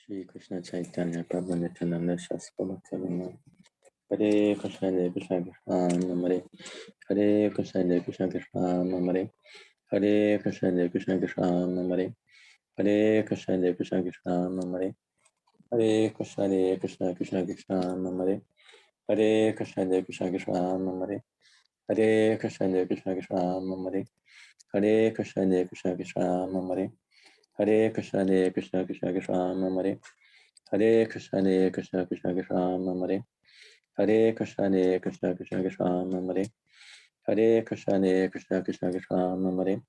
Shri Krishna Chaitanya Prabhu Nityananda Shastra Hare Krishna Hare Krishna Krishna Namare Hare Krishna Hare Krishna Krishna Namare Hare Krishna Hare Krishna Krishna Namare Hare Krishna Hare Krishna Krishna Namare Hare Krishna Hare Krishna Krishna Krishna Namare Hare Krishna Hare Krishna Krishna Namare Hare Krishna Hare Krishna Krishna Namare Hare Krishna Hare Krishna Krishna Namare Hare Krishna Hare Krishna Krishna Krishna Namare Hare Krishna Hare Krishna Krishna Krishna Namare Hare Krishna Hare Krishna Krishna Krishna Namare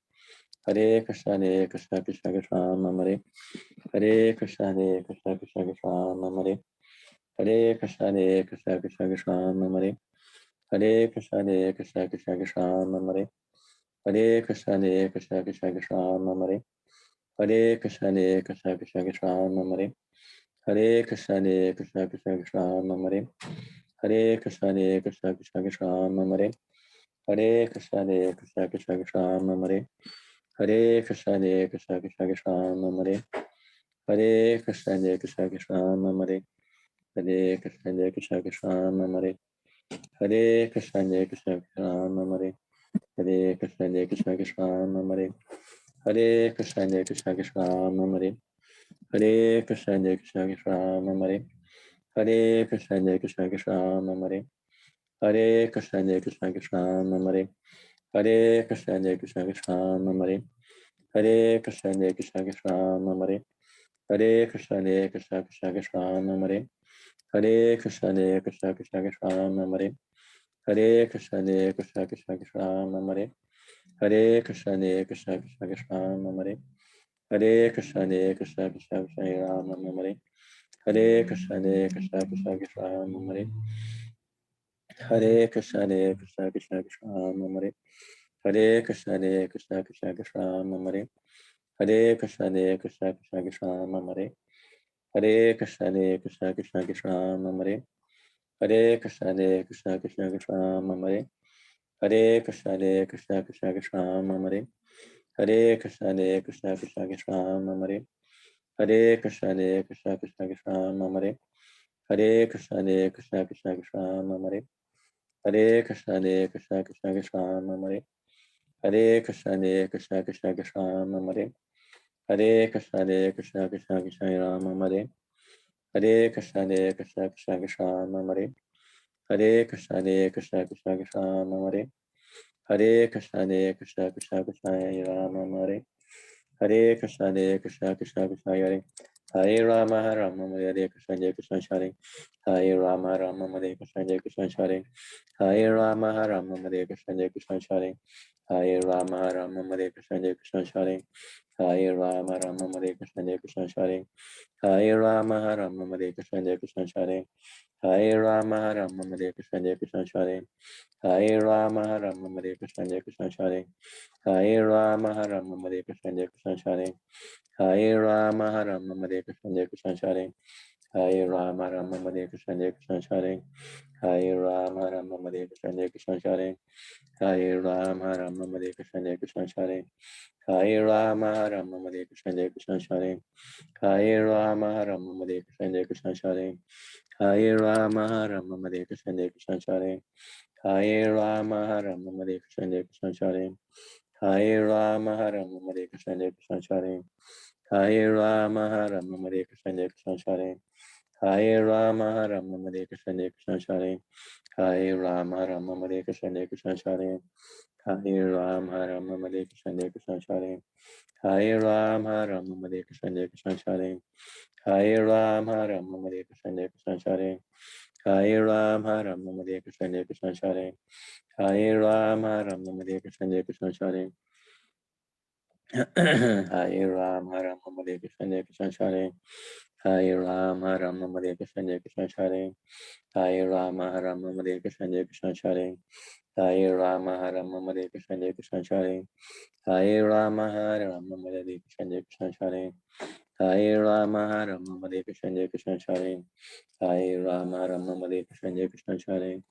Hare Krishna Hare Krishna Krishna Krishna Namare Hare Krishna Hare Krishna Krishna Krishna Namare Hare Krishna Hare Krishna Krishna Krishna Namare Hare Krishna Hare Krishna Krishna Krishna Namare Hare Krishna Hare Krishna Krishna Krishna Namare Hare Krishna Hare Krishna Krishna Krishna Namare Hare Krishna Hare Krishna Krishna Krishna Namare Hare Krishna Hare Krishna Krishna Krishna Namare Hare Krishna Hare Krishna Krishna Krishna Namare Hare Krishna Hare Krishna Krishna Krishna Namare Hare Krishna Hare Krishna Krishna Krishna Namare Hare Krishna Hare Krishna Krishna Namare Hare Krishna Hare Krishna Krishna Namare Hare Krishna Hare Krishna Krishna Namare Hare Krishna Hare Krishna Krishna Namare Hare Krishna Hare Krishna Krishna Namare Hare Krishna Hare Krishna Krishna Namare Hare Krishna Hare Krishna Krishna Namare Hare Krishna Hare Krishna Krishna Namare Hare Krishna Hare Krishna Krishna Namare Hare Krishna Hare Krishna Krishna Namare Hare Krishna Hare Krishna Krishna Krishna Namare Hare Krishna Hare Krishna Krishna Krishna Namare Hare Krishna Hare Krishna Krishna Krishna Namare Hare Krishna Hare Krishna Krishna Krishna Namare Hare Krishna Hare Krishna Krishna Krishna Namare Hare Krishna Hare Krishna Krishna Krishna Namare Hare Krishna Hare Krishna Krishna Krishna Namare Hare Krishna Hare Krishna Krishna Krishna Namare Hare Krishna Hare Krishna Krishna Krishna Namare Hare Krishna Hare Krishna Krishna Krishna Namare Hare Krishna Hare Krishna Krishna Krishna Namare Hare Krishna Hare Krishna Krishna Krishna Namare Hare Krishna Hare Krishna Krishna Krishna Namare Hare Krishna Hare Krishna Krishna Krishna Namare Hare Krishna Hare Krishna Krishna Krishna Namare Hare Krishna Hare Krishna Krishna Krishna Namare Hare Krishna Hare Krishna Krishna Krishna Namare Hare Krishna Hare Krishna Krishna Krishna Namare Hare Krishna Hare Krishna Krishna Krishna Namare Hare Krishna Hare Krishna Krishna Krishna Namare Hare Krishna Hare Krishna Krishna Krishna Namare Hare Krishna Hare Krishna Krishna Krishna Hare Hare Rama Hare Krishna Hare Krishna Hare Hare Rama Hare Krishna Hare Krishna Hare Hare Rama Hare Krishna Hare Krishna Hare Hare Rama Hare Krishna Hare Krishna Hare Hare Rama Hare Krishna Hare Krishna Hare Hare Rama Hare Krishna Hare Krishna Hare Hare Rama Hare Krishna Hare Krishna Hare Hare Rama Hare Krishna Hare Krishna Hare Hare Rama Hare Krishna Hare Krishna Hare Hare Rama Hare Krishna Hare Krishna Hare Hare Rama Hare Krishna Hare Krishna Hare Hare Rama Hare Krishna Hare Krishna Hare Hare Rama Hare Krishna Hare Krishna Hare Hare Rama Hare Krishna Hare Krishna Hare Hare Rama Hare Krishna Hare Krishna Hare Hare Rama Hare Krishna Hare Krishna Hare Hare Rama Hare Krishna Hare Krishna Hare Hare Rama Hare Krishna Hare Krishna Hare Hare Rama Hare Krishna Hare Krishna Hare Hare Rama Hare Krishna Hare Krishna Hare Hare Rama Hare Krishna Hare Krishna Hare Hare Rama Hare Krishna Hare Krishna Hare Hare Rama Hare Krishna Hare Krishna Hare Hare Rama Hare Krishna Hare Krishna Hare Hare Rama Hare Krishna Hare Krishna Hare Hare Rama Hare Krishna Hare Krishna Hare Hare Ram Hare Krishna Hare Krishna Hare Hare Ram Hare Krishna Hare Krishna Hare Hare Ram Hare Krishna Hare Krishna Hare Hare Ram Hare Krishna Hare Krishna Hare Hare Ram Hare Krishna Hare Krishna Hare Hare Ram Hare Krishna Hare Krishna Hare Hare Ram Hare Krishna Hare Krishna Hare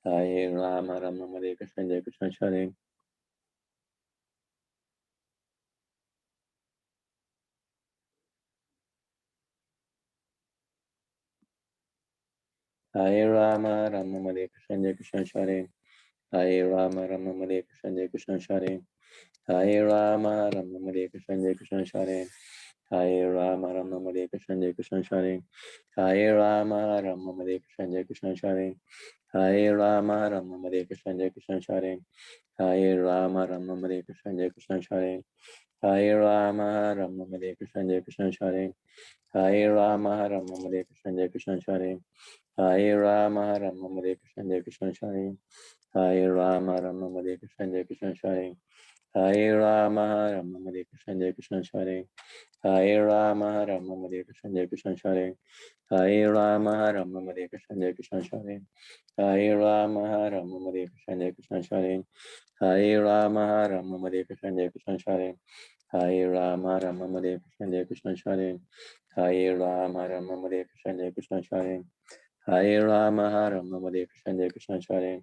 Hare Ram Hare Krishna Hare Krishna Hare Hare Rama, Rama Hare Krishna, Hare Krishna Hare. Hare Rama, Rama Hare Krishna, Hare Krishna Hare. Hare Rama, Rama Hare Krishna, Hare Krishna Hare. Hare Rama, Rama Hare Krishna, Hare Krishna Hare. Hare Rama, Rama Hare Krishna, Hare Krishna Hare. Hare Rama, Rama Hare Krishna, Hare Krishna Hare. Hare Rama, Rama Hare Krishna, Hare Krishna Hare. Hare Rama, Rama Hare Krishna, Hare Krishna Hare. Hare Rama, Rama Hare Krishna, Hare Krishna Hare. Hare Rama, Rama Hare Krishna, Hare Krishna Hare. Hare Rama, Rama Hare Krishna, Hare Krishna Hare. Hare Rama, Rama Hare Krishna, Hare Krishna Hare. Hare Rama, Rama Hare Krishna, Hare Krishna Hare. Hare Rama, Rama Hare Krishna, Hare Krishna Hare. Hare Rama, Rama Hare Krishna, Hare Krishna Hare. Hare Rama, Rama Hare Krishna, Hare Krishna Hare. Hare Rama, Rama Hare Krishna, Hare Krishna Hare. Hare Rama, Rama Hare Krishna, Hare Krishna Hare. Hare Rama, Rama Hare Krishna, Hare Krishna Hare.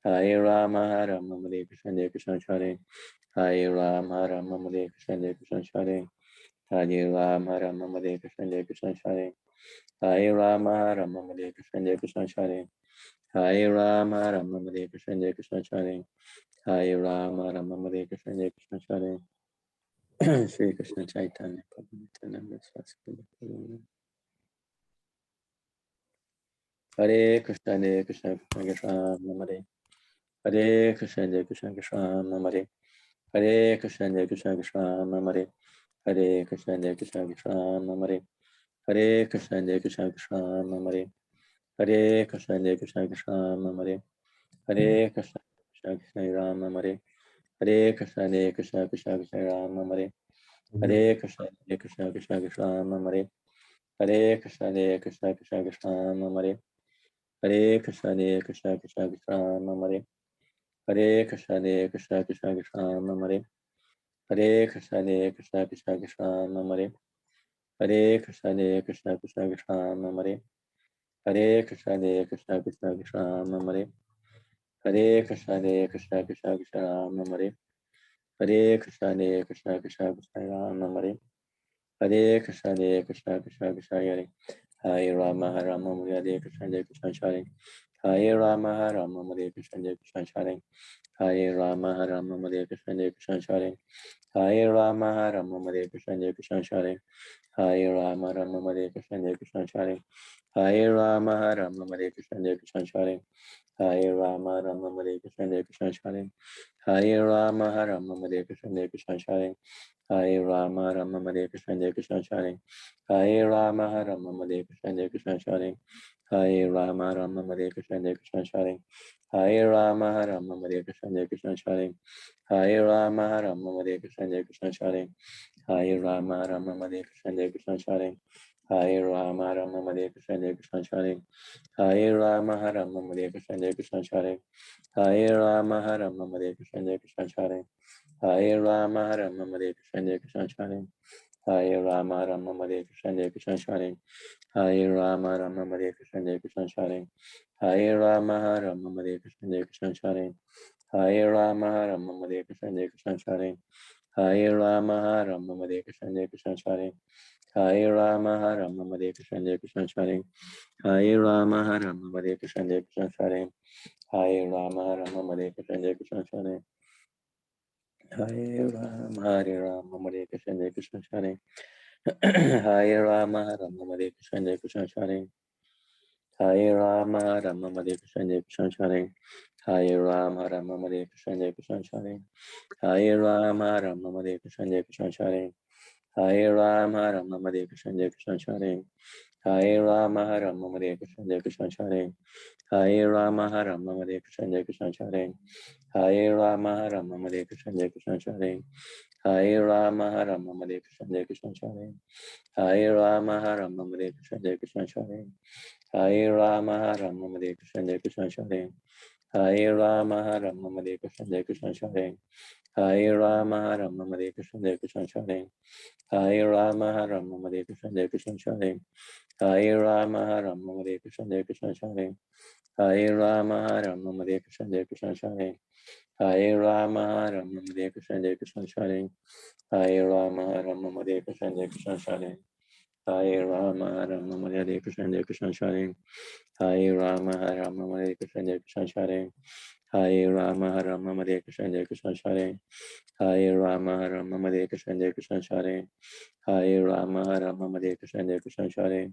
Hare Rama, Rama Hare Krishna, Hare Krishna Hare. Hare Rama, Rama Hare Krishna, Hare Krishna Hare. Hare Rama, Rama Hare Krishna, Hare Krishna Hare. Hare Rama, Rama Hare Krishna, Hare Krishna Hare. Hare Rama, Rama Hare Krishna, Hare Krishna Hare. Hare Rama, Rama Hare Krishna, Hare Krishna Hare. Shri Krishna Chaitanya Prabhu Nityananda Swastika. Hare Krishna, Hare Krishna, Krishna Krishna, Hare Hare Krishna, Hare Krishna, Krishna Hare Hare Krishna, Hare Krishna, Krishna Hare Hare Krishna, Hare Krishna, Krishna Hare Hare Krishna, Hare Krishna, Krishna Hare Hare Krishna, Hare Krishna, Krishna Hare Hare Krishna, Krishna Krishna Ram Hare Hare Krishna, Hare Krishna, Krishna Krishna Ram Hare Hare Krishna, Hare Krishna, Krishna Krishna Hare Hare Krishna, Hare Krishna, Krishna Krishna Hare Hare Krishna, Hare Krishna, Krishna Krishna Hare Hare Krishna, Hare Krishna, Krishna Krishna Hare Hare Krishna, Hare Krishna, Krishna Krishna Hare Hare Krishna, Hare Krishna, Krishna Krishna Hare Hare Krishna, Hare Krishna, Krishna Krishna Hare Hare Krishna, Hare Krishna, Krishna Krishna Hare Hare Krishna, Hare Krishna, Krishna Krishna Hare Hare Krishna, Hare Krishna, Krishna Krishna Hare Hare Rama, Rama Hare Krishna, Hare Krishna Hare Hare Rama, Rama Hare Krishna, Hare Krishna Hare Hare Rama, Rama Hare Krishna, Hare Krishna Hare Hare Rama, Rama Hare Krishna, Hare Krishna Hare Hare Rama, Rama Hare Krishna, Hare Krishna Hare Hare Rama, Rama Hare Krishna, Hare Krishna Hare Hare Rama, Rama Hare Krishna, Hare Krishna Hare Hare Rama, Rama Hare Krishna, Hare Krishna Hare Hare Rama, Rama Hare Krishna, Hare Krishna Hare Hare Rama, Rama Hare Krishna, Hare Krishna Hare Hare Rama, Rama Hare Krishna, Hare Krishna Hare Hare Rama, Rama Hare Krishna, Hare Krishna Hare Hare Rama, Rama Hare Krishna, Hare Krishna Hare Hare Rama, Rama Hare Krishna, Hare Krishna Hare Hare Rama, Rama Hare Krishna, Hare Krishna Hare Hare Rama, Rama Hare Krishna, Hare Krishna Hare Hare Rama, Rama Hare Krishna, Hare Krishna Hare Hare Rama, Rama Hare Krishna, Hare Krishna Hare Hare Rama, Rama Hare Krishna, Hare Krishna Hare Hare Rama, Rama Hare Krishna, Hare Krishna Hare Hare Rama, Rama Hare Krishna, Hare Krishna Hare Hare Rama, Rama Hare Krishna, Hare Krishna Hare Hare Rama, Rama Hare Krishna, Hare Krishna Hare Hare Rama, Rama Hare Krishna, Hare Krishna Hare Hare Rama, Rama Hare Krishna, Hare Krishna Hare Hare Rama, Rama Hare Krishna, Hare Krishna Hare Hare Rama, Hare Rama, Hare Krishna, Hare Krishna Hare Hare Rama, Rama Hare Krishna, Hare Krishna Hare Hare Rama, Rama Hare Krishna, Hare Krishna Hare Hare Rama, Rama Hare Krishna, Hare Krishna Hare Hare Rama, Rama Hare Krishna, Hare Krishna Hare Hare Rama, Rama Hare Krishna, Hare Krishna Hare Hare Rama, Rama Hare Krishna, Hare Krishna Hare Hare Rama, Rama Hare Krishna, Hare Krishna Hare Hare Rama, Rama Hare Krishna, Hare Krishna Hare Hare Rama, Rama Hare Krishna, Hare Krishna Hare Hare Rama, Rama Hare Krishna, Hare Krishna Hare Hare Rama, Rama Hare Krishna, Hare Krishna Hare Hare Rama, Rama Hare Krishna, Hare Krishna Hare Hare Rama, Rama Hare Krishna, Hare Krishna Hare Hare Rama, Rama Hare Krishna, Hare Krishna Hare Hare Rama, Rama Hare Krishna, Hare Krishna Hare Hare Rama, Rama Hare Krishna, Hare Krishna Hare Hare Rama, Rama Hare Krishna, Hare Krishna Hare Hare Rama, Rama Hare Krishna, Hare Krishna Hare Hare Rama, Hare Krishna, Hare Hare Rama, Hare Krishna, Hare Hare Rama, Hare Krishna, Hare Hare Rama, Hare Krishna, Hare Hare Rama, Hare Krishna, Hare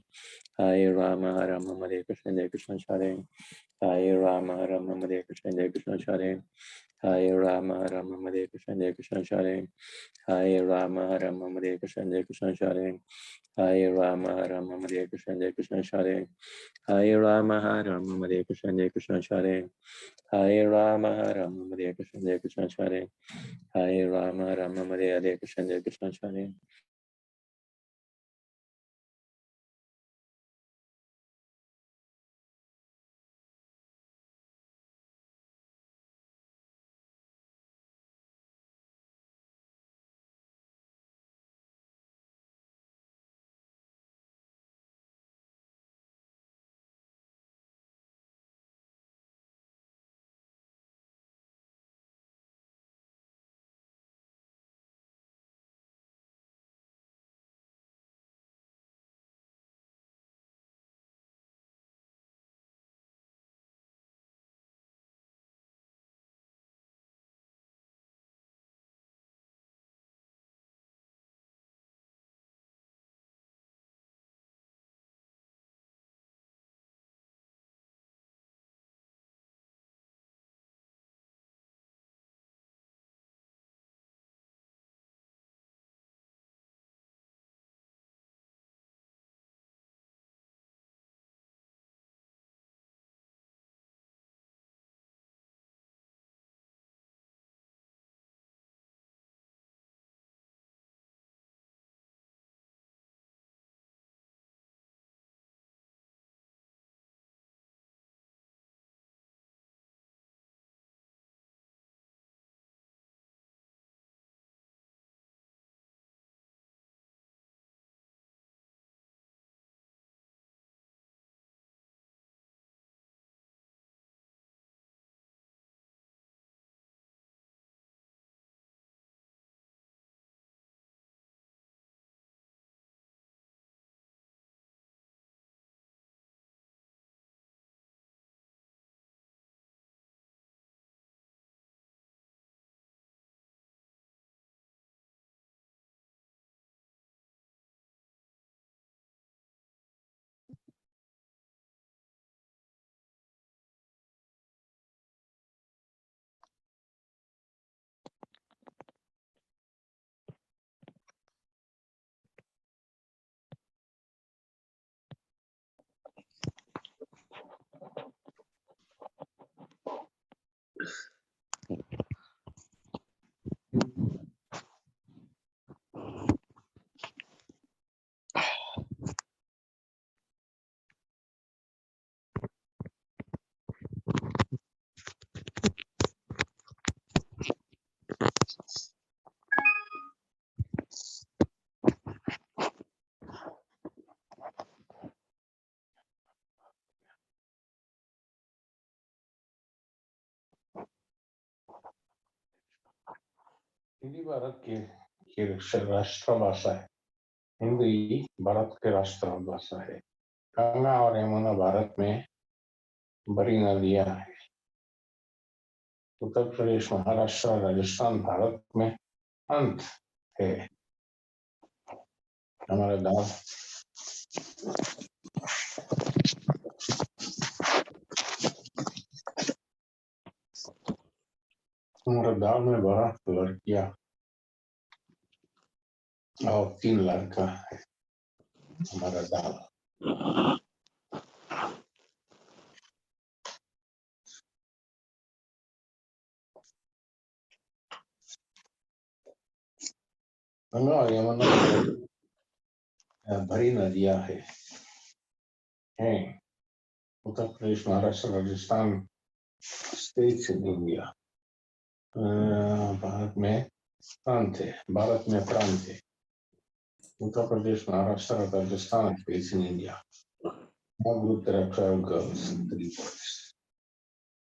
Hare Rama, Hare Krishna, Hare Hare Rama, Hare Krishna, Hare Hare Rama, Hare Krishna, Hare Hare Rama, Hare Krishna, Hare Hare Rama, Hare Krishna, Hare Hare Rama, Hare Krishna, Hare Hare Rama, Hare Krishna, Hare Hare Rama, Hare Krishna, Hare. Hindi Bharat की राष्ट्रभाषा है। हिंदी भारत की राष्ट्रभाषा है। गंगा और यमुना भारत में बड़ी नदियां हैं। उत्तर प्रदेश, महाराष्ट्र, राजस्थान भारत में अंत है। हमारा दाल में 12 लड़कियां और 3 लड़का है। हमारा दाल गंगा और यमुना बड़ी नदियां हैं। Uttar Pradesh, Maharashtra, Rajasthan states in India. Bharat में प्रांत है। Uttar Pradesh, Maharashtra, Rajasthan states in India. Group there are 12 girls and 3 boys.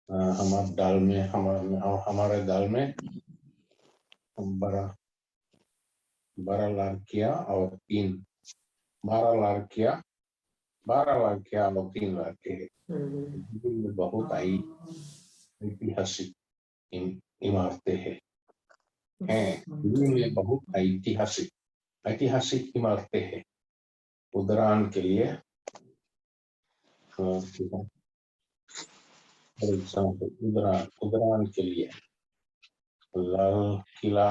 हमारे दाल में 12 लड़कियां और 3 12 लाख किया, 12 लाख किया और 3 लाख के बहुत ऐतिहासिक इमारतें हैं। दिल्ली में बहुत ऐतिहासिक इमारतें हैं। उदाहरण के लिए उदाहरण के लिए लाल किला,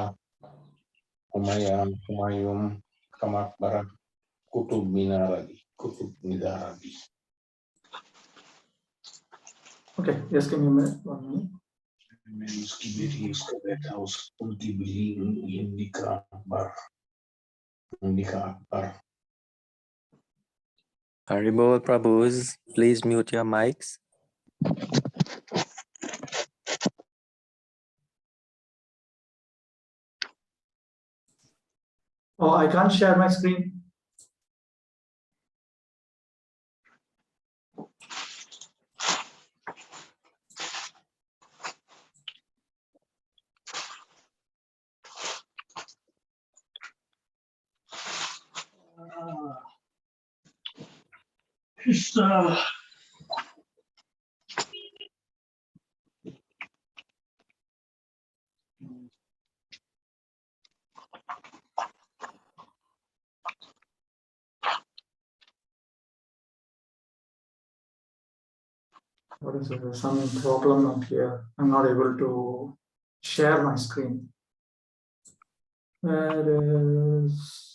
हुमायूं का मकबरा, कुतुब मीनार आदि। Okay, just give me a minute. 1 minute. मैं उसकी बेटी, उसका बेटा, उनकी बिल्ली हिंदी का Akbar. Haribol Prabhus, please mute your mics. Oh, I can't share my screen. Krishna. What is there? Some problem up here. I'm not able to share my screen. Where is...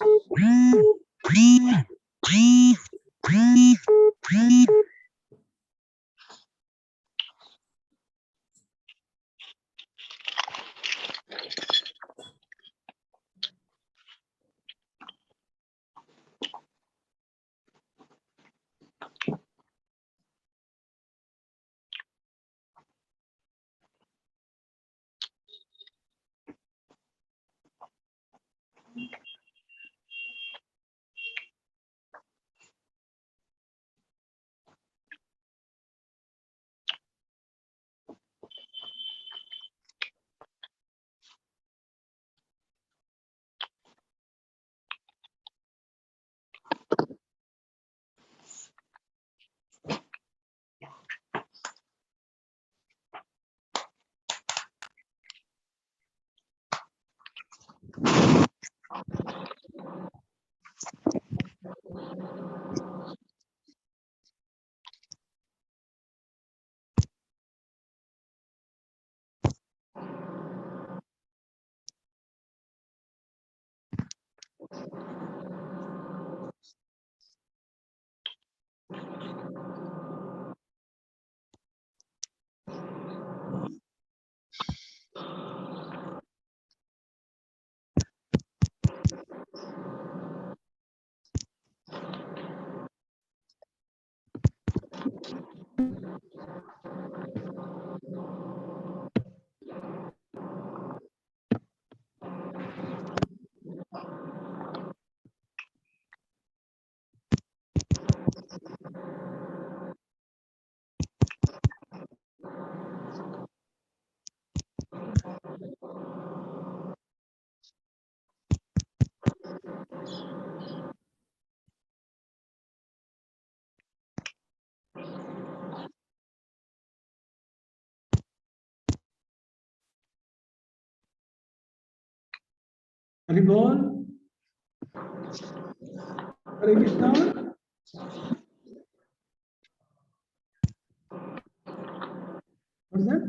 Haribol? Hare Krishna? What's that?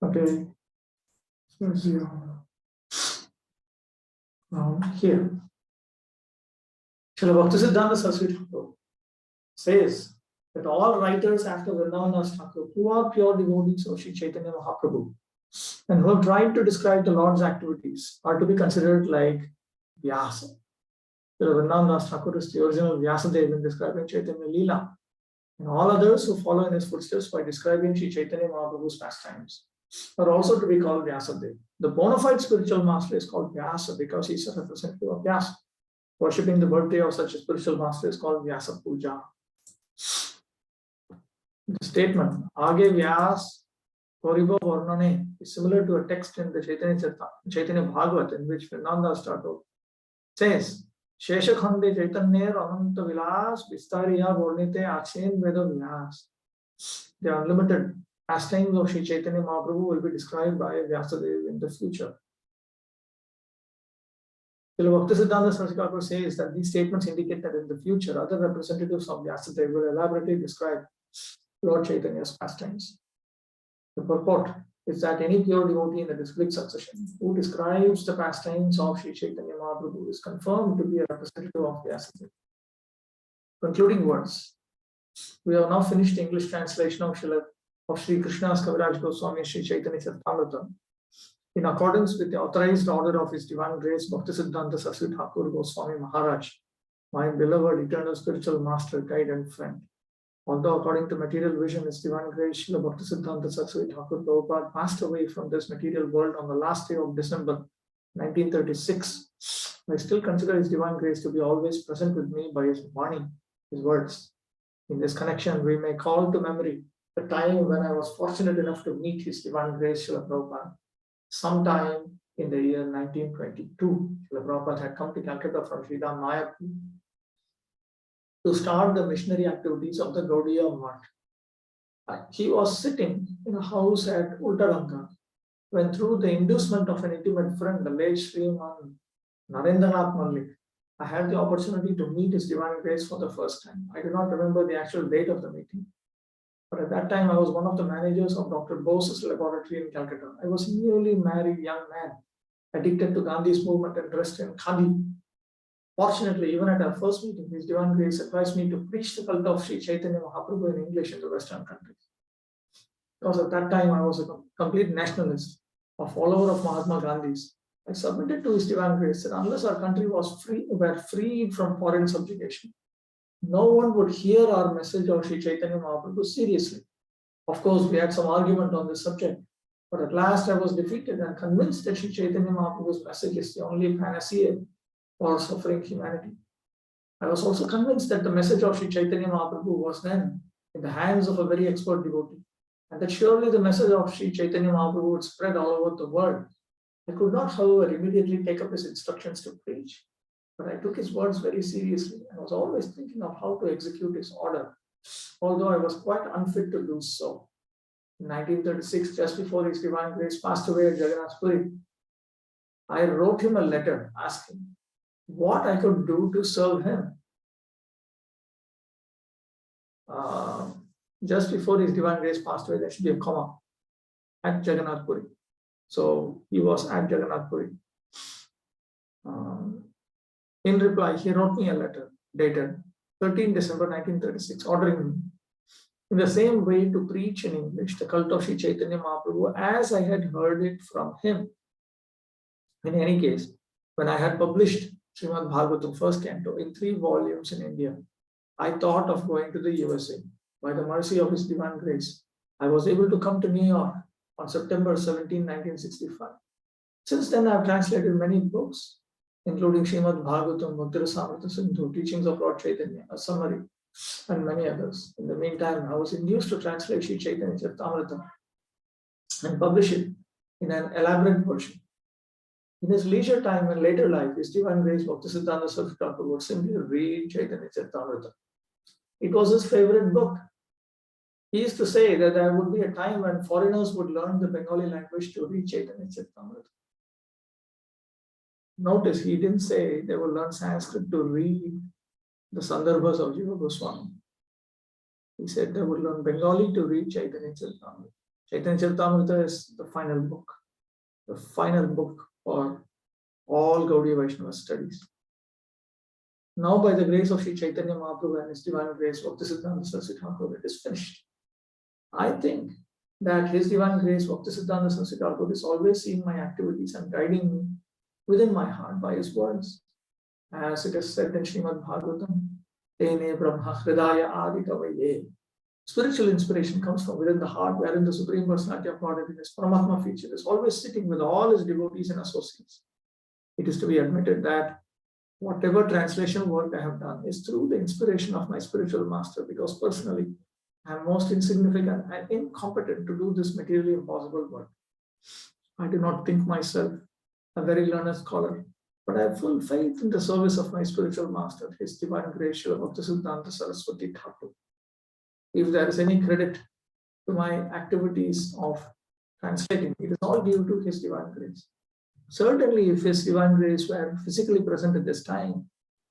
Okay. Now here, Srila Bhaktisiddhanta Saraswati Thakur says that all writers after Vrindavan Thakur who are pure devotees of Sri Chaitanya Mahaprabhu and who have tried to describe the Lord's activities are to be considered like Vyasa. Vrindavan Thakur is the original Vyasadeva in describing Chaitanya Leela, and all others who follow in his footsteps by describing Sri Chaitanya Mahaprabhu's pastimes are also to be called Vyasadeva. The bona fide spiritual master is called Vyasa because he is a representative of Vyasa. Worshipping the birthday of such a spiritual master is called Vyasa Puja. The statement, Age Vyas Koribo Varnane, is similar to a text in the Chaitanya Bhagavat in which Vrindavan Thakur says, Sheshakhande Chaitanya Ananta Vilas Vistariya Varnite Achen Veda Vyas. The unlimited pastimes of Sri Chaitanya Mahaprabhu will be described by Vyasadeva in the future. Srila Bhaktisiddhanta Saraswati Thakur says that these statements indicate that in the future, other representatives of Vyasadeva will elaborately describe Lord Chaitanya's pastimes. The purport is that any pure devotee in the discrete succession who describes the pastimes of Sri Chaitanya Mahaprabhu is confirmed to be a representative of Vyasadeva. Concluding words. We have now finished the English translation of Sri Krishna's Kaviraj Goswami Sri Chaitanya Charitamrita. In accordance with the authorized order of His Divine Grace, Bhaktisiddhanta Saraswati Thakur Goswami Maharaj, my beloved eternal spiritual master, guide and friend. Although according to material vision, His Divine Grace, Srila Bhaktisiddhanta Saraswati Thakur Prabhupada passed away from this material world on the last day of December 1936, I still consider His Divine Grace to be always present with me by His Vani, His words. In this connection, we may call to memory the time when I was fortunate enough to meet His Divine Grace, Srila Prabhupada. Sometime in the year 1922, Srila Prabhupada had come to Calcutta from Sridham Mayapur to start the missionary activities of the Gaudiya Math. He was sitting in a house at Uttaranga when, through the inducement of an intimate friend, the late Sriman Narendranath Mallik, I had the opportunity to meet His Divine Grace for the first time. I do not remember the actual date of the meeting, but at that time I was one of the managers of Dr. Bose's laboratory in Calcutta. I was a newly married young man, addicted to Gandhi's movement and dressed in khadi. Fortunately, even at our first meeting, His Divine Grace advised me to preach the cult of Sri Chaitanya Mahaprabhu in English in the Western countries. Because at that time I was a complete nationalist, a follower of Mahatma Gandhi's. I submitted to His Divine Grace that unless our country were freed from foreign subjugation, no one would hear our message of Sri Chaitanya Mahaprabhu seriously. Of course, we had some argument on this subject, but at last I was defeated and convinced that Sri Chaitanya Mahaprabhu's message is the only panacea for suffering humanity. I was also convinced that the message of Sri Chaitanya Mahaprabhu was then in the hands of a very expert devotee, and that surely the message of Sri Chaitanya Mahaprabhu would spread all over the world. I could not, however, immediately take up his instructions to preach, but I took his words very seriously and was always thinking of how to execute his order, although I was quite unfit to do so. In 1936, just before His Divine Grace passed away at Jagannath Puri, I wrote him a letter asking what I could do to serve him. Just before His Divine Grace passed away, there should be a comma, at Jagannath Puri. So he was at Jagannath Puri. In reply, he wrote me a letter dated 13 December 1936, ordering me in the same way to preach in English the cult of Sri Chaitanya Mahaprabhu as I had heard it from him. In any case, when I had published Srimad Bhagavatam first canto in 3 volumes in India, I thought of going to the USA. By the mercy of His Divine Grace, I was able to come to New York on September 17, 1965. Since then, I have translated many books, including Srimad Bhagavatam, Mudrasamrita Sindhu, Teachings of Lord Chaitanya, a summary, and many others. In the meantime, I was induced to translate Sri Chaitanya Charitamrita and publish it in an elaborate version. In his leisure time and later life, His Divine Grace Bhaktisiddhanta Saraswati Thakur would simply read Chaitanya Charitamrita. It was his favorite book. He used to say that there would be a time when foreigners would learn the Bengali language to read Chaitanya Charitamrita. Notice he didn't say they will learn Sanskrit to read the Sandarbhas of Jiva Goswami. He said they would learn Bengali to read Chaitanya Charitamrita. Chaitanya Charitamrita is the final book for all Gaudiya Vaishnava studies. Now, by the grace of Sri Chaitanya Mahaprabhu and His Divine Grace, Bhaktisiddhanta Saraswati Thakur, it is finished. I think that His Divine Grace, Bhaktisiddhanta Saraswati Thakur, is always seeing my activities and guiding me within my heart by His words. As it is said in Srimad Bhagavatam, Tene Brahma Hridaya Adi Kavaye. Spiritual inspiration comes from within the heart, wherein the Supreme Personality of Godhead in His Paramatma feature is always sitting with all His devotees and associates. It is to be admitted that whatever translation work I have done is through the inspiration of my spiritual master, because personally I am most insignificant and incompetent to do this materially impossible work. I do not think myself a very learned scholar, but I have full faith in the service of my spiritual master, His Divine Grace, Srila Bhaktisiddhanta Saraswati Thakur. If there is any credit to my activities of translating, it is all due to His Divine Grace. Certainly, if His Divine Grace were physically present at this time,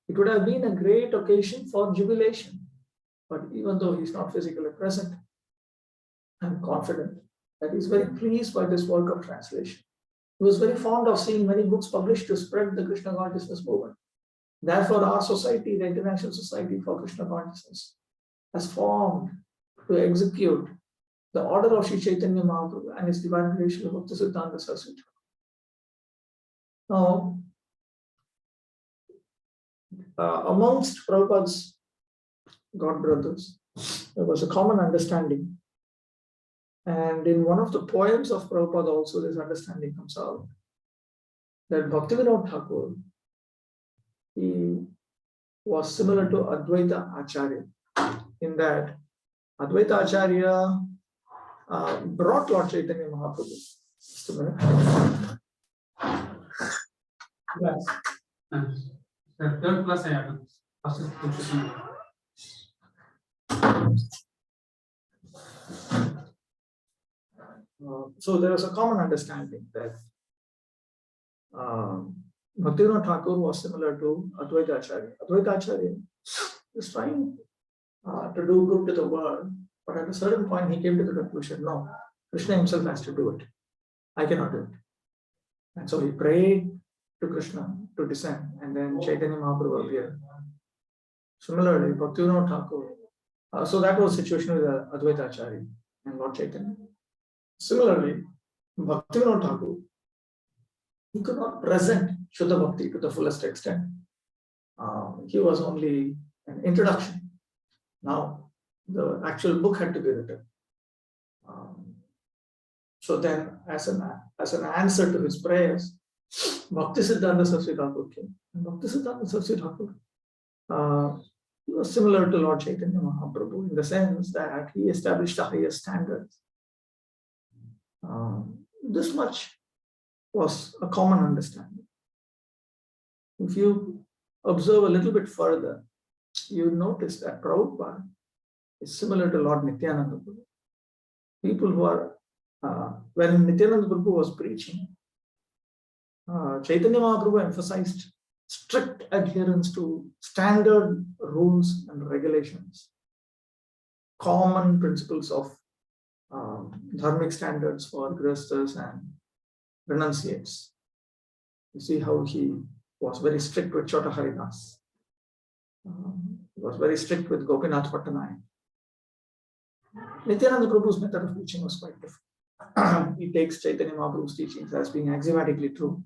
it would have been a great occasion for jubilation. But even though He is not physically present, I am confident that He is very pleased by this work of translation. He was very fond of seeing many books published to spread the Krishna consciousness movement. Therefore, our society, the International Society for Krishna Consciousness, has formed to execute the order of Sri Chaitanya Mahaprabhu and His Divine Grace, Srila Bhaktisiddhanta Saraswati. Now, amongst Prabhupada's God brothers, there was a common understanding. And in one of the poems of Prabhupada also, this understanding comes out, that Bhaktivinoda Thakur, he was similar to Advaita Acharya, in that Advaita Acharya brought Lord Chaitanya Mahaprabhu. Just a minute. Yes. The third class I have. So there is a common understanding that Bhaktivinoda Thakur was similar to Advaita Acharya. Advaita Acharya is trying to do good to the world, but at a certain point he came to the conclusion, no, Krishna himself has to do it. I cannot do it. And so he prayed to Krishna to descend, and then Chaitanya Mahaprabhu appeared. Similarly, Bhaktivinoda Thakur, so that was the situation with Advaita Acharya and Lord Chaitanya. Similarly, Bhaktivinoda Thakur, he could not present Shuddha Bhakti to the fullest extent. He was only an introduction. Now, the actual book had to be written. So then, as an answer to his prayers, Bhaktisiddhanta Saraswati Thakur came. And Bhaktisiddhanta Saraswati Thakur, he was similar to Lord Chaitanya Mahaprabhu in the sense that he established the highest standards. This much was a common understanding. If you observe a little bit further, you notice that Prabhupada is similar to Lord Nityananda Prabhu. People who are, when Nityananda Prabhu was preaching, Chaitanya Mahaprabhu emphasized strict adherence to standard rules and regulations, common principles of dharmic standards for grihasthas and renunciates. You see how he was very strict with Chota Haridas. He was very strict with Gopinath Pattanayake. Nityananda Prabhu's method of preaching was quite different. He takes Chaitanya Mahaprabhu's teachings as being axiomatically true,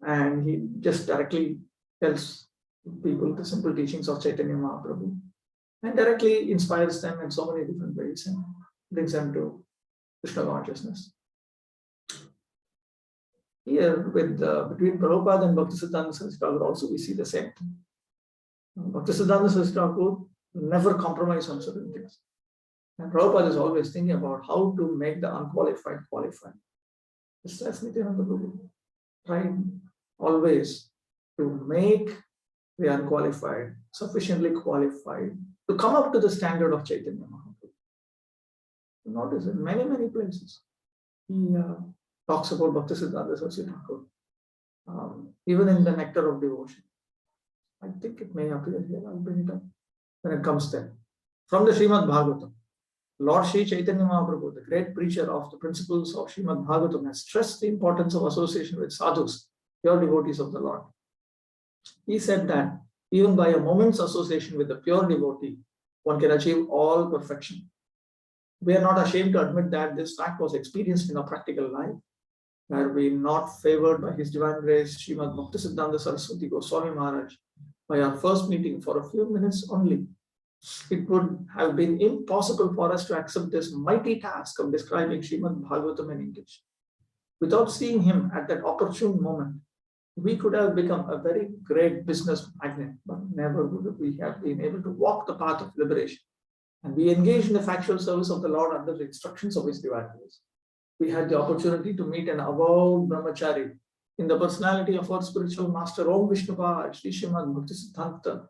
and he just directly tells people the simple teachings of Chaitanya Mahaprabhu and directly inspires them in so many different ways and brings them to Krishna consciousness. Here, with between Prabhupada and Bhaktisiddhanta Saraswati Thakur also we see the same thing. Bhaktisiddhanta Saraswati Thakur never compromise on certain things. And Prabhupada is always thinking about how to make the unqualified qualified. Just as Nityananda Prabhu tried always to make the unqualified sufficiently qualified to come up to the standard of Chaitanya Mahaprabhu. Notice in many, many places he talks about Bhaktisiddhanta Saraswati Thakur, even in the Nectar of Devotion. I think it may appear here, I'll bring it up when it comes there. From the Srimad Bhagavatam, Lord Sri Chaitanya Mahaprabhu, the great preacher of the principles of Srimad Bhagavatam, has stressed the importance of association with sadhus, pure devotees of the Lord. He said that even by a moment's association with a pure devotee, one can achieve all perfection. We are not ashamed to admit that this fact was experienced in our practical life. Were we not favored by His Divine Grace, Srimad Bhaktisiddhanta Saraswati Goswami Maharaj, by our first meeting for a few minutes only, it would have been impossible for us to accept this mighty task of describing Srimad Bhagavatam in English. Without seeing him at that opportune moment, we could have become a very great business magnate, but never would we have been able to walk the path of liberation. And we engaged in the factual service of the Lord under the instructions of His Divine Grace. We had the opportunity to meet an avowed brahmachari in the personality of our spiritual master, Om Vishnupad, Sri Srimad Bhaktisiddhanta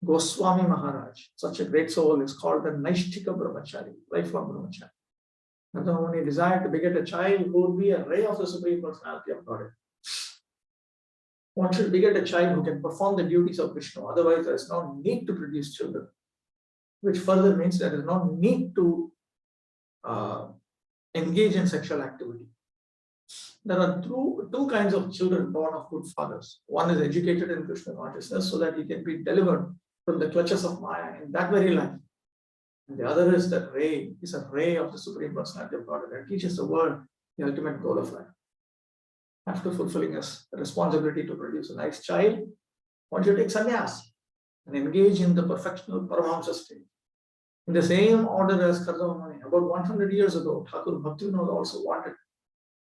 Goswami Maharaj. Such a great soul is called the Naishtika Brahmachari, lifelong brahmachari. Radha Muni desired to beget a child who would be a ray of the Supreme Personality of Godhead. One should beget a child who can perform the duties of Vishnu, otherwise there is no need to produce children, which further means there is no need to engage in sexual activity. There are two kinds of children born of good fathers. One is educated in Krishna consciousness so that he can be delivered from the clutches of Maya in that very life. And the other is that ray, is a ray of the Supreme Personality of Godhead that teaches the world the ultimate goal of life. After fulfilling his responsibility to produce a nice child, one should take sannyas and engage in the perfectional Paramahamsa state. In the same order as Kardama Muni, about 100 years ago, Thakur Bhaktivinoda also wanted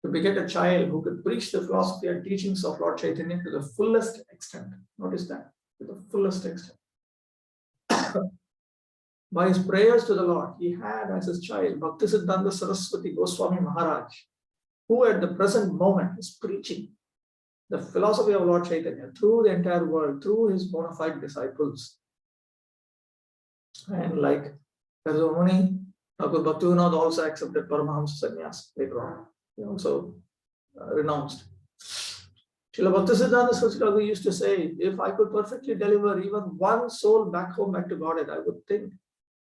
to beget a child who could preach the philosophy and teachings of Lord Chaitanya to the fullest extent. Notice that, to the fullest extent. By his prayers to the Lord, he had as his child Bhaktisiddhanta Saraswati Goswami Maharaj, who at the present moment is preaching the philosophy of Lord Chaitanya through the entire world, through his bona fide disciples. And like Kardama Muni, Thakur Bhaktivinoda also accepted Paramahamsa sannyas later on. He also renounced. Srila Bhaktisiddhanta Saraswati used to say, if I could perfectly deliver even one soul back home, back to Godhead, I would think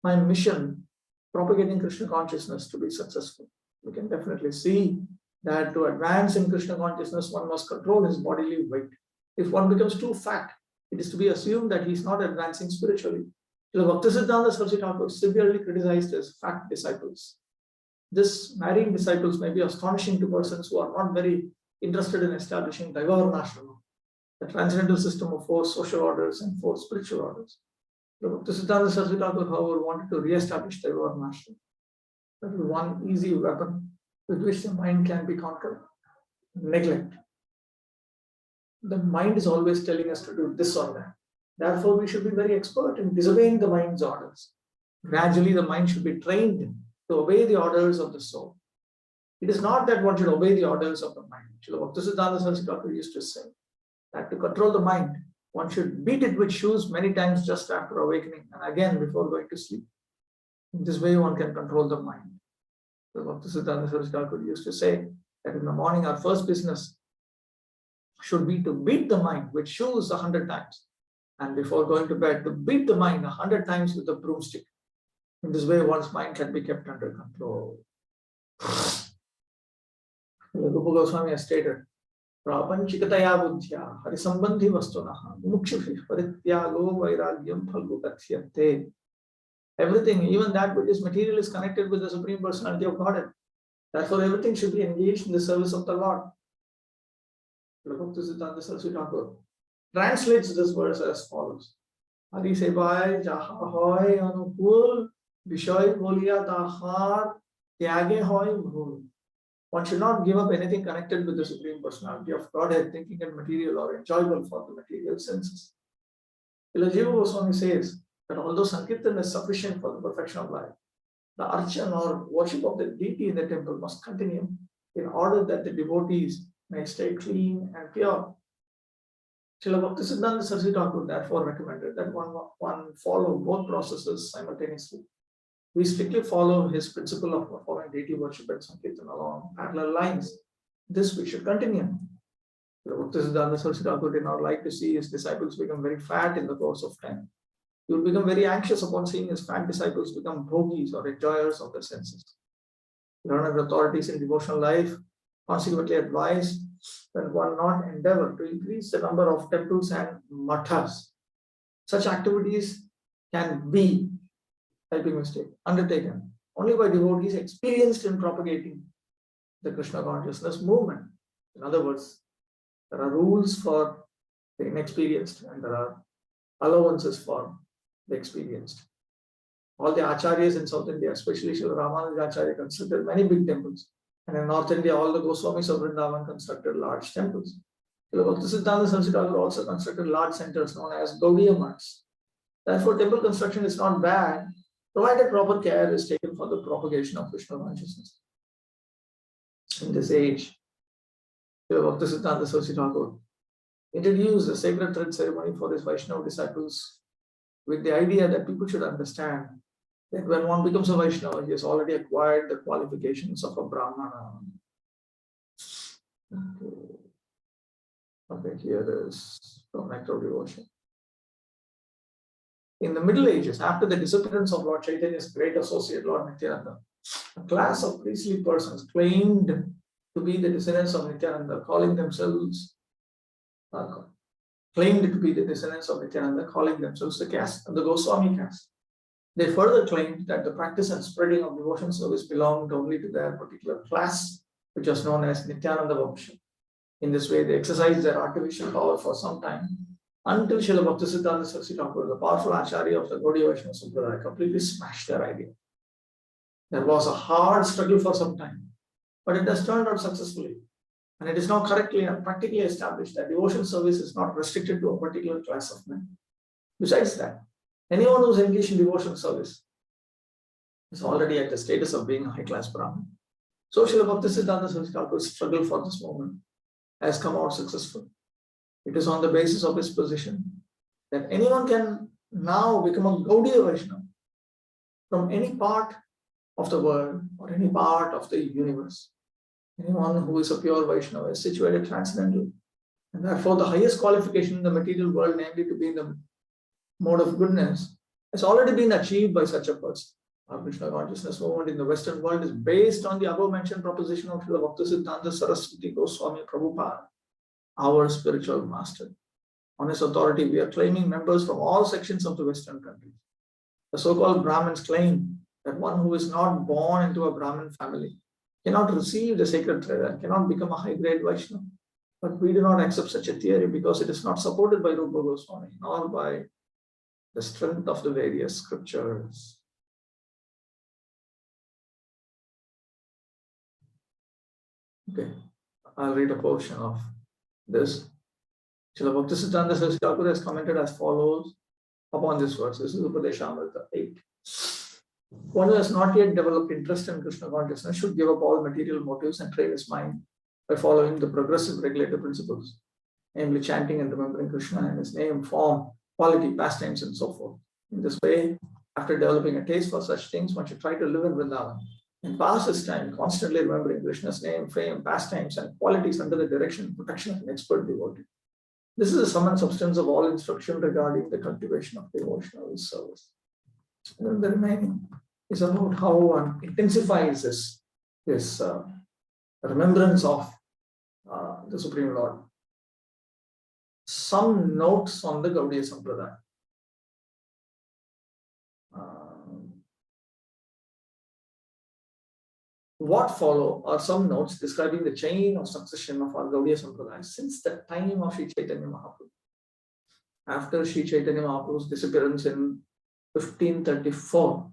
my mission, propagating Krishna consciousness, to be successful. We can definitely see that to advance in Krishna consciousness, one must control his bodily weight. If one becomes too fat, it is to be assumed that he is not advancing spiritually. Srila Bhaktisiddhanta Saraswati severely criticized his fat disciples. This marrying disciples may be astonishing to persons who are not very interested in establishing Daivavarnashrama, the transcendental system of 4 social orders and 4 spiritual orders. Bhaktisiddhanta Saraswati, however, wanted to re-establish Daivavarnashrama. That is one easy weapon with which the mind can be conquered. Neglect. The mind is always telling us to do this or that. Therefore, we should be very expert in disobeying the mind's orders. Gradually, the mind should be trained to obey the orders of the soul. It is not that one should obey the orders of the mind. Srila Bhaktisiddhanta Saraswati used to say that to control the mind, one should beat it with shoes many times just after awakening and again before going to sleep. In this way, one can control the mind. Srila Bhaktisiddhanta Saraswati used to say that in the morning, our first business should be to beat the mind with shoes 100 times. And before going to bed, to beat the mind 100 times with a broomstick. In this way, one's mind can be kept under control. Rupa Goswami has stated, Prapanchikataya buddhya harisambandhi vastunaha mukshubhi parityago vairagyam phalgu kathyate. Everything, even that which is material, is connected with the Supreme Personality of Godhead. Therefore, everything should be engaged in the service of the Lord. Bhaktisiddhanta Saraswati Thakur translates this verse as follows. Hari Sebai Jaha Hoy Anukul Bishoy Bolia Tahar Tyage Hoy Bhul. One should not give up anything connected with the Supreme Personality of Godhead, thinking it material or enjoyable for the material senses. Jiva Goswami says that although Sankirtan is sufficient for the perfection of life, the archan or worship of the deity in the temple must continue in order that the devotees may stay clean and pure. Srila Bhaktisiddhanta Saraswati Thakur therefore recommended that one follow both processes simultaneously. We strictly follow his principle of performing deity worship and Sankirtan along parallel lines. This we should continue. Srila Bhaktisiddhanta Saraswati Thakur did not like to see his disciples become very fat in the course of time. he would become very anxious upon seeing his fat disciples become bhogis or enjoyers of their senses. Learned authorities in devotional life consequently advise that one not endeavor to increase the number of temples and mathas. Such activities can be, helping mistake, undertaken only by devotees experienced in propagating the Krishna consciousness movement. In other words, there are rules for the inexperienced and there are allowances for the experienced. All the acharyas in South India, especially Srila Ramanuja Acharya, constructed many big temples. And in North India, all the Goswamis of Vrindavan constructed large temples. Srila Bhaktisiddhanta Saraswati Thakur also constructed large centers known as Gaudiya Maths. Therefore, temple construction is not bad, provided proper care is taken for the propagation of Krishna consciousness. In this age, Srila Bhaktisiddhanta Saraswati Thakur introduced the sacred thread ceremony for his Vaishnava disciples with the idea that people should understand that when one becomes a Vaishnava, he has already acquired the qualifications of a Brahmana. Okay, here is from Nectar of Devotion. In the Middle Ages, after the disappearance of Lord Chaitanya's great associate, Lord Nityananda, a class of priestly persons claimed to be the descendants of Nityananda, calling themselves the caste, the Goswami caste. They further claimed that the practice and spreading of devotion service belonged only to their particular class, which was known as Nityananda Vamsha. In this way, they exercised their artificial power for some time, until Srila Bhaktisiddhanta Saraswati Thakur, the powerful Acharya of the Gaudiya Vaishnava Sampradaya, completely smashed their idea. There was a hard struggle for some time, but it has turned out successfully. And it is now correctly and practically established that devotion service is not restricted to a particular class of men. Besides that, anyone who is engaged in devotion service is already at the status of being a high-class Brahmin. So Srila Bhaktisiddhanta Saraswati Thakur's struggle for this moment has come out successful. It is on the basis of his position that anyone can now become a Gaudiya Vaishnava from any part of the world or any part of the universe. Anyone who is a pure Vaishnava is situated transcendently. And therefore, the highest qualification in the material world, namely to be in the mode of goodness, has already been achieved by such a person. Our Krishna consciousness movement in the Western world is based on the above-mentioned proposition of Srila Bhaktisiddhanta Saraswati Goswami Prabhupada, our spiritual master. On his authority, we are claiming members from all sections of the Western countries. The so-called Brahmins claim that one who is not born into a Brahmin family cannot receive the sacred thread and cannot become a high-grade Vaishnava. But we do not accept such a theory because it is not supported by Rupa Goswami, nor by the strength of the various scriptures. Okay, I'll read a portion of this. Srila Bhaktisiddhanta Saraswati Thakur has commented as follows upon this verse. This is Upadeshamrita 8. One who has not yet developed interest in Krishna consciousness should give up all material motives and train his mind by following the progressive regulative principles, namely chanting and remembering Krishna and his name, form, quality, pastimes, and so forth. In this way, after developing a taste for such things, one should try to live in Vrindavan and pass his time constantly remembering Krishna's name, fame, pastimes, and qualities under the direction and protection of an expert devotee. This is the sum and substance of all instruction regarding the cultivation of devotional service. And then the remaining is about how one intensifies this remembrance of the Supreme Lord. Some notes on the Gaudiya Sampradaya. What follow are some notes describing the chain of succession of our Gaudiya Sampradaya since the time of Sri Chaitanya Mahaprabhu. After Sri Chaitanya Mahaprabhu's disappearance in 1534,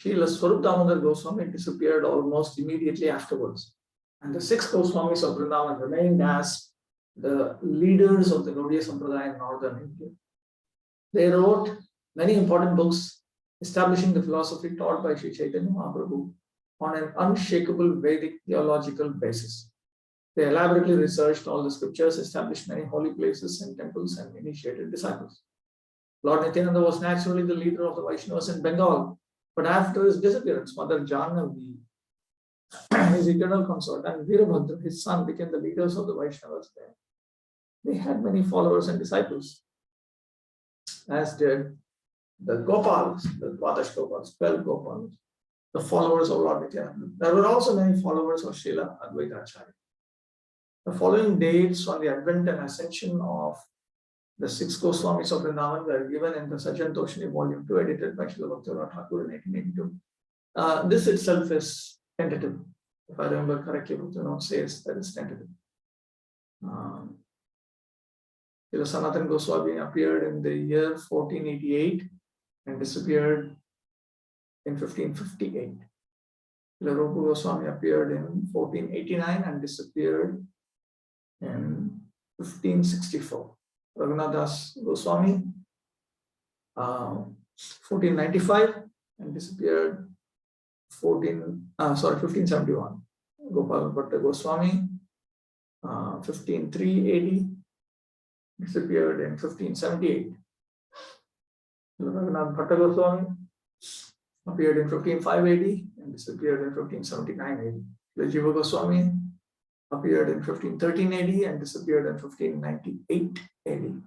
Srila Swarup Damodar Goswami disappeared almost immediately afterwards. And the 6 Goswamis of Vrindavan remained as the leaders of the Gaudiya Sampradaya in northern India. They wrote many important books establishing the philosophy taught by Sri Chaitanya Mahaprabhu on an unshakable Vedic theological basis. They elaborately researched all the scriptures, established many holy places and temples, and initiated disciples. Lord Nityananda was naturally the leader of the Vaishnavas in Bengal, but after his disappearance, Mother Jannavi, his eternal consort, and Virabhadra, his son, became the leaders of the Vaishnavas there. They had many followers and disciples, as did the Gopals, the Dwadash Gopals, 12 Gopals, the followers of Lord Nityananda. There were also many followers of Srila Advaita Acharya. The following dates on the advent and ascension of the 6 Goswamis of Vrindavan were given in the Sajjan Toshini Volume 2, edited by Srila Bhaktivinoda Thakur in 1882. This itself is tentative. If I remember correctly, Bhaktivinoda says that it's tentative. Srila Sanatana Goswami appeared in the year 1488 and disappeared in 1558. Srila Rupa Goswami appeared in 1489 and disappeared in 1564. Raghunath Das Goswami, 1495 and disappeared 1571. Gopal Bhatta Goswami, 1503 AD, disappeared in 1578. Raghunath Bhatta Goswami appeared in 1505 AD and disappeared in 1579 AD. The Jiva Goswami appeared in 1513 AD and disappeared in 1598 AD.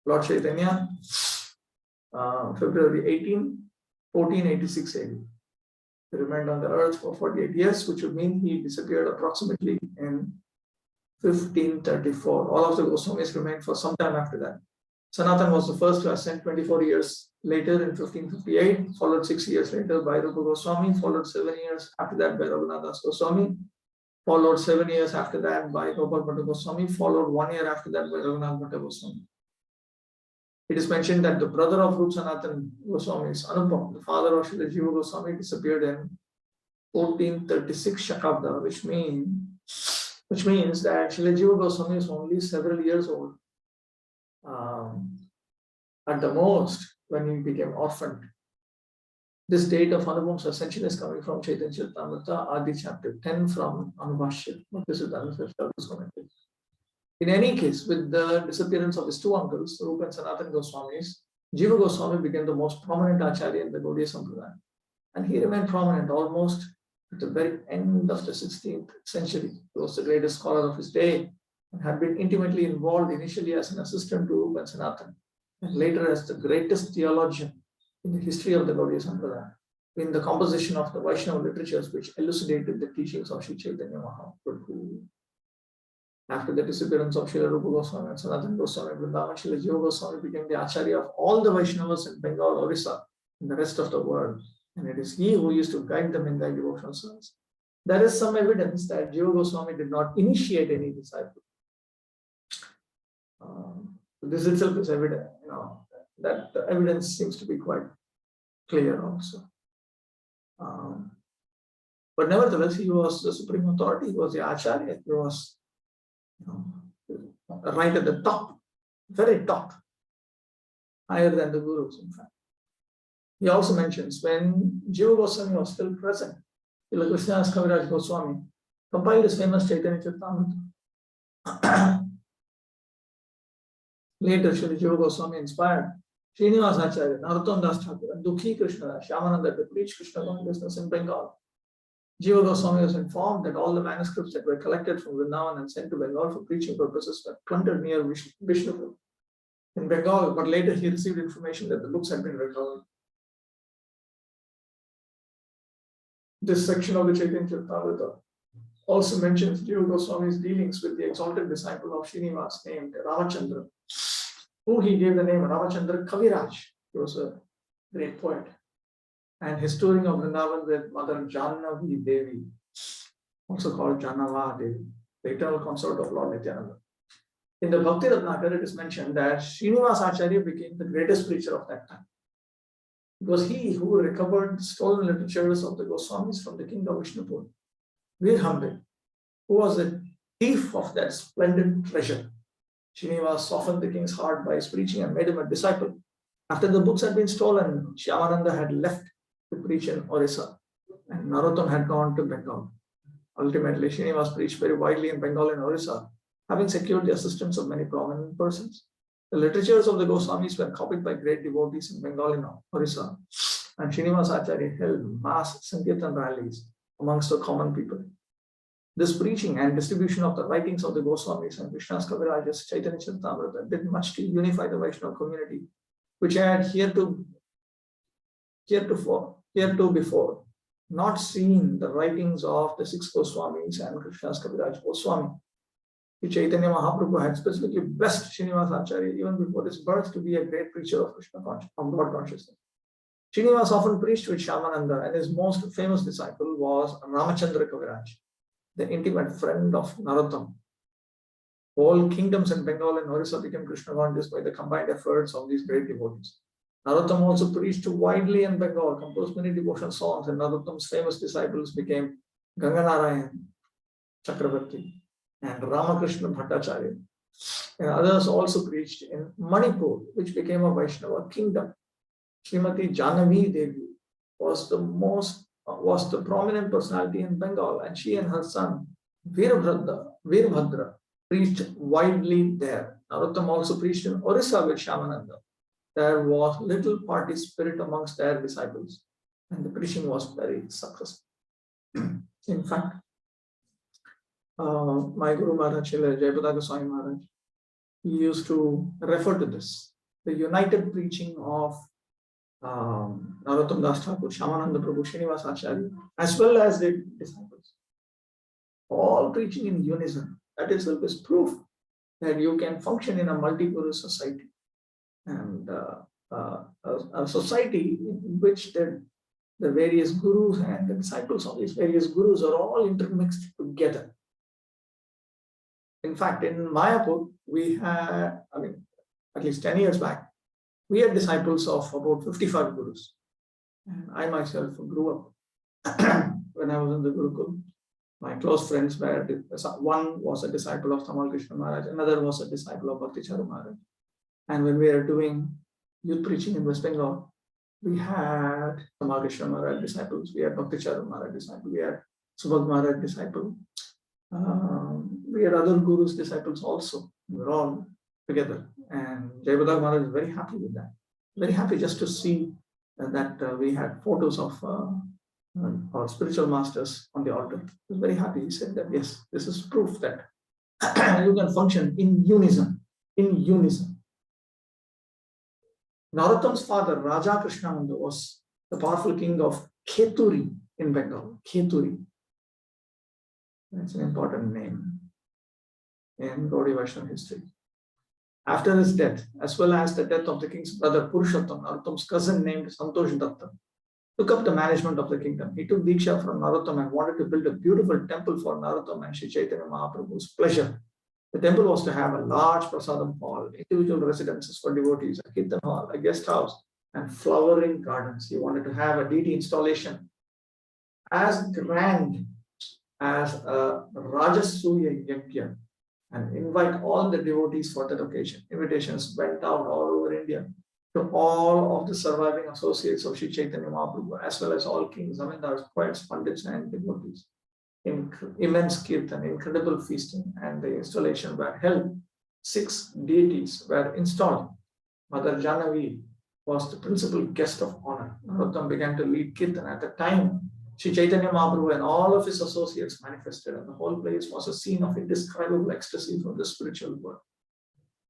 Lord Chaitanya, February 18, 1486 AD. He remained on the earth for 48 years, which would mean he disappeared approximately in 1534. All of the Goswamis remained for some time after that. Sanatana was the first to ascend 24 years later in 1558, followed 6 years later by Rupa Goswami, followed 7 years after that by Raghunath Das Goswami, followed 7 years after that by Gopal Bhatta Goswami, followed 1 year after that by Raghunath Bhatta Goswami. It is mentioned that the brother of Rupa Sanatana Goswami is Anupam, the father of Srila Jiva Goswami, disappeared in 1436 Shakabda, which means that Srila Jiva Goswami is only several years old. At the most, when he became orphaned. This date of Anupam's ascension is coming from Chaitanya Charitamrita, Adi chapter 10 from Anubhashya. This is the In any case, with the disappearance of his 2 uncles, Rupa and Sanatana Goswamis, Jiva Goswami became the most prominent Acharya in the Gaudiya Sampradaya. And he remained prominent almost at the very end of the 16th century. He was the greatest scholar of his day and had been intimately involved initially as an assistant to Rupa and Sanatana, and later as the greatest theologian in the history of the Gaudiya Sampradaya, in the composition of the Vaishnava literatures which elucidated the teachings of Sri Chaitanya Mahaprabhu. After the disappearance of Srila Rupa Goswami and Sanatana Goswami, Vrindavan, Srila Jiva Goswami became the Acharya of all the Vaishnavas in Bengal, Orissa, and the rest of the world. And it is he who used to guide them in their devotional service. There is some evidence that Jiva Goswami did not initiate any disciple. This itself is evident, that the evidence seems to be quite clear also. But nevertheless, he was the supreme authority, he was the Acharya, he was right at the top, very top, higher than the Gurus, in fact. He also mentions when Jiva Goswami was still present, Srila Krishnadas Kaviraj Goswami compiled his famous Chaitanya Charitamrita. Later, Srila Jiva Goswami inspired Srinivas Acharya, Narottam Das Thakur, and Dukhi Krishnadas, Shyamananda to preach Krishna consciousness in Bengal. Jiva Goswami was informed that all the manuscripts that were collected from Vrindavan and sent to Bengal for preaching purposes were plundered near Vishnupur in Bengal, but later he received information that the books had been recovered. This section of the Chaitanya Charitamrita also mentions Jiva Goswami's dealings with the exalted disciple of Srinivas named Ramachandra, who he gave the name Ramachandra Kaviraj. He was a great poet. And his touring of Vrindavan with Mother Jannavi Devi, also called Jannava Devi, the eternal consort of Lord Nityananda. In the Bhakti Ratnakar, it is mentioned that Srinivas Acharya became the greatest preacher of that time. It was he who recovered the stolen literatures of the Goswamis from the king of Vishnupur, Virhambe, who was the thief of that splendid treasure. Srinivas softened the king's heart by his preaching and made him a disciple. After the books had been stolen, Shyamananda had left to preach in Orissa, and Narottam had gone to Bengal. Ultimately, Srinivas preached very widely in Bengal and Orissa, having secured the assistance of many prominent persons. The literatures of the Goswamis were copied by great devotees in Bengal and Orissa, and Srinivas Acharya held mass Sankirtan rallies amongst the common people. This preaching and distribution of the writings of the Goswamis and Krishnadas Kavirajas Chaitanya Charitamrita did much to unify the Vaishnava community which I had heretofore not seen the writings of the 6 Goswamis and Krishna's Kaviraj Goswami. Chaitanya Mahaprabhu had specifically blessed Srinivas Acharya even before his birth to be a great preacher of Krishna consciousness, of God consciousness. Srinivas often preached with Shyamananda, and his most famous disciple was Ramachandra Kaviraj, the intimate friend of Narottam. All kingdoms in Bengal and Orissa became Krishna conscious by the combined efforts of these great devotees. Narottam also preached widely in Bengal, composed many devotional songs, and Narottam's famous disciples became Ganganarayan Chakravarti and Ramakrishna Bhattacharya. And others also preached in Manipur, which became a Vaishnava kingdom. Srimati Janavi Devi was the prominent personality in Bengal, and she and her son Veerbhadra preached widely there. Narottam also preached in Orissa with Shyamananda. There was little party spirit amongst their disciples, and the preaching was very successful. In fact, my Guru Maharaj, Jayapataka Swami Maharaj, he used to refer to this, the united preaching of Narottam Das Thakur, Shyamananda Prabhu, Srinivas Acharya, as well as the disciples, all preaching in unison. That itself is proof that you can function in a multi-guru society, and a society in which the various gurus and the disciples of these various gurus are all intermixed together. In fact, in Mayapur, we had, at least 10 years back, we had disciples of about 55 gurus. And I myself grew up when I was in the Gurukul. My close friends were, one was a disciple of Tamal Krishna Maharaj, another was a disciple of Bhakti Charu Maharaj. And when we were doing youth preaching in West Bengal, we had Tamal Krishna Maharaj disciples, we had Bhakti Charu Maharaj disciple, we had Subhag Maharaj disciple. We had other gurus disciples also. We were all together. And Jayapataka Maharaj is very happy with that. Very happy just to see that we had photos of our spiritual masters on the altar. He was very happy. He said that, yes, this is proof that you can function in unison. In unison. Narottam's father, Raja Krishnananda, was the powerful king of Kheturi in Bengal. Kheturi. That's an important name in Gaudiya Vaishnava history. After his death, as well as the death of the king's brother Purushottam, Narottam's cousin named Santosh Datta took up the management of the kingdom. He took Diksha from Narottam and wanted to build a beautiful temple for Narottam and Sri Chaitanya Mahaprabhu's pleasure. The temple was to have a large prasadam hall, individual residences for devotees, a kirtan hall, a guest house, and flowering gardens. He wanted to have a deity installation as grand as a Rajasuya Yajna and invite all the devotees for that occasion. Invitations went out all over India to all of the surviving associates of Sri Chaitanya Mahaprabhu, as well as all kings, zamindars, poets, pandits, and devotees. Immense kirtan, incredible feasting, and the installation were held. 6 deities were installed. Mother Janavi was the principal guest of honor. Narottam began to lead kirtan. At the time, Sri Chaitanya Mahaprabhu and all of his associates manifested, and the whole place was a scene of indescribable ecstasy from the spiritual world.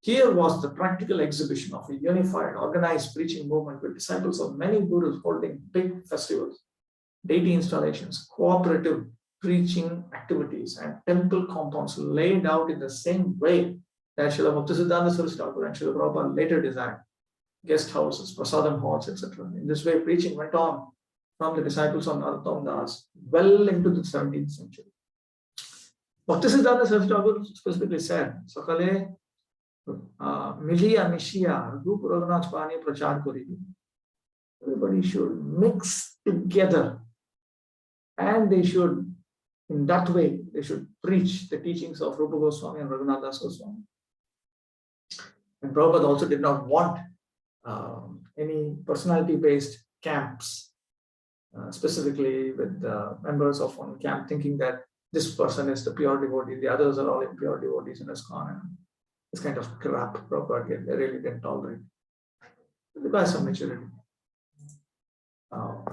Here was the practical exhibition of a unified, organized preaching movement with disciples of many gurus holding big festivals, deity installations, cooperative preaching activities, and temple compounds laid out in the same way that Srila Bhaktisiddhanta Saraswati Thakur and Srila Prabhupada later designed. Guest houses, prasadam halls, etc. In this way, preaching went on from the disciples of Narottam Das well into the 17th century. Bhaktisiddhanta Saraswati Thakur specifically said, Sakale Miliya Mishiya Rupa Raghunath Pani Prachar Koridu. Everybody should mix together, and they should, in that way, they should preach the teachings of Rupa Goswami and Raghunath Das Goswami. And Prabhupada also did not want any personality-based camps, specifically with members of one camp thinking that this person is the pure devotee, the others are all impure devotees in ISKCON. And this kind of crap Prabhupada really didn't tolerate. It requires some maturity.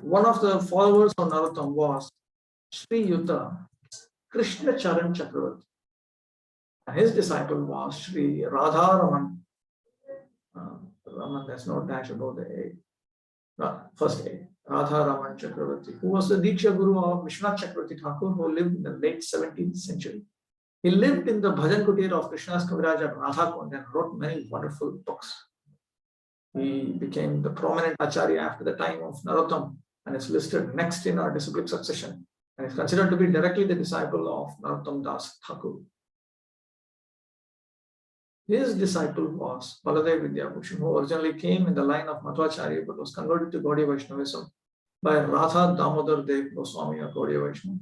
One of the followers of Narottam was Sri Yuta Krishna Charan Chakravarti. And his disciple was Sri Radharaman Raman, there's no dash about the A. First A, Radha Raman Chakravarti, who was the Diksha Guru of Vishwanath Chakravarti Thakur, who lived in the late 17th century. He lived in the Bhajan Kutir of Krishna's Kaviraj at Radha Kund and wrote many wonderful books. He became the prominent Acharya after the time of Narottam and is listed next in our disciplic succession and is considered to be directly the disciple of Narottam Das Thakur. His disciple was Baladev Vidyabhushan, who originally came in the line of Madhvacharya but was converted to Gaudiya Vaishnavism by Radha Damodar Dev Goswami of Gaudiya Vaishnava.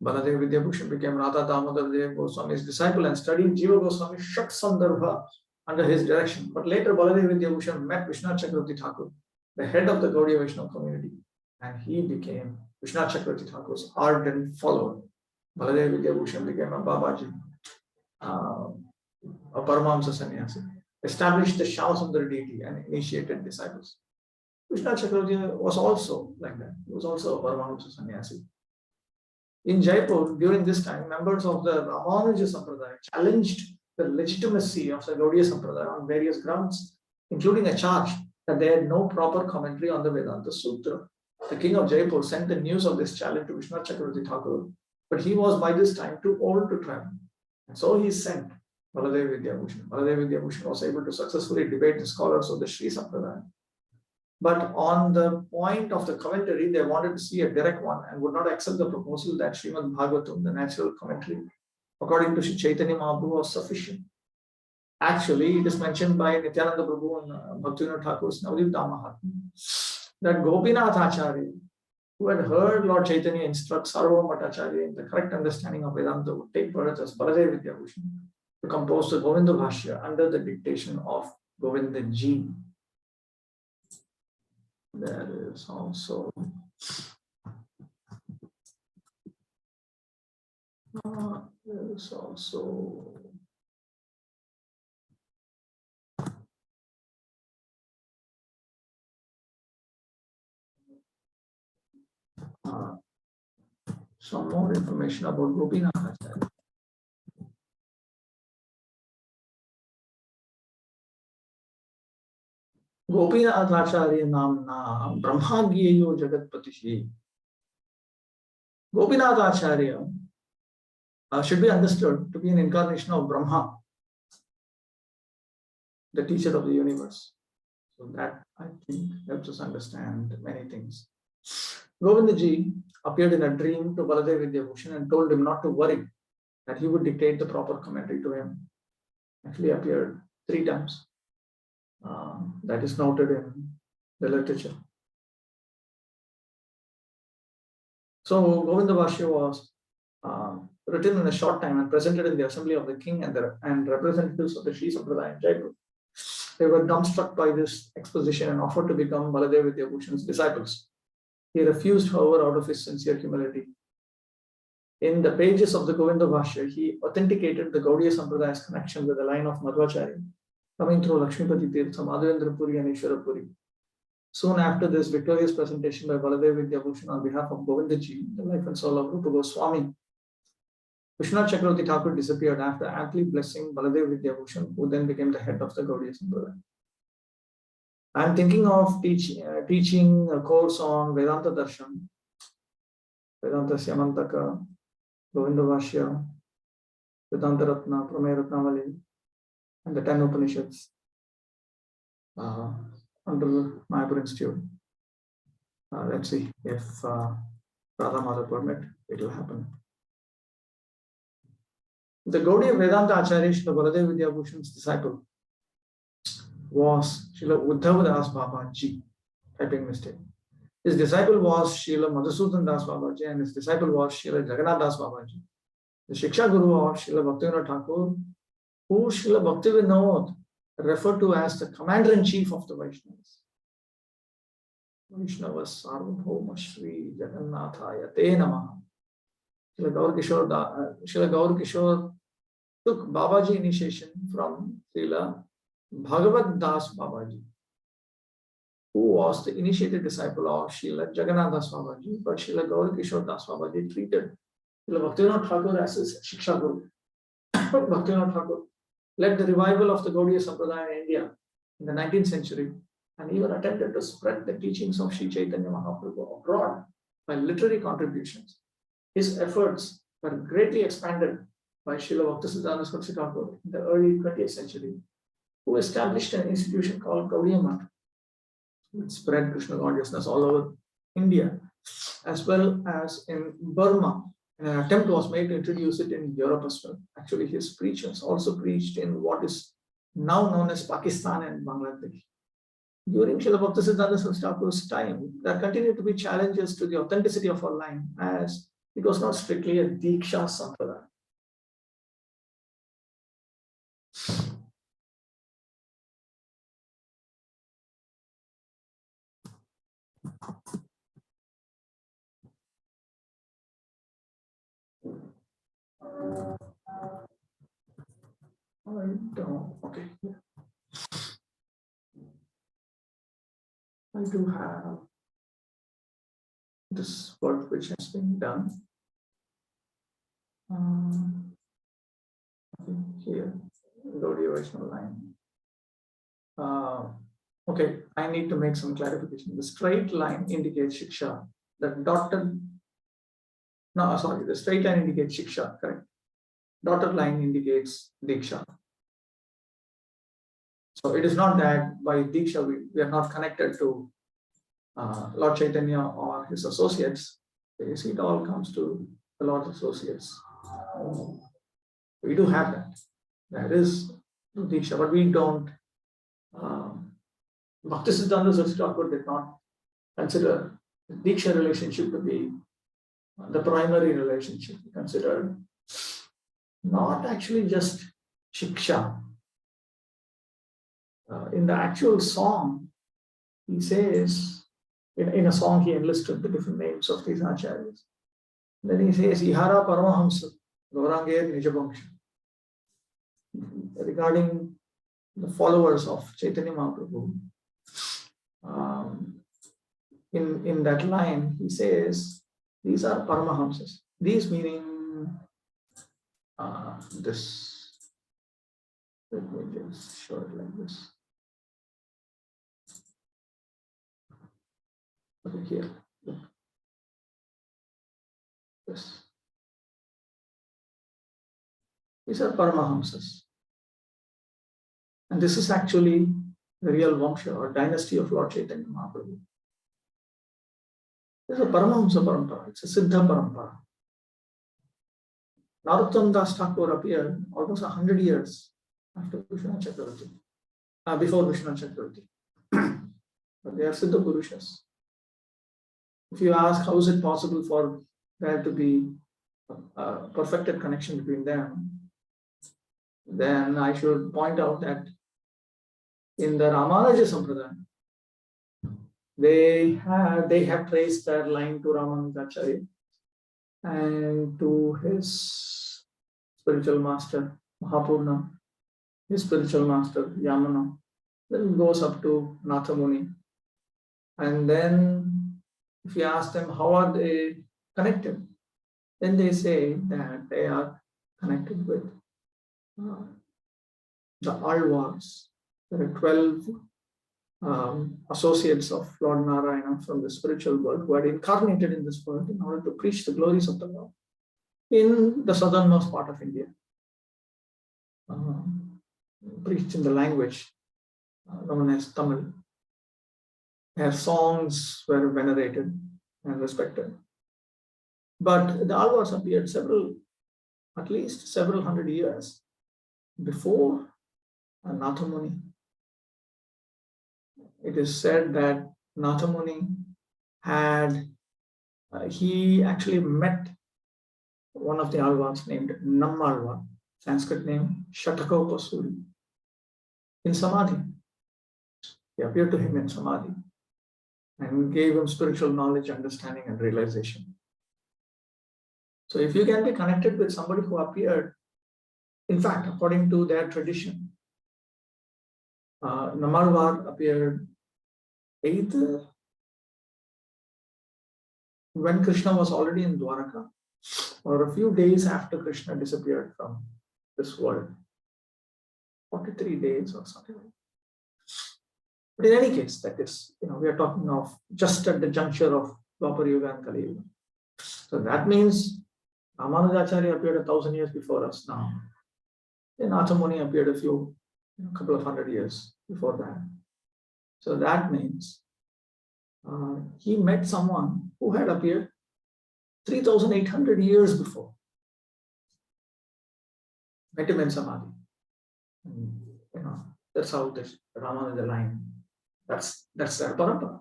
Baladev Vidyabhushan became Radha Damodar Dev Goswami's disciple and studied Jiva Goswami Shak Sandarbha under his direction. But later Baladev Vidyabhushan met Vishwanath Chakravarti Thakur, the head of the Gaudiya Vaishnava community, and he became Vishwanath Chakravarti Thakur's ardent follower. Baladev Vidyabhushan became a Babaji, a Paramahamsa sannyasi, established the Shyama deity and initiated disciples. Vishwanath Chakravarti was also like that. He was also a Paramahamsa sannyasi. In Jaipur, during this time, members of the Ramanuja Sampradaya challenged the legitimacy of the Gaudiya Sampradaya on various grounds, including a charge that they had no proper commentary on the Vedanta Sutra. The king of Jaipur sent the news of this challenge to Vishwanath Chakravarti Thakur, but he was by this time too old to travel. And so he sent Baladev Vidyabhushan. Baladev Vidyabhushan was able to successfully debate the scholars of the Sri Sampradaya. But on the point of the commentary, they wanted to see a direct one and would not accept the proposal that Srimad Bhagavatam, the natural commentary, according to Sri Chaitanya Mahaprabhu, was sufficient. Actually, it is mentioned by Nityananda Prabhu and Bhaktivinoda Thakur's Navadvip Mahatmya that Gopinath Acharya, who had heard Lord Chaitanya instruct Sarvabhauma Bhattacharya in the correct understanding of Vedanta, would take birth as Baladev Vidyabhushan to compose the Govinda Bhashya under the dictation of Govinda Ji. There is also some more information about Gopinath Acharya. Gopinath Acharya namna Brahmagyeyo Jagatpatihi. Gopinath Acharya should be understood to be an incarnation of Brahma, the teacher of the universe. So that, I think, helps us understand many things. Govindaji appeared in a dream to Baladev Vidyabhushan and told him not to worry, that he would dictate the proper commentary to him. Actually appeared 3 times. That is noted in the literature. So Govinda Bhashya was written in a short time and presented in the assembly of the king and representatives of the Sri Sampradaya in Jaipur. They were dumbstruck by this exposition and offered to become Baladev Vidyabhushan's disciples. He refused, however, out of his sincere humility. In the pages of the Govinda Bhashya, he authenticated the Gaudiya Sampradaya's connection with the line of Madhvacharya, coming through Lakshmipati Tirtha, Madhavendra Puri and Ishwara Puri. Soon after this victorious presentation by Baladev Vidyabhushan on behalf of Govindaji, the life and soul of Rupa Goswami, Vishwanath Chakravarti Thakur disappeared after amply blessing Baladev Vidyabhushan, who then became the head of the Gaudiya Sampradaya. I am thinking of teaching a course on Vedanta Darshan, Vedanta Syamantaka, Govinda Bhashya, Vedanta Ratna, Prameya Ratnavali, and the 10 Upanishads under the Mayapur Institute. Let's see if Radha Mother permit, it will happen. The Gaudiya Vedanta Acharya, Srila Baladev Vidyabhushan's disciple, was Srila Uddhava Das Babaji, typing mistake. His disciple was Srila Madhusudan Das Babaji and his disciple was Srila Jagannath Das Babaji. The Shiksha Guru of Srila Bhaktivinoda Thakur, who Srila Bhaktivinoda referred to as the commander-in-chief of the Vaishnavas. Vaishnavas Sarvabhauma Shri Jagannathaya Te Namaha. Srila Gaur Kishore took Babaji initiation from Srila Bhagavad Das Babaji, who was the initiated disciple of Srila Jagannath Das Babaji, but Srila Gaur Kishore Das Babaji treated Srila Bhaktivinoda Thakur as his Shiksha Guru. Bhaktivinoda Thakur led the revival of the Gaudiya Sampradaya in India in the 19th century and even attempted to spread the teachings of Sri Chaitanya Mahaprabhu abroad by literary contributions. His efforts were greatly expanded by Srila Bhaktisiddhanta Saraswati Thakur in the early 20th century, who established an institution called Gaudiya Math, which spread Krishna consciousness all over India, as well as in Burma. An attempt was made to introduce it in Europe as well. Actually, his preachers also preached in what is now known as Pakistan and Bangladesh. During Srila Bhaktisiddhanta Saraswati Thakur's time, there continued to be challenges to the authenticity of our line, as it was not strictly a Diksha Sampradaya. Okay. I do have this work which has been done. Here, Gaudiya Vaishnava line. Okay, I need to make some clarification. The straight line indicates Shiksha. The dotted, no, sorry, the straight line indicates Shiksha, correct. Dotted line indicates Diksha. So it is not that by Diksha we are not connected to Lord Chaitanya or his associates. You see, it all comes to the Lord's associates. We do have that. That is Diksha, but we don't. Bhaktisiddhanta Saraswati Thakur did not consider the Diksha relationship to be the primary relationship. He considered not actually just Shiksha. In the actual song, he says, in a song he enlisted the different names of these acharyas. Then he says, Ihara Paramahamsa, Gauranga Nijabhangsha. Regarding the followers of Chaitanya Mahaprabhu, in that line, he says, these are Paramahamsas. These meaning this. Let me just show it like this. Okay, here. Look. This. These are Paramahamsas. And this is actually the real Vamsha or dynasty of Lord Chaitanya Mahaprabhu. This is a Paramahamsa Parampara, it's a Siddha Parampara. Narottam Das Thakur appeared almost 100 years after Vishwanath Chakravarti, before Vishwanath Chakravarti. But they are Siddha Purushas. If you ask how is it possible for there to be a perfected connection between them, then I should point out that in the Ramanuja Sampradaya, they have traced their line to Ramanujacharya and to his spiritual master Mahapurna, his spiritual master Yamana. Then it goes up to Nathamuni. And then if you ask them how are they connected, then they say that they are connected with the Alvars. There are 12 associates of Lord Narayana from the spiritual world who had incarnated in this world in order to preach the glories of the Lord in the southernmost part of India. Preached in the language known as Tamil. Their songs were venerated and respected. But the Alvars appeared at least several hundred years before Nathamuni. It is said that Nathamuni he actually met one of the Alvars named Nammalvar, Sanskrit name Shatakopasuri, in Samadhi. He appeared to him in Samadhi and gave him spiritual knowledge, understanding, and realization. So if you can be connected with somebody who appeared, in fact, according to their tradition, Nammalvar appeared either when Krishna was already in Dwaraka or a few days after Krishna disappeared from this world. 43 days or something like that. But in any case, that is, we are talking of just at the juncture of Dwapar Yuga and Kali Yuga. So that means Ramanujacharya appeared 1,000 years before us now. Then Nathamuni appeared a couple of 100 years before that. So that means he met someone who had appeared 3,800 years before. Met him in Samadhi. And, that's how this Ramanuja line. That's their parampara.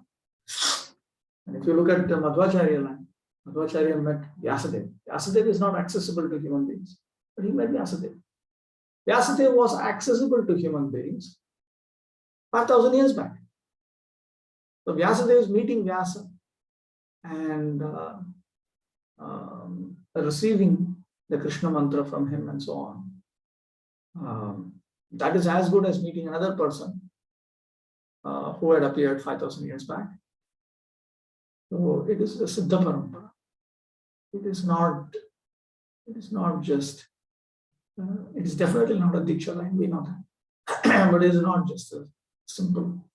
And if you look at the Madhvacharya line, Madhvacharya met Vyasadeva. Vyasadeva is not accessible to human beings, but he met Vyasadeva. Vyasadeva was accessible to human beings 5,000 years back. So Vyasadeva is meeting Vyasa and receiving the Krishna mantra from him and so on. That is as good as meeting another person who had appeared 5,000 years back. So it is a Siddha Parampara. It is not just, it is definitely not a Diksha line, we know that. But it is not just a simple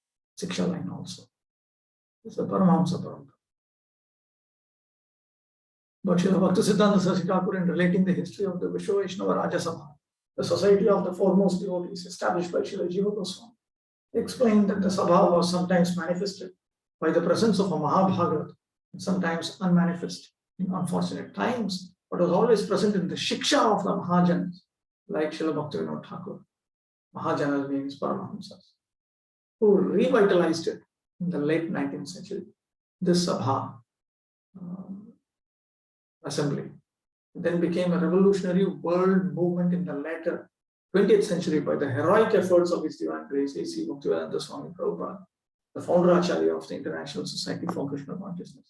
Siksha line also. It's a Paramahamsa Parampara. But Srila Bhaktisiddhanta Saraswati Thakur, in relating the history of the Vishwa Vaishnava Raja Sabha, the society of the foremost devotees established by Srila Jiva Goswami, explained that the Sabha was sometimes manifested by the presence of a Mahabhagavat, and sometimes unmanifest in unfortunate times, but was always present in the Shiksha of the Mahajanas, like Srila Bhaktivinoda Thakur. Mahajanas means Paramahamsas, who revitalized it in the late 19th century. This Sabha assembly then became a revolutionary world movement in the later 20th century by the heroic efforts of His Divine Grace A.C. Bhaktivedanta Swami Prabhupada, the founder Acharya of the International Society for Krishna Consciousness.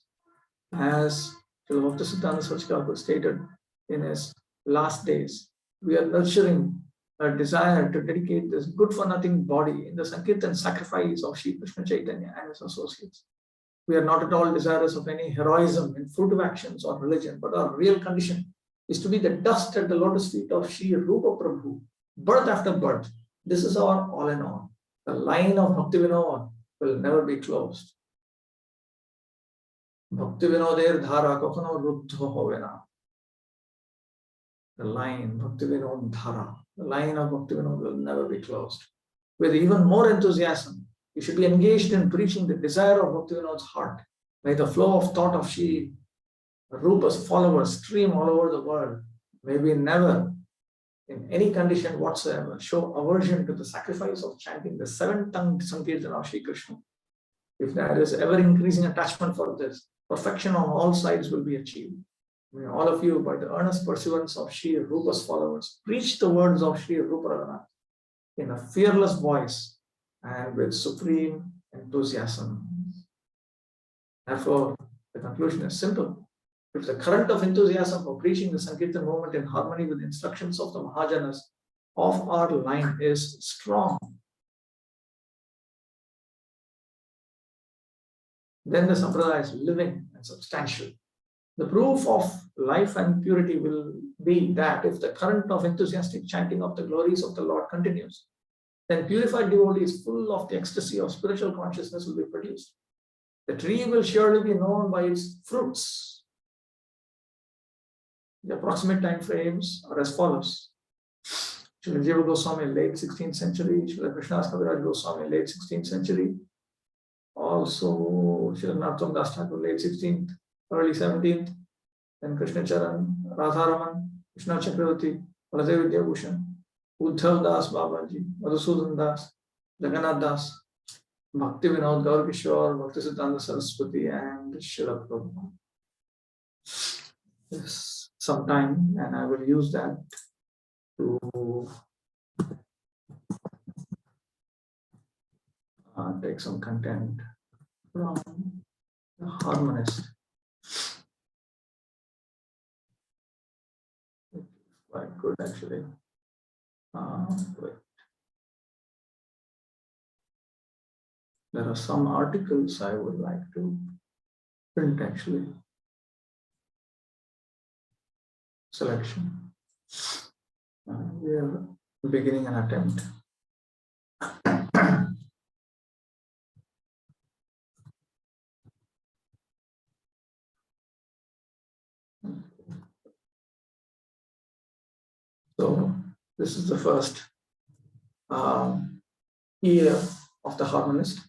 As Srila Bhaktisiddhanta Saraswati Thakur stated in his last days, we are nurturing a desire to dedicate this good-for-nothing body in the Sankirtan sacrifice of Sri Krishna Chaitanya and his associates. We are not at all desirous of any heroism in fruitive actions or religion, but our real condition is to be the dust at the lotus feet of Sri Rupa Prabhu, birth after birth. This is our all in all. The line of Bhaktivinoda will never be closed. Bhaktivinoder dhara kokhano ruddho hovena. The line, Bhaktivinod dhara, the line of Bhaktivinoda will never be closed. With even more enthusiasm, you should be engaged in preaching the desire of Bhaktivinoda's heart. May the flow of thought of Sri Rupa's followers stream all over the world. May we never, in any condition whatsoever, show aversion to the sacrifice of chanting the seven-tongued Sankirtan of Sri Krishna. If there is ever increasing attachment for this, perfection on all sides will be achieved. May all of you, by the earnest pursuance of Sri Rupa's followers, preach the words of Sri Rupa Raghunath in a fearless voice and with supreme enthusiasm. Therefore, the conclusion is simple. If the current of enthusiasm for preaching the Sankirtan movement in harmony with the instructions of the Mahajanas of our line is strong, then the Sampradaya is living and substantial. The proof of life and purity will be that if the current of enthusiastic chanting of the glories of the Lord continues, then purified devotees full of the ecstasy of spiritual consciousness will be produced. The tree will surely be known by its fruits. The approximate time frames are as follows. Srila Jiva Goswami, late 16th century. Srila Krishnadas Kaviraj Goswami, late 16th century. Also, Srila Narottam Das Thakur, late 16th, early 17th. Then Krishna Charan, Radharaman, Krishna Chakravarti, Baladev Vidyabhushan, Uddhav Das Babaji, Madhusudan Das, Jagannath Das, Bhaktivinoda Gaur Kishore, Bhaktisiddhanta Saraswati, and Srila Prabhupada. Yes, sometime, and I will use that to take some content from the harmonist. Quite good actually. Wait. There are some articles I would like to print actually. Selection. We are beginning an attempt So this is the first year of the harmonist,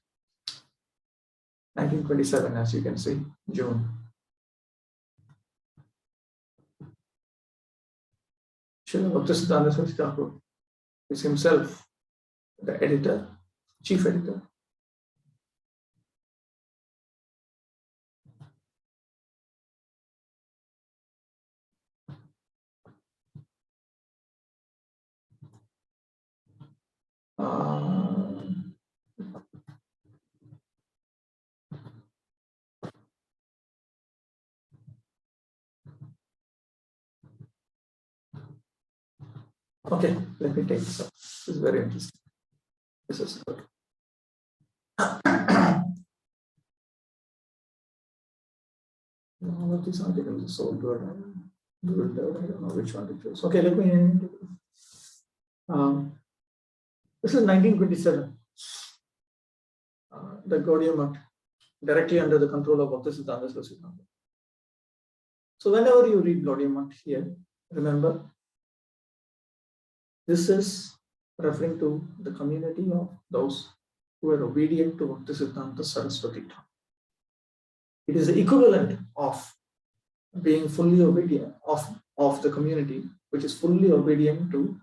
1927, as you can see, June. Srila Bhaktisiddhanta Saraswati Thakur is himself the editor, chief editor. Okay, let me take this up. This is very interesting. This is good. All of these articles are so good. I don't know which one to choose. Okay, let me. This is 1927. The Gaudiya Math, directly under the control of Bhaktisiddhanta Saraswati Thakur. So whenever you read Gaudiya Math here, remember, this is referring to the community of those who are obedient to Bhaktisiddhanta Saraswati Thakur. It is the equivalent of being fully obedient of the community, which is fully obedient to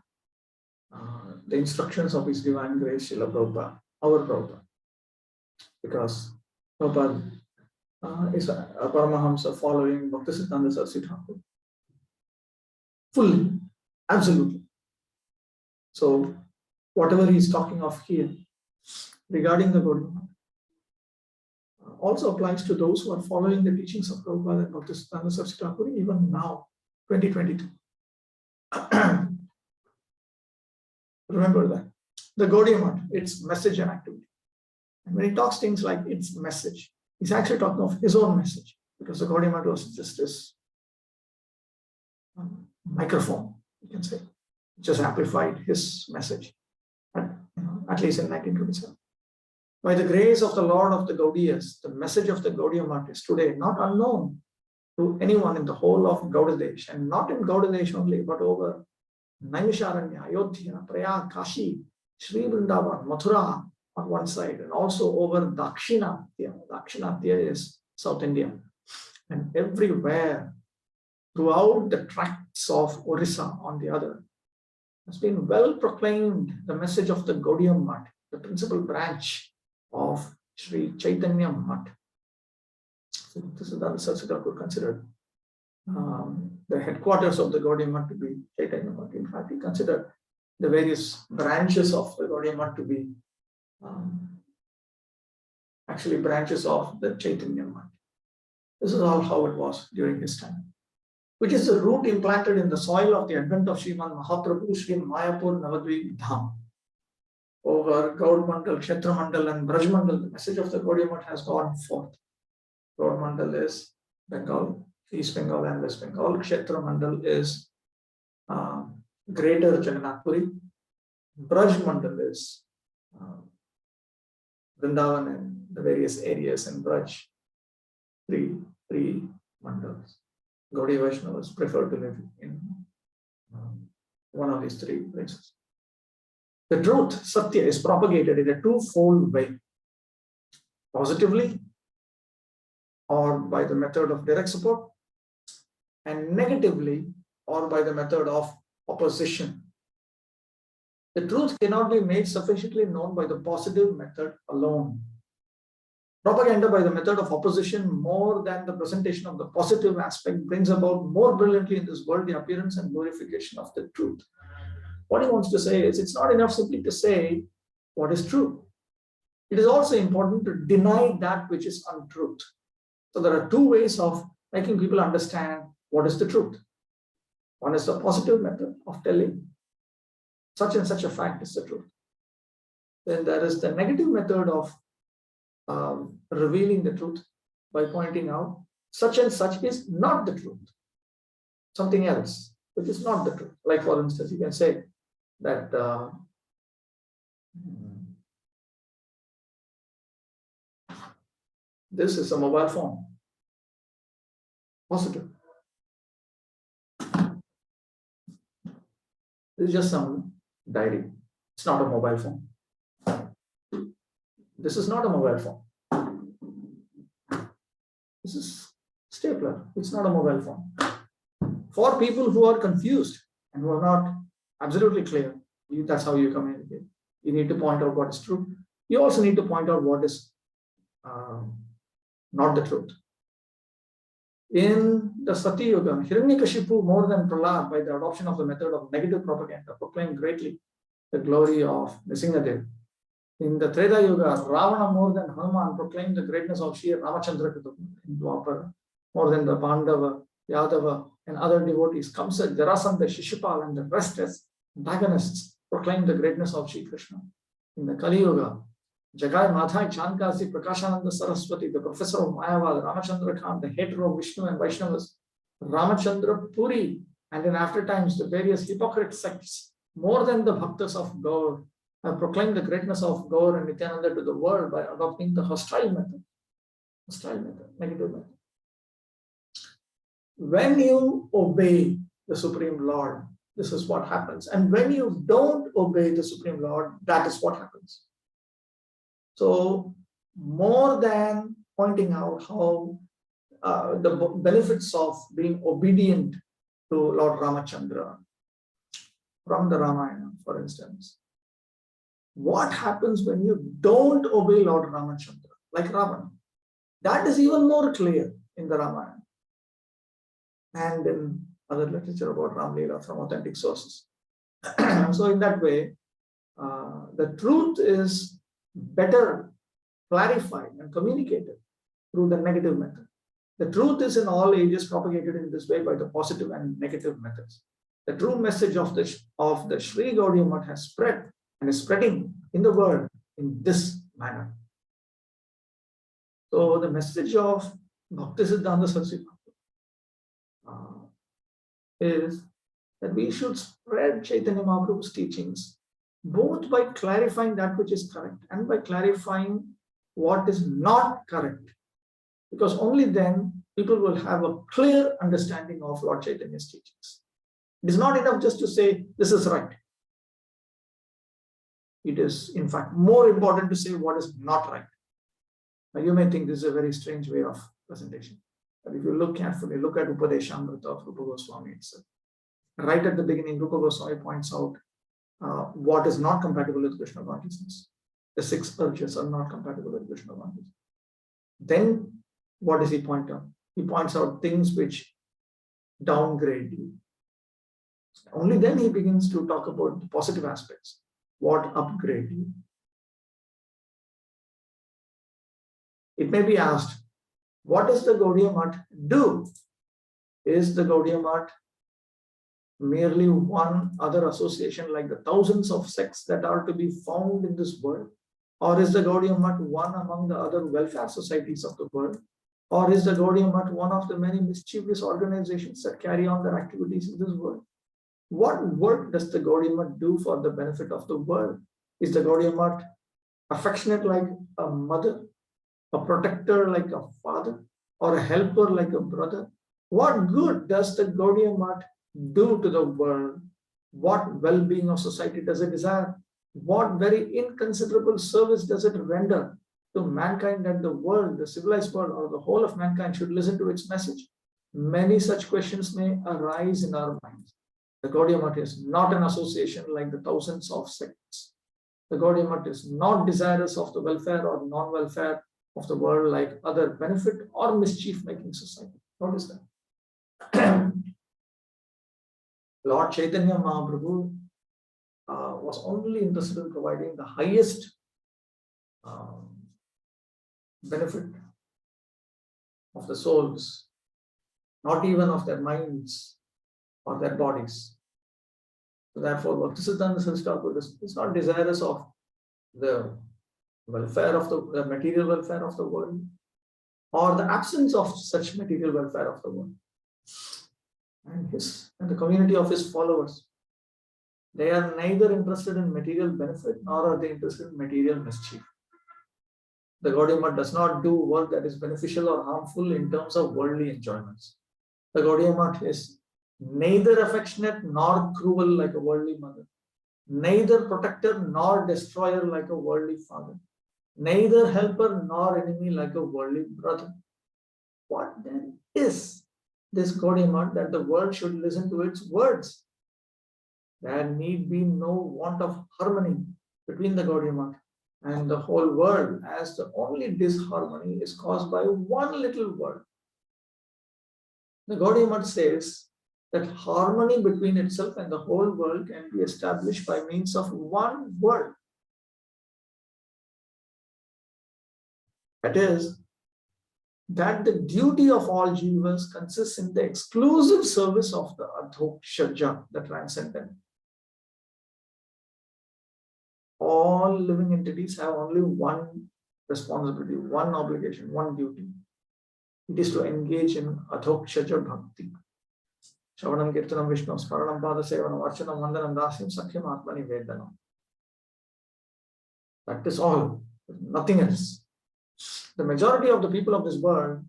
the instructions of His Divine Grace, Srila Prabhupada, our Prabhupada. Because Prabhupada is a Paramahamsa following Bhaktisiddhanta Saraswati Thakur. Fully, absolutely. So, whatever he is talking of here regarding the Gaudiya Math also applies to those who are following the teachings of Prabhupada and Bhaktisiddhanta Saraswati Thakur even now, 2022. Remember that. The Gaudiya Math, its message and activity. And when he talks things like its message, he's actually talking of his own message, because the Gaudiya Math was just this microphone, you can say, just amplified his message, at least in 1927. By the grace of the Lord of the Gaudiyas, the message of the Gaudiya Math is today not unknown to anyone in the whole of Gaudadesh, and not in Gaudadesh only, but over Naimisharanya, Ayodhya, Prayag, Kashi, Sri Vrindavan, Mathura on one side, and also over Dakshinatya. Dakshinatya is South India. And everywhere, throughout the tracts of Orissa on the other, has been well proclaimed the message of the Gaudiya Math, the principal branch of Sri Chaitanya Math. So this is the Saraswati Thakur considered the headquarters of the Gaudiya Math to be Chaitanya Math. In fact, he considered the various branches of the Gaudiya Math to be actually branches of the Chaitanya Math. This is all how it was during his time, which is the root implanted in the soil of the advent of Sriman Mahaprabhu, Sri Mayapur Navadvip Dham. Over Gaud Mandal, Kshetra Mandal, and Braj Mandal, the message of the Gaudiya Math has gone forth. Gaud Mandal is Bengal, East Bengal, and West Bengal. Kshetra Mandal is Greater Jagannath Puri. Braj Mandal is Vrindavan and the various areas in Braj. Three mandals. Gaudiya Vaishnavas prefer to live in one of these three places. The truth, Satya, is propagated in a twofold way. Positively, or by the method of direct support, and negatively, or by the method of opposition. The truth cannot be made sufficiently known by the positive method alone. Propaganda by the method of opposition, more than the presentation of the positive aspect, brings about more brilliantly in this world the appearance and glorification of the truth. What he wants to say is, it's not enough simply to say what is true. It is also important to deny that which is untruth. So there are two ways of making people understand what is the truth. One is the positive method of telling such and such a fact is the truth. Then there is the negative method of revealing the truth by pointing out such and such is not the truth. Something else, which is not the truth. Like, for instance, you can say that this is a mobile phone. Positive. This is just some diary. It's not a mobile phone. This is not a mobile phone. This is stapler. It's not a mobile phone. For people who are confused and who are not absolutely clear, that's how you communicate. You need to point out what is true. You also need to point out what is not the truth. In the Sati Yuga, Hiranyakashipu, more than Prahlad, by the adoption of the method of negative propaganda, proclaimed greatly the glory of Nrsimhadev. In the Treta Yuga, Ravana, more than Hanuman, proclaimed the greatness of Sri Ramachandra in Dwapara, more than the Pandava, Yadava, and other devotees. Kamsa, Jarasandha, Shishupal, and the rest as antagonists proclaimed the greatness of Sri Krishna. In the Kali Yuga, Jagai Madhai, Chankasi, Prakashananda Saraswati, the professor of Mayavad, Ramachandra Khan, the hater of Vishnu and Vaishnavas, Ramachandra Puri, and in after times the various hypocrite sects, more than the bhaktas of Gaur, have proclaimed the greatness of Gaur and Nityananda to the world by adopting the hostile method, negative method. When you obey the Supreme Lord, this is what happens. And when you don't obey the Supreme Lord, that is what happens. So, more than pointing out how the benefits of being obedient to Lord Ramachandra from the Ramayana, for instance, what happens when you don't obey Lord Ramachandra, like Ravana? That is even more clear in the Ramayana and in other literature about Ram Leela from authentic sources. So in that way, the truth is better clarified and communicated through the negative method. The truth is in all ages propagated in this way by the positive and negative methods. The true message of the Sri Gaudiya Math has spread and is spreading in the world in this manner. So the message of Bhaktisiddhanta Saraswati is that we should spread Chaitanya Mahaprabhu's teachings both by clarifying that which is correct and by clarifying what is not correct. Because only then people will have a clear understanding of Lord Chaitanya's teachings. It is not enough just to say this is right. It is in fact more important to say what is not right. Now you may think this is a very strange way of presentation. But if you look carefully, look at Upadeshamrita of Rupa Goswami itself. Right at the beginning, Rupa Goswami points out what is not compatible with Krishna consciousness. The 6 urges are not compatible with Krishna consciousness. Then what does he point out? He points out things which downgrade you. Only then he begins to talk about the positive aspects. What upgrade you? It may be asked, what does the Gaudiya Math do? Is the Gaudiya Math merely one other association like the thousands of sects that are to be found in this world? Or is the Gaudiya Math one among the other welfare societies of the world? Or is the Gaudiya Math one of the many mischievous organizations that carry on their activities in this world? What work does the Gaudiya Math do for the benefit of the world? Is the Gaudiya Math affectionate like a mother, a protector like a father, or a helper like a brother? What good does the Gaudiya Math do to the world? What well-being of society does it desire? What very inconsiderable service does it render to mankind, that the world, the civilized world, or the whole of mankind should listen to its message? Many such questions may arise in our minds. The Gaudiya Math is not an association like the thousands of sects. The Gaudiya Math is not desirous of the welfare or non-welfare of the world like other benefit or mischief-making society. Notice that. Lord Chaitanya Mahaprabhu was only interested in providing the highest benefit of the souls, not even of their minds or their bodies. So therefore, Bhaktisiddhanta Saraswati is not desirous of the welfare of the material welfare of the world, or the absence of such material welfare of the world. And the community of his followers, they are neither interested in material benefit nor are they interested in material mischief. The Gaudiya Math does not do work that is beneficial or harmful in terms of worldly enjoyments. The Gaudiya Math is neither affectionate nor cruel like a worldly mother, neither protector nor destroyer like a worldly father, neither helper nor enemy like a worldly brother. What then is this Gaudiya that the world should listen to its words? There need be no want of harmony between the Gaudiya and the whole world, as the only disharmony is caused by one little word. The Gaudiya says that harmony between itself and the whole world can be established by means of one word. That is, that the duty of all jivas consists in the exclusive service of the Adhokshaja, the transcendent. All living entities have only one responsibility, one obligation, one duty. It is to engage in Adhokshaja Bhakti. Shravanam Kirtanam Vishnu Parampārā Sevanam Archanam Vandanam Dasyam Sakhyam Atmani Vedanam. That is all, nothing else. The majority of the people of this world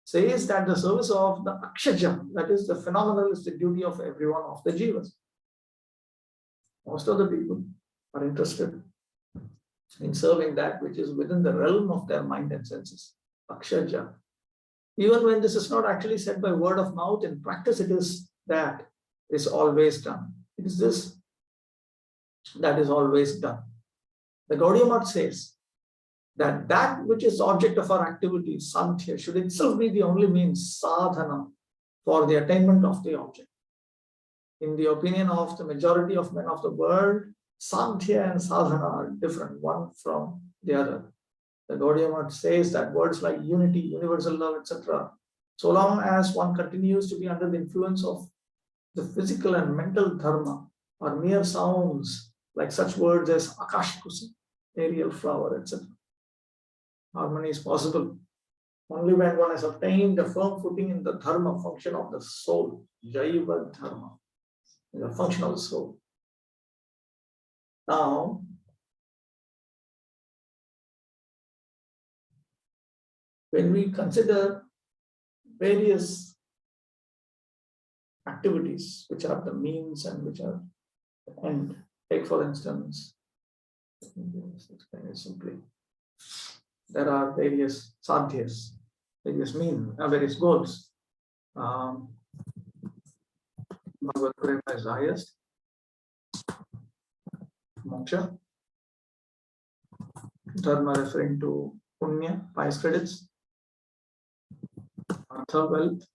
says that the service of the Akshaja, that is the phenomenal, is the duty of every one of the jivas. Most of the people are interested in serving that which is within the realm of their mind and senses. Akshaja. Even when this is not actually said by word of mouth, in practice it is that is always done. It is this that is always done. The Gaudiya Math says that that which is object of our activity, Sankhya, should itself be the only means, sadhana, for the attainment of the object. In the opinion of the majority of men of the world, Sankhya and sadhana are different, one from the other. The Gaudiya Math says that words like unity, universal love, etc., so long as one continues to be under the influence of the physical and mental dharma, are mere sounds like such words as Akash Kusa, aerial flower, etc. Harmony is possible only when one has obtained a firm footing in the dharma function of the soul, Jaiva Dharma, the function of the soul. Now, when we consider various activities which are the means and which are the end, take for instance, let me just explain it simply. There are various sadhyas, various means, various goals. Bhagavad Prema is the highest. Moksha. Dharma referring to punya, pious credits. Artha, wealth.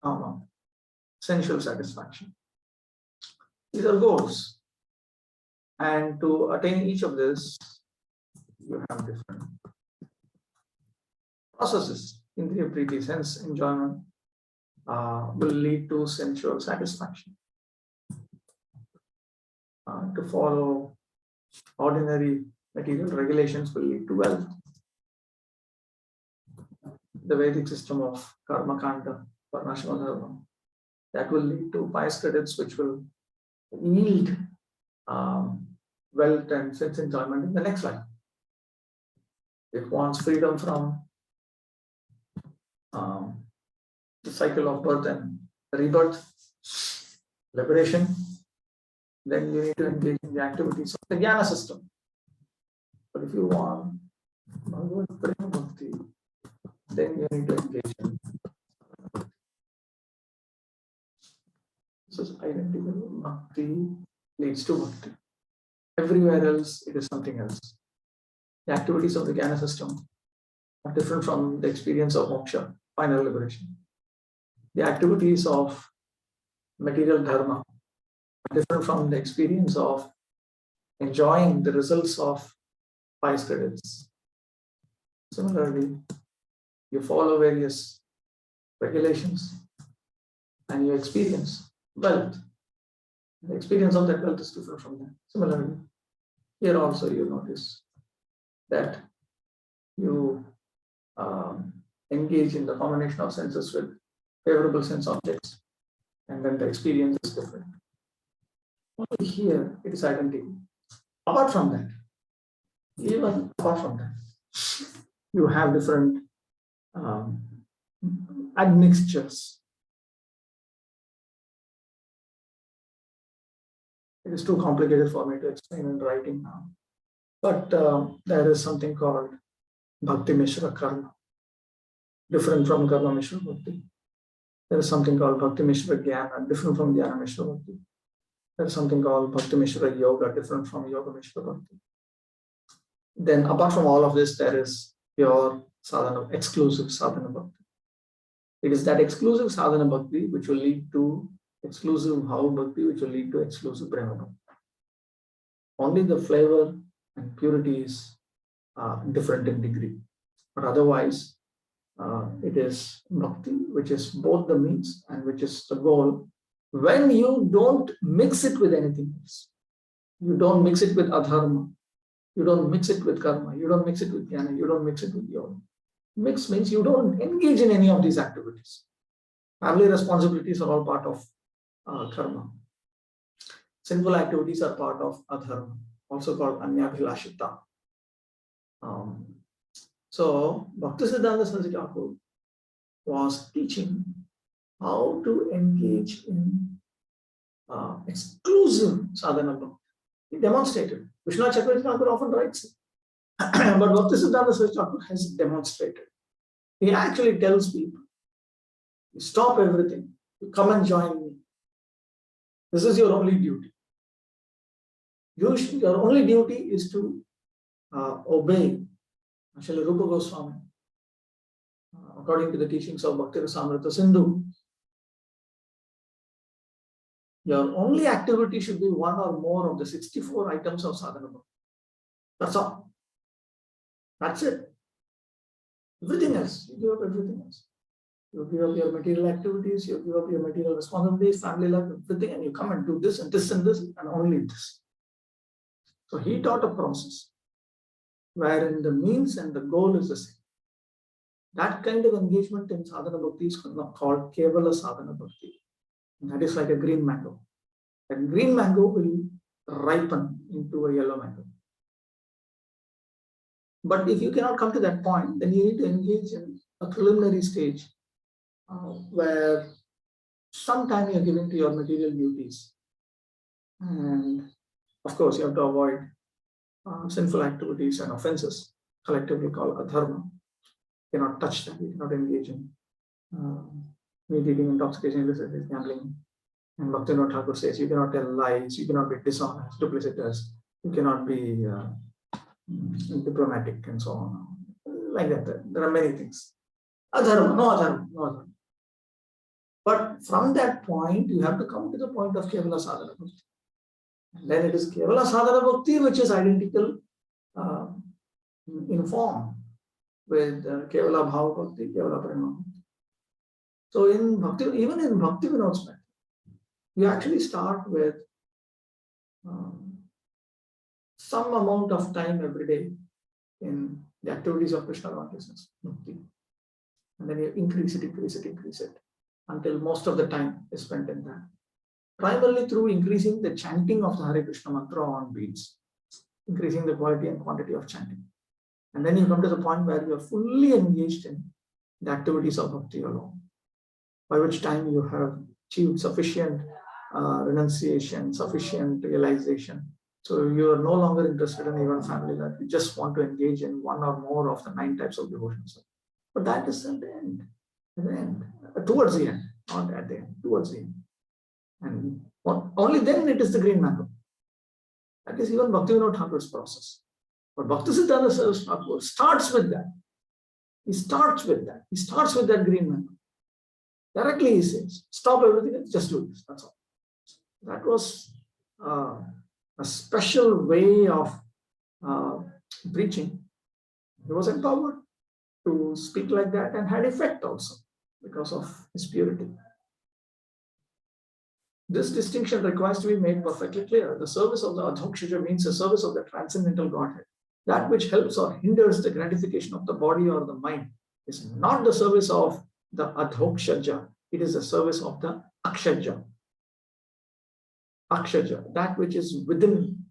Kama, sensual satisfaction. These are goals. And to attain each of this, you have different processes. Indriya priti, sense enjoyment, will lead to sensual satisfaction. To follow ordinary material regulations will lead to wealth. The Vedic system of karma kanda, varnashama dharma, that will lead to pious credits which will yield wealth and sense enjoyment in the next life. If one's freedom from the cycle of birth and rebirth, liberation, then you need to engage in the activities of the jnana system. But if you want Bhagavad Prema Bhakti, then you need to engage in. This is identical. Bhakti leads to bhakti. Everywhere else, it is something else. The activities of the jnana system are different from the experience of moksha, final liberation. The activities of material dharma are different from the experience of enjoying the results of pious credits. Similarly, you follow various regulations and you experience wealth. The experience of that wealth is different from that. Similarly, here also you notice that you engage in the combination of senses with favorable sense objects, and then the experience is different. Only here it is identical. Apart from that, even apart from that, you have different admixtures. It is too complicated for me to explain in writing now. But there is something called Bhakti Mishra Karma, different from Karma Mishra Bhakti. There is something called Bhakti Mishra Jnana, different from Jnana Mishra Bhakti. There is something called Bhakti Mishra Yoga, different from Yoga Mishra Bhakti. Then apart from all of this, there is pure sadhana, exclusive sadhana bhakti. It is that exclusive sadhana bhakti which will lead to exclusive bhava bhakti, which will lead to exclusive prema bhakti. Only the flavor and purity is different in degree. But otherwise, it is bhakti, which is both the means and which is the goal. When you don't mix it with anything else, you don't mix it with adharma, you don't mix it with karma, you don't mix it with jnana, you don't mix it with yoga. Mix means you don't engage in any of these activities. Family responsibilities are all part of karma. Sinful activities are part of adharma, also called anyabhilashita. So Bhaktisiddhanta Saraswati Thakur was teaching how to engage in exclusive sadhana bhakti. He demonstrated. Vishwanath Chakravarti Thakur often writes it. But Bhaktisiddhanta Saraswati Thakur has demonstrated. He actually tells people, you stop everything, you come and join me. This is your only duty. Your only duty is to obey Srila Rupa Goswami. According to the teachings of Bhakti Rasamrita Sindhu, your only activity should be one or more of the 64 items of sadhana bhakti. That's all. That's it. Everything else, you give up everything else. You give up your material activities, you give up your material responsibilities, family life, everything, and you come and do this and this and this and only this. So he taught a process wherein the means and the goal is the same. That kind of engagement in sadhana bhakti is called Kevala sadhana bhakti. And that is like a green mango. And green mango will ripen into a yellow mango. But if you cannot come to that point, then you need to engage in a preliminary stage where some time you are giving to your material duties. And of course, you have to avoid sinful activities and offenses, collectively called adharma. You cannot touch them, you cannot engage in meat eating, intoxication, illicit gambling. And Bhaktivinoda Thakur says you cannot tell lies, you cannot be dishonest, duplicitous, you cannot be diplomatic and so on. Like that, there are many things. Adharma, no adharma, no adharma. But from that point, you have to come to the point of Kevala Sadhana Bhakti. And then it is Kevala Sadhana Bhakti, which is identical in form with Kevala Bhava Bhakti, Kevala Prema Bhakti. So in Bhakti, even in Bhakti Vinod's method, you actually start with some amount of time every day in the activities of Krishna consciousness, Bhakti. And then you increase it until most of the time is spent in that. Primarily through increasing the chanting of the Hare Krishna mantra on beads, increasing the quality and quantity of chanting. And then you come to the point where you are fully engaged in the activities of Bhakti alone, by which time you have achieved sufficient renunciation, sufficient realization. So you are no longer interested in even family life. You just want to engage in one or more of the 9 types of devotions. But that is at the end, towards the end, not at the end, towards the end. And only then it is the green mango. That is even Bhaktivinoda Thakur's process. But Bhaktisiddhanta Saraswati Thakur starts with that. He starts with that. He starts with that green mango. Directly he says, stop everything and just do this. That's all. That was a special way of preaching. He was empowered to speak like that and had effect also because of his purity. This distinction requires to be made perfectly clear. The service of the Adhokshaja means the service of the transcendental Godhead. That which helps or hinders the gratification of the body or the mind is not the service of the Adhokshaja. It is the service of the Akshaja. Akshaja, that which is within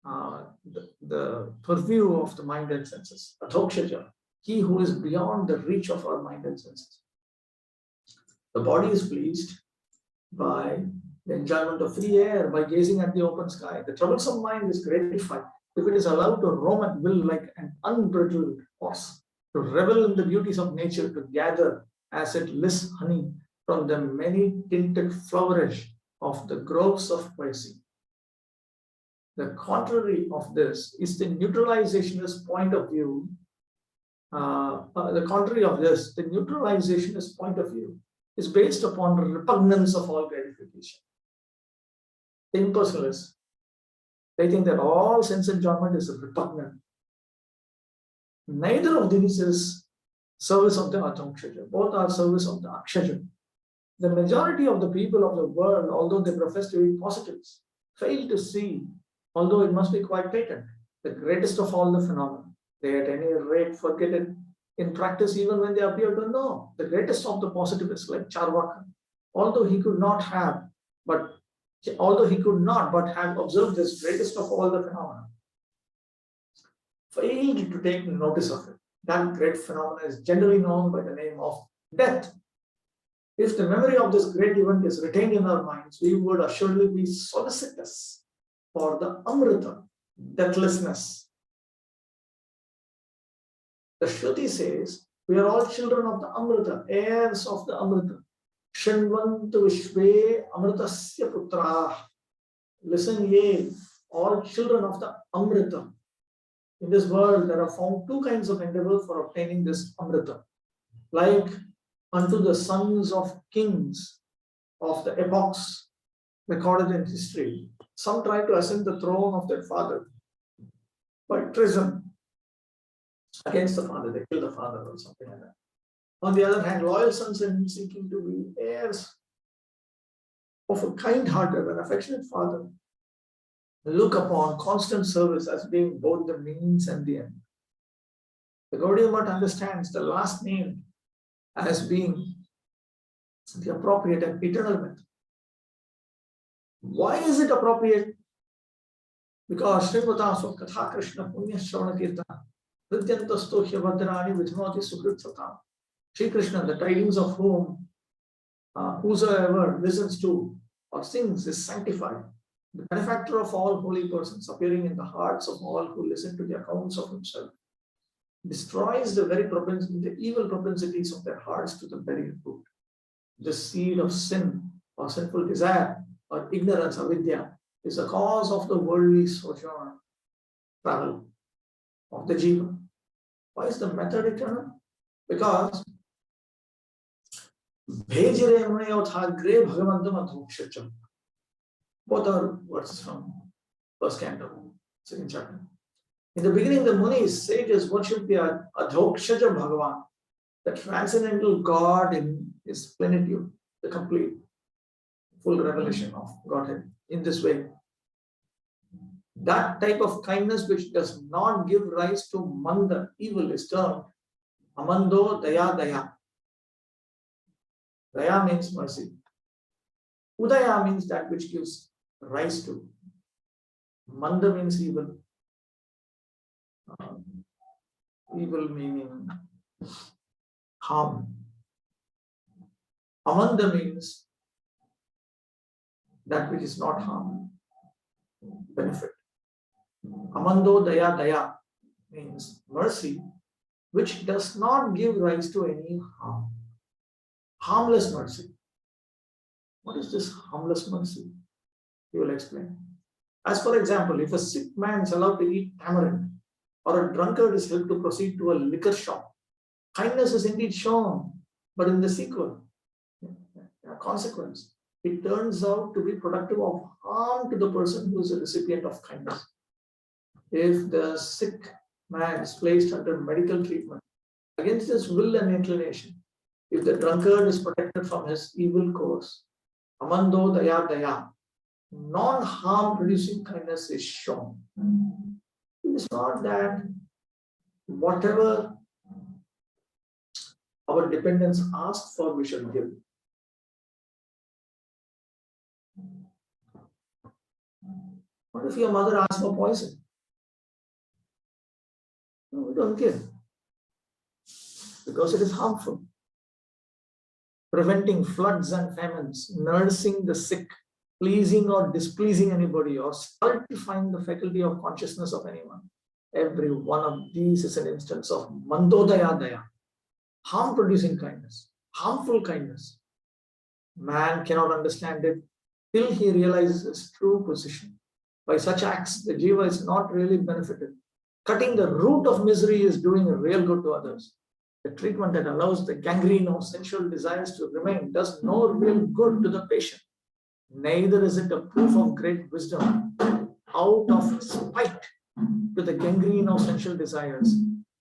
the purview of the mind and senses. Adhokshaja, he who is beyond the reach of our mind and senses. The body is pleased by the enjoyment of free air by gazing at the open sky. The troublesome mind is gratified if it is allowed to roam at will like an unbridled horse, to revel in the beauties of nature, to gather as it lists honey from the many tinted flowerage of the groves of poesy. The contrary of this is the neutralizationist point of view. The contrary of this, the neutralizationist point of view is based upon the repugnance of all gratification. The impersonalists, they think that all sense enjoyment is repugnant. Neither of these is service of the Adhokshaja. Both are service of the Akshaja. The majority of the people of the world, although they profess to be positives, fail to see, although it must be quite patent, the greatest of all the phenomena. They at any rate forget it in practice even when they appear to know. The greatest of the positivists, like Charvaka, although he could not but have observed this greatest of all the phenomena, failed to take notice of it. That great phenomena is generally known by the name of death. If the memory of this great event is retained in our minds, we would assuredly be solicitous for the Amrita, deathlessness. The Shruti says, we are all children of the Amrita, heirs of the Amrita. Shinvantu Vishve Amritasya Putra. Listen, ye, all children of the Amrita. In this world, there are found two kinds of endeavor for obtaining this Amrita. Like unto the sons of kings of the epochs recorded in history. Some try to ascend the throne of their father by treason against the father. They kill the father or something like that. On the other hand, loyal sons and seeking to be heirs of a kind-hearted and affectionate father look upon constant service as being both the means and the end. The Gaudiya Math understands the last name as being the appropriate and eternal method. Why is it appropriate? Because Srimata Katha Krishna Punya Shravana Kirtana Vidyantasto Hyavadrani Vidmati Sukrit Satam. Sri Krishna, the tidings of whom whosoever listens to or sings is sanctified. The benefactor of all holy persons, appearing in the hearts of all who listen to the accounts of himself, destroys the very propensity, the evil propensities of their hearts to the very root. The seed of sin or sinful desire or ignorance, avidya, is the cause of the worldly sojourn, travel of the jiva. Why is the method eternal? Because both are words from first canto, second chapter. In the beginning, the Munis, sages, worship the Adhokshaja Bhagavan, the transcendental God in his plenitude, the complete, full revelation of Godhead. In this way, that type of kindness which does not give rise to manda, evil, is termed amando daya daya. Daya means mercy. Udaya means that which gives rise to. Manda means evil. Evil meaning harm. Amanda means that which is not harm, benefit. Amando daya daya means mercy, which does not give rise to any harm. Harmless mercy. What is this harmless mercy? He will explain. As for example, if a sick man is allowed to eat tamarind, or a drunkard is helped to proceed to a liquor shop, kindness is indeed shown, but in the sequel, consequence, it turns out to be productive of harm to the person who is a recipient of kindness. If the sick man is placed under medical treatment against his will and inclination, if the drunkard is protected from his evil course, amando daya daya, non-harm producing kindness is shown. It is not that whatever our dependents ask for, we should give. What if your mother asks for poison? No, we don't give, because it is harmful. Preventing floods and famines, nursing the sick, pleasing or displeasing anybody or stultifying the faculty of consciousness of anyone. Every one of these is an instance of mandodaya daya, harm-producing kindness, harmful kindness. Man cannot understand it till he realizes his true position. By such acts, the jiva is not really benefited. Cutting the root of misery is doing a real good to others. The treatment that allows the gangrene of sensual desires to remain does no real good to the patient. Neither is it a proof of great wisdom. Out of spite to the gangrene of sensual desires,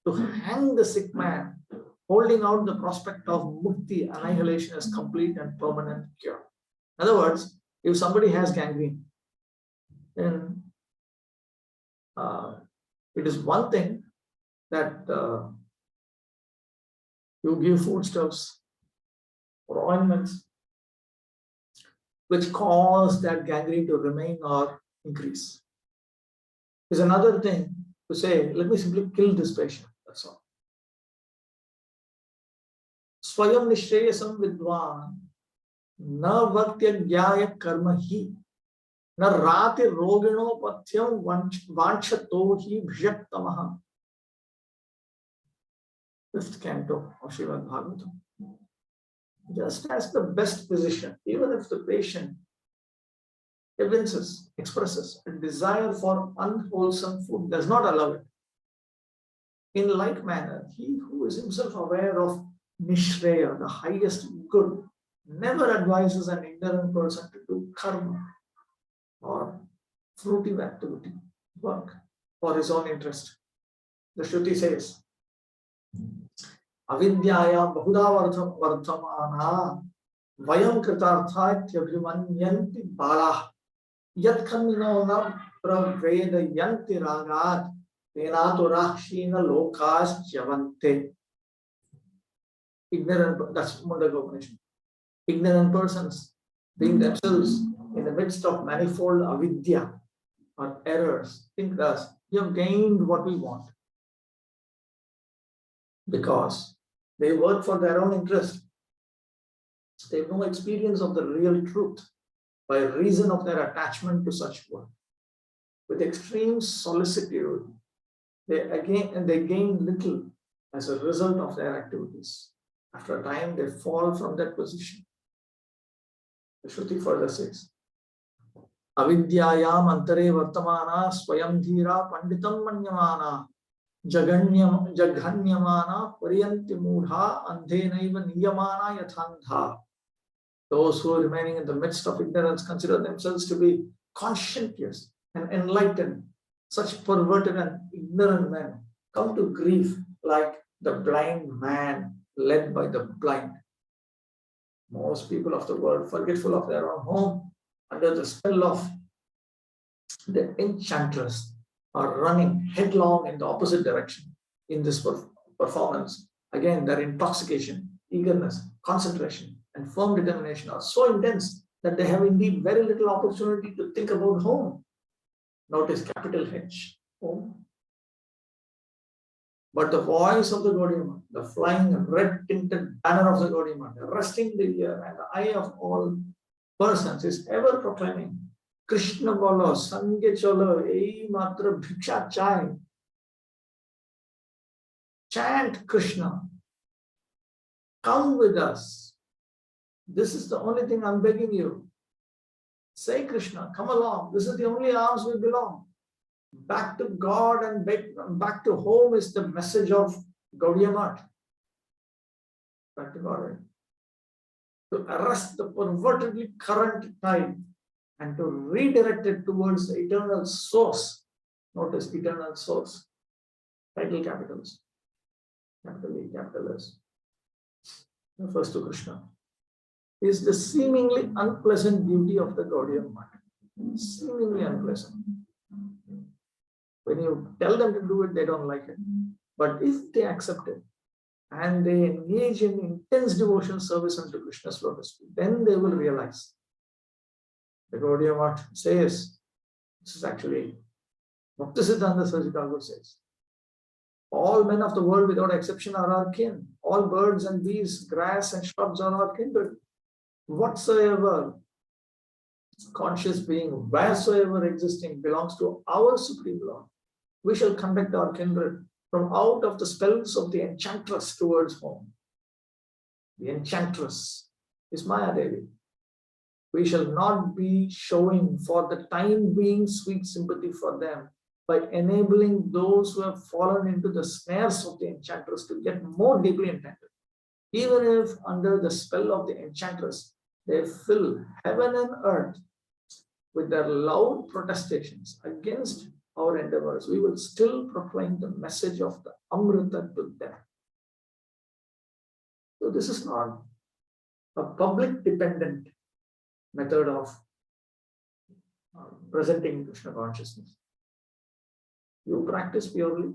to hang the sick man, holding out the prospect of mukti, annihilation, as complete and permanent cure. In other words, if somebody has gangrene, then it is one thing that you give foodstuffs or ointments which cause that gangrene to remain or increase. It's another thing to say, let me simply kill this patient, that's all. Swayam nishreyasam vidvan na vaktyajaya karma hi na rati rogino pathyam vanchato hi bhyaktamaha. 5th canto of Srimad Bhagavatam. Just as the best physician, even if the patient evinces, expresses a desire for unwholesome food, does not allow it. In like manner, he who is himself aware of Nishreya, the highest good, never advises an ignorant person to do karma or fruitive activity, work for his own interest. The Shruti says, Avidyaya bahudha vardhamana vayam kritartha ityabhimanyanti bala yat khamino na pravedayanti ragat tenato rakshina lokas javante. Ignorant, that's Mundaka Upanishad. Ignorant persons, being themselves in the midst of manifold avidya or errors, think thus, we have gained what we want. Because they work for their own interest. They have no experience of the real truth by reason of their attachment to such work. With extreme solicitude, they gain little as a result of their activities. After a time, they fall from that position. The Shruti further says, Avidyayam antare vartamana swayam dhira panditam manyamana jaghanyamana pariyanti mudha andhenaiva niyamana yathandha. Those who are remaining in the midst of ignorance consider themselves to be conscientious and enlightened. Such perverted and ignorant men come to grief like the blind man led by the blind. Most people of the world, forgetful of their own home, under the spell of the enchantress, are running headlong in the opposite direction in this performance. Again, their intoxication, eagerness, concentration, and firm determination are so intense that they have indeed very little opportunity to think about home. Notice capital H, home. But the voice of the Gaudiya, the flying red-tinted banner of the Gaudiya, resting the ear and the eye of all persons, is ever proclaiming, Krishna bolo, sange cholo, ei matra bhiksha chai. Chant Krishna. Come with us. This is the only thing I'm begging you. Say Krishna, come along. This is the only arms we belong. Back to God and back to home is the message of Gaudiya Math. Back to God. To arrest the pervertedly current tide and to redirect it towards the eternal source. Notice eternal source. Title capitals. Capital E, capital S. Refers to Krishna. Is the seemingly unpleasant beauty of the Gaudiya Math. Seemingly unpleasant. When you tell them to do it, they don't like it. But if they accept it and they engage in intense devotional service unto Krishna's lotus feet, then they will realize. The Gaudiya Math says, this is actually Bhaktisiddhanta Saraswati says, all men of the world without exception are our kin. All birds and bees, grass and shrubs are our kindred. Whatsoever conscious being, wheresoever existing, belongs to our Supreme Lord. We shall conduct our kindred from out of the spells of the enchantress towards home. The enchantress is Maya Devi. We shall not be showing for the time being sweet sympathy for them by enabling those who have fallen into the snares of the enchantress to get more deeply entangled. Even if under the spell of the enchantress, they fill heaven and earth with their loud protestations against our endeavors, we will still proclaim the message of the Amrita to them. So this is not a public dependent method of presenting Krishna consciousness. You practice purely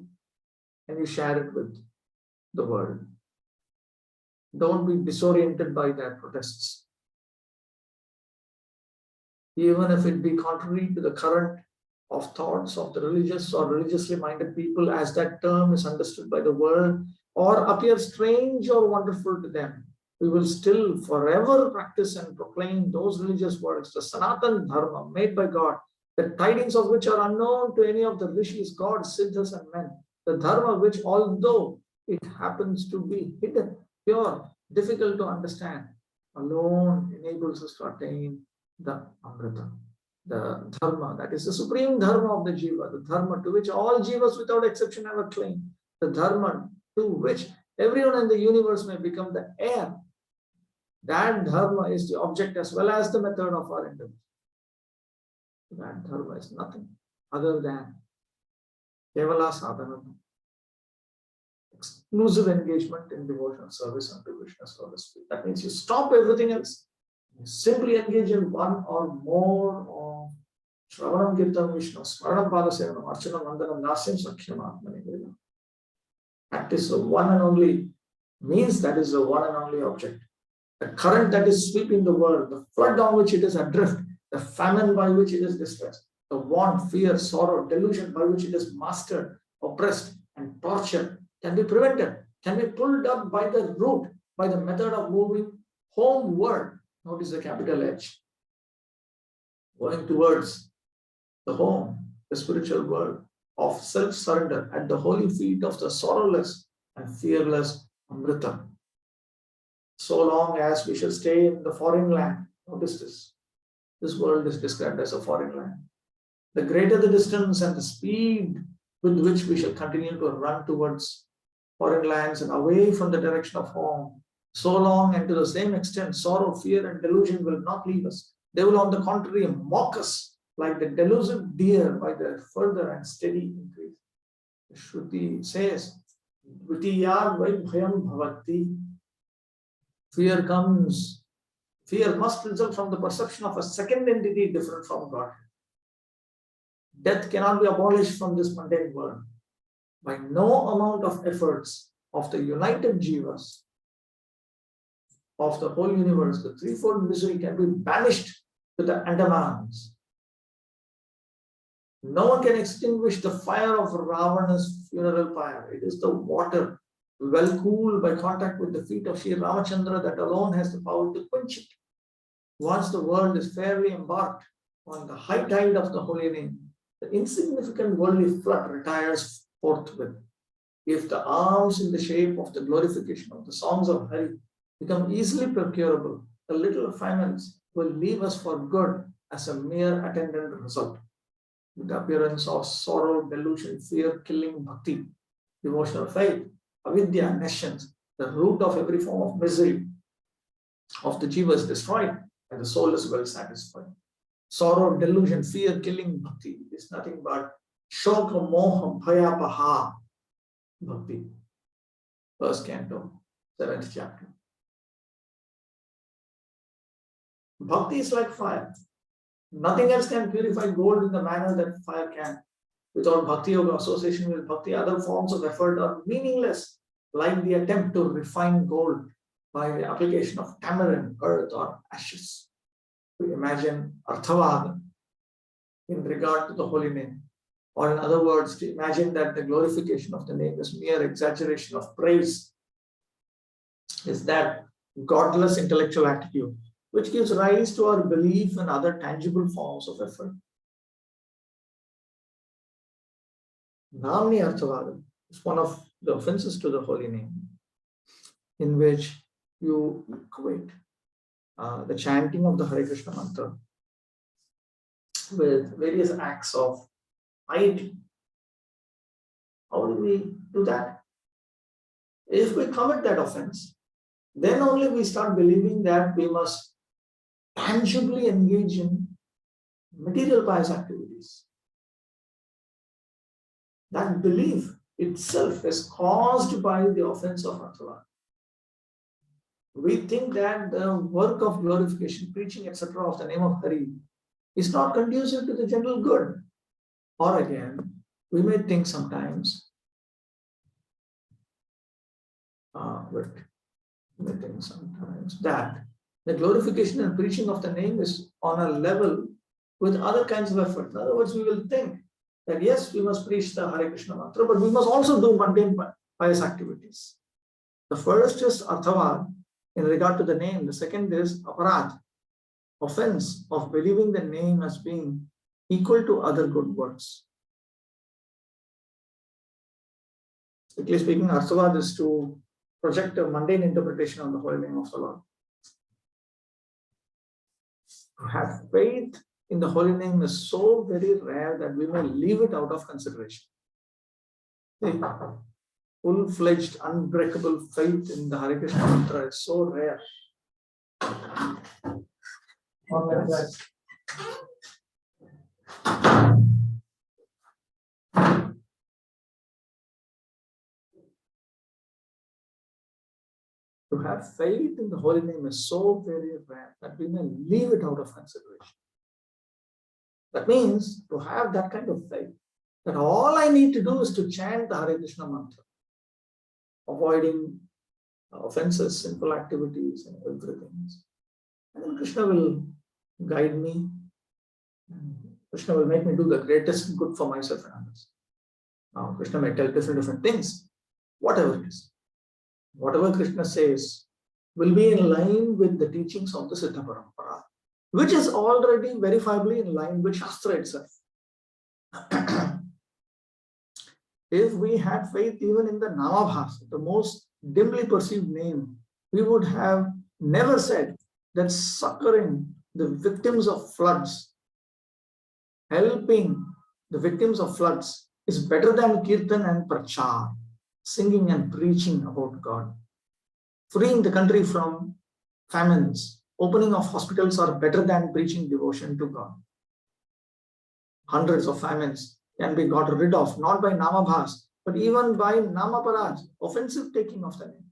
and you share it with the world. Don't be disoriented by their protests. Even if it be contrary to the current of thoughts of the religious or religiously minded people, as that term is understood by the world, or appear strange or wonderful to them, we will still forever practice and proclaim those religious words, the Sanatan Dharma made by God, the tidings of which are unknown to any of the rishis, gods, siddhas and men, the Dharma which, although it happens to be hidden, pure, difficult to understand, alone enables us to attain the Amrita, the Dharma, that is the supreme Dharma of the Jiva, the Dharma to which all Jivas without exception have a claim, the Dharma to which everyone in the universe may become the heir. That Dharma is the object as well as the method of our endeavor. That Dharma is nothing other than Kevala Sadhana, exclusive engagement in devotional service unto Krishna's lotus feet. That means you stop everything else, you simply engage in one or more of Shravanam Kirtan Vishnu, Parampara Sevanam, Archanam Vandanam, Nasyam Sakhyam Atmani Veda. That is the one and only, means that is the one and only object. The current that is sweeping the world, the flood on which it is adrift, the famine by which it is distressed, the want, fear, sorrow, delusion by which it is mastered, oppressed, and tortured, can be prevented, can be pulled up by the root, by the method of moving homeward. Notice the capital H. Going towards the home, the spiritual world of self-surrender at the holy feet of the sorrowless and fearless Amrita. So long as we shall stay in the foreign land, notice this. This world is described as a foreign land. The greater the distance and the speed with which we shall continue to run towards foreign lands and away from the direction of home, so long and to the same extent, sorrow, fear, and delusion will not leave us. They will, on the contrary, mock us like the delusive deer by their further and steady increase. The Shruti says, Dvitiyad Vaibhayam Bhavati. Fear comes. Fear must result from the perception of a second entity different from God. Death cannot be abolished from this mundane world. By no amount of efforts of the united jivas of the whole universe, the threefold misery can be banished to the Andamans. No one can extinguish the fire of Ravana's funeral pyre. It is the water, well cooled by contact with the feet of Sri Ramachandra, that alone has the power to quench it. Once the world is fairly embarked on the high tide of the holy name, the insignificant worldly flood retires forthwith. If the alms in the shape of the glorification of the songs of Hari become easily procurable, the little famines will leave us for good as a mere attendant result. With the appearance of sorrow, delusion, fear, killing bhakti, devotional faith, avidya, nescience, the root of every form of misery of the jiva is destroyed and the soul is well satisfied. Sorrow, delusion, fear, killing bhakti is nothing but shoka, moha, bhayapaha bhakti. First canto, 7th chapter. Bhakti is like fire. Nothing else can purify gold in the manner that fire can. Without bhakti yoga, association with bhakti, other forms of effort are meaningless, like the attempt to refine gold by the application of tamarind, earth, or ashes. We imagine arthavad in regard to the holy name, or in other words, to imagine that the glorification of the name is mere exaggeration of praise, is that godless intellectual attitude which gives rise to our belief in other tangible forms of effort. Namni Arthavada is one of the offenses to the holy name, in which you equate the chanting of the Hare Krishna mantra with various acts of piety. How do we do that? If we commit that offense, then only we start believing that we must tangibly engage in material pious activities. That belief itself is caused by the offense of Arthavada. We think that the work of glorification, preaching, etc. of the name of Hari is not conducive to the general good. Or again, we may think sometimes, that the glorification and preaching of the name is on a level with other kinds of effort. In other words, we will think that yes, we must preach the Hare Krishna mantra, but we must also do mundane pious activities. The first is Arthavad in regard to the name. The second is Aparad, offense of believing the name as being equal to other good works. Strictly speaking, Arthavad is to project a mundane interpretation on the holy name of the Lord. To have faith in the holy name is so very rare that we may leave it out of consideration. Full-fledged, unbreakable faith in the Hare Krishna mantra is so rare. To have faith in the holy name is so very rare that we may leave it out of consideration. That means to have that kind of faith, that all I need to do is to chant the Hare Krishna mantra, avoiding offenses, sinful activities, and everything. And then Krishna will guide me. Krishna will make me do the greatest good for myself and others. Now, Krishna may tell different things, whatever it is. Whatever Krishna says will be in line with the teachings of the Siddha Parampara, which is already verifiably in line with Shastra itself. If we had faith even in the Namabhas, the most dimly perceived name, we would have never said that succoring the victims of floods, helping the victims of floods is better than Kirtan and Prachar, singing and preaching about God. Freeing the country from famines, opening of hospitals are better than preaching devotion to God. Hundreds of famines can be got rid of, not by Namabhas, but even by Namaparaj, offensive taking of the name.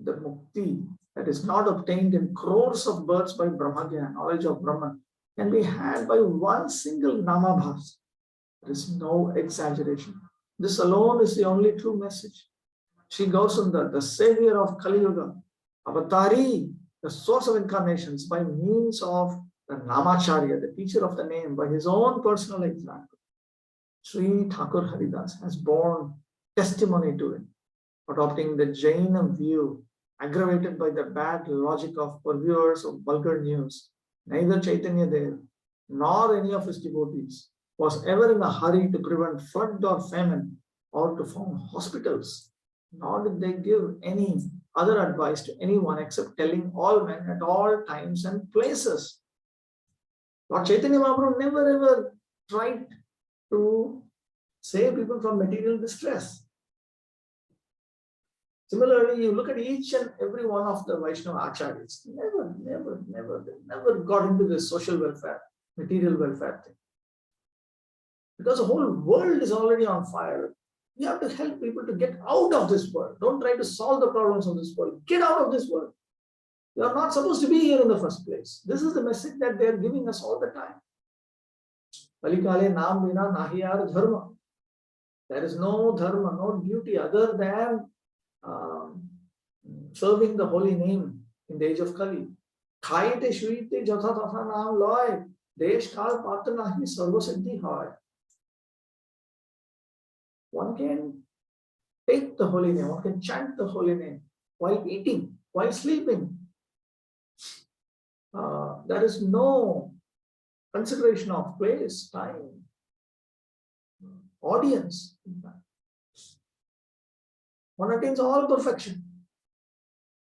The mukti that is not obtained in crores of births by Brahmagyan, knowledge of Brahman, can be had by one single Namabhas. There is no exaggeration. This alone is the only true message. Sri Gauranga, the savior of Kali Yuga, Avatari, the source of incarnations, by means of the Namacharya, the teacher of the name, by his own personal example, Sri Thakur Haridas has borne testimony to it, adopting the Jaina view, aggravated by the bad logic of purveyors of vulgar news. Neither Chaitanya Dev nor any of his devotees was ever in a hurry to prevent flood or famine or to found hospitals, nor did they give any other advice to anyone except telling all men at all times and places. Lord Chaitanya Mahaprabhu never ever tried to save people from material distress. Similarly, you look at each and every one of the Vaishnava Acharyas, never got into this social welfare, material welfare thing. Because the whole world is already on fire. You have to help people to get out of this world. Don't try to solve the problems of this world. Get out of this world. You are not supposed to be here in the first place. This is the message that they are giving us all the time. Palikale naam vina nahiyar dharma. There is no dharma, no duty other than serving the holy name in the age of Kali. Khaite shuite jatha tatha naam loy. Desh kal patra nahi sarva siddhi hoy. One can take the holy name, one can chant the holy name while eating, while sleeping. there is no consideration of place, time, audience. One attains all perfection.